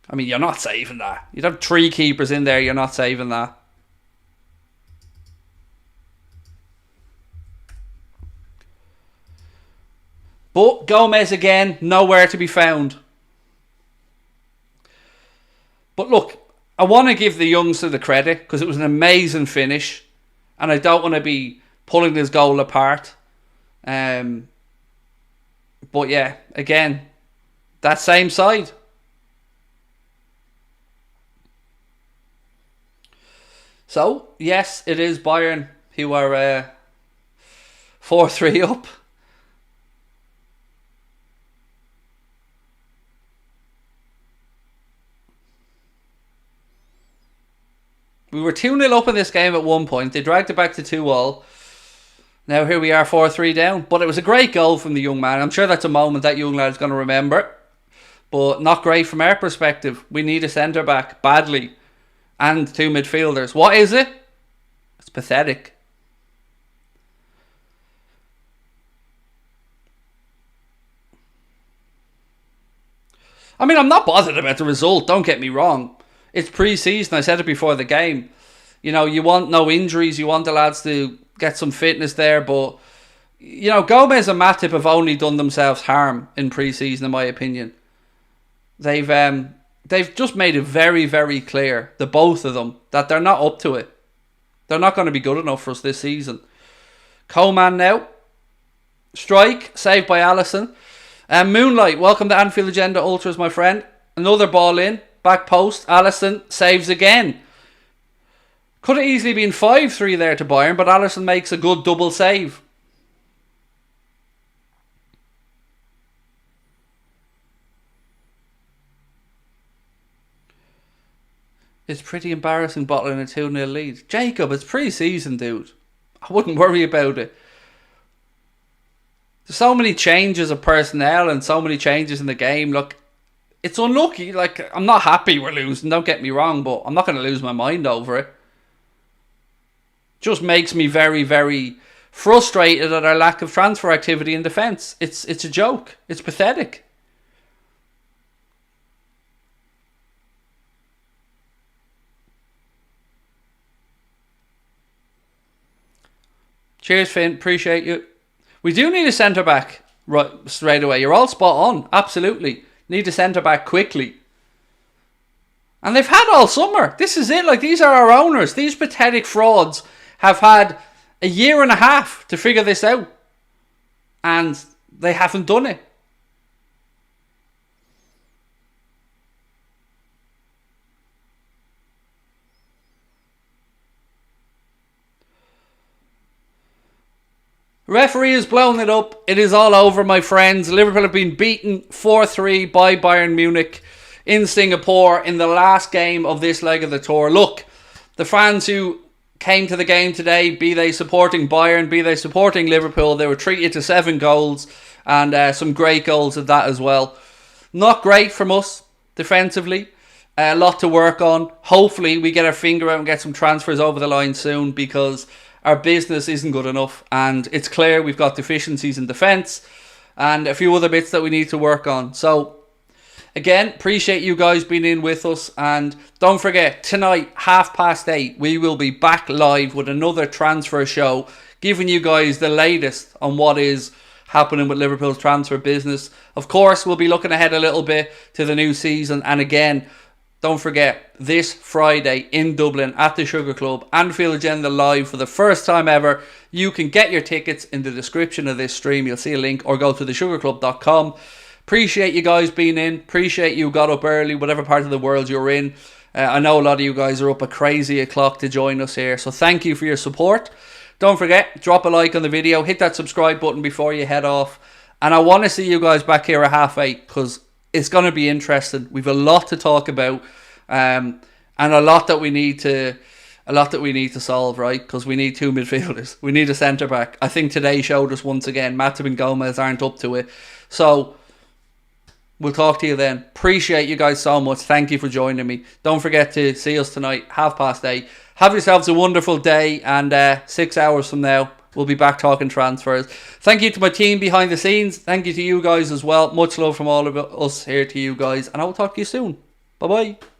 I mean, you're not saving that. You'd have 3 keepers in there, you're not saving that. But Gomez again, nowhere to be found. But look, I want to give the youngster the credit because it was an amazing finish. And I don't want to be pulling this goal apart. But yeah, again, that same side. So, yes, it is Bayern who are 4-3 up. We were 2-0 up in this game at one point. They dragged it back to 2-2. Now here we are 4-3 down. But it was a great goal from the young man. I'm sure that's a moment that young lad's going to remember. But not great from our perspective. We need a centre-back badly. And 2 midfielders. What is it? It's pathetic. I mean, I'm not bothered about the result. Don't get me wrong. It's pre-season. I said it before the game. You know, you want no injuries. You want the lads to get some fitness there. But, you know, Gomez and Matip have only done themselves harm in pre-season, in my opinion. They've just made it very, very clear, the both of them, that they're not up to it. They're not going to be good enough for us this season. Coman now. Strike, saved by Alisson. Moonlight, welcome to Anfield Agenda Ultras, my friend. Another ball in. Back post, Alisson saves again. Could have easily been 5-3 there to Bayern, but Alisson makes a good double save. It's pretty embarrassing bottling a 2-0 lead. Jacob, it's pre-season, dude. I wouldn't worry about it. There's so many changes of personnel and so many changes in the game. Look, it's unlucky. Like, I'm not happy we're losing, don't get me wrong, but I'm not going to lose my mind over it. Just makes me very, very frustrated at our lack of transfer activity in defence. It's a joke. It's pathetic. Cheers, Finn. Appreciate you. We do need a centre-back right straight away. You're all spot on. Absolutely. Need a centre-back quickly. And they've had all summer. This is it. Like, these are our owners. These pathetic frauds have had a year and a half to figure this out. And they haven't done it. Referee has blown it up. It is all over, my friends. Liverpool have been beaten 4-3 by Bayern Munich in Singapore in the last game of this leg of the tour. Look, the fans who came to the game today, be they supporting Bayern, be they supporting Liverpool, they were treated to 7 goals and some great goals at that as well. Not great from us defensively. A lot to work on. Hopefully we get our finger out and get some transfers over the line soon, because our business isn't good enough, and it's clear we've got deficiencies in defence and a few other bits that we need to work on. So, again, appreciate you guys being in with us, and don't forget, tonight, 8:30, we will be back live with another transfer show, giving you guys the latest on what is happening with Liverpool's transfer business. Of course, we'll be looking ahead a little bit to the new season, and again, don't forget, this Friday in Dublin at the Sugar Club, Anfield Agenda live for the first time ever. You can get your tickets in the description of this stream. You'll see a link, or go to thesugarclub.com. Appreciate you guys being in. Appreciate you got up early, whatever part of the world you're in. I know a lot of you guys are up at crazy o'clock to join us here. So thank you for your support. Don't forget, drop a like on the video. Hit that subscribe button before you head off. And I want to see you guys back here at 8:30, because it's going to be interesting. We've a lot to talk about, and a lot that we need to solve, right? Because we need 2 midfielders. We need a centre back. I think today showed us once again, Matip and Gomez aren't up to it. So we'll talk to you then. Appreciate you guys so much. Thank you for joining me. Don't forget to see us tonight, 8:30. Have yourselves a wonderful day, and 6 hours from now, we'll be back talking transfers. Thank you to my team behind the scenes. Thank you to you guys as well. Much love from all of us here to you guys. And I will talk to you soon. Bye-bye.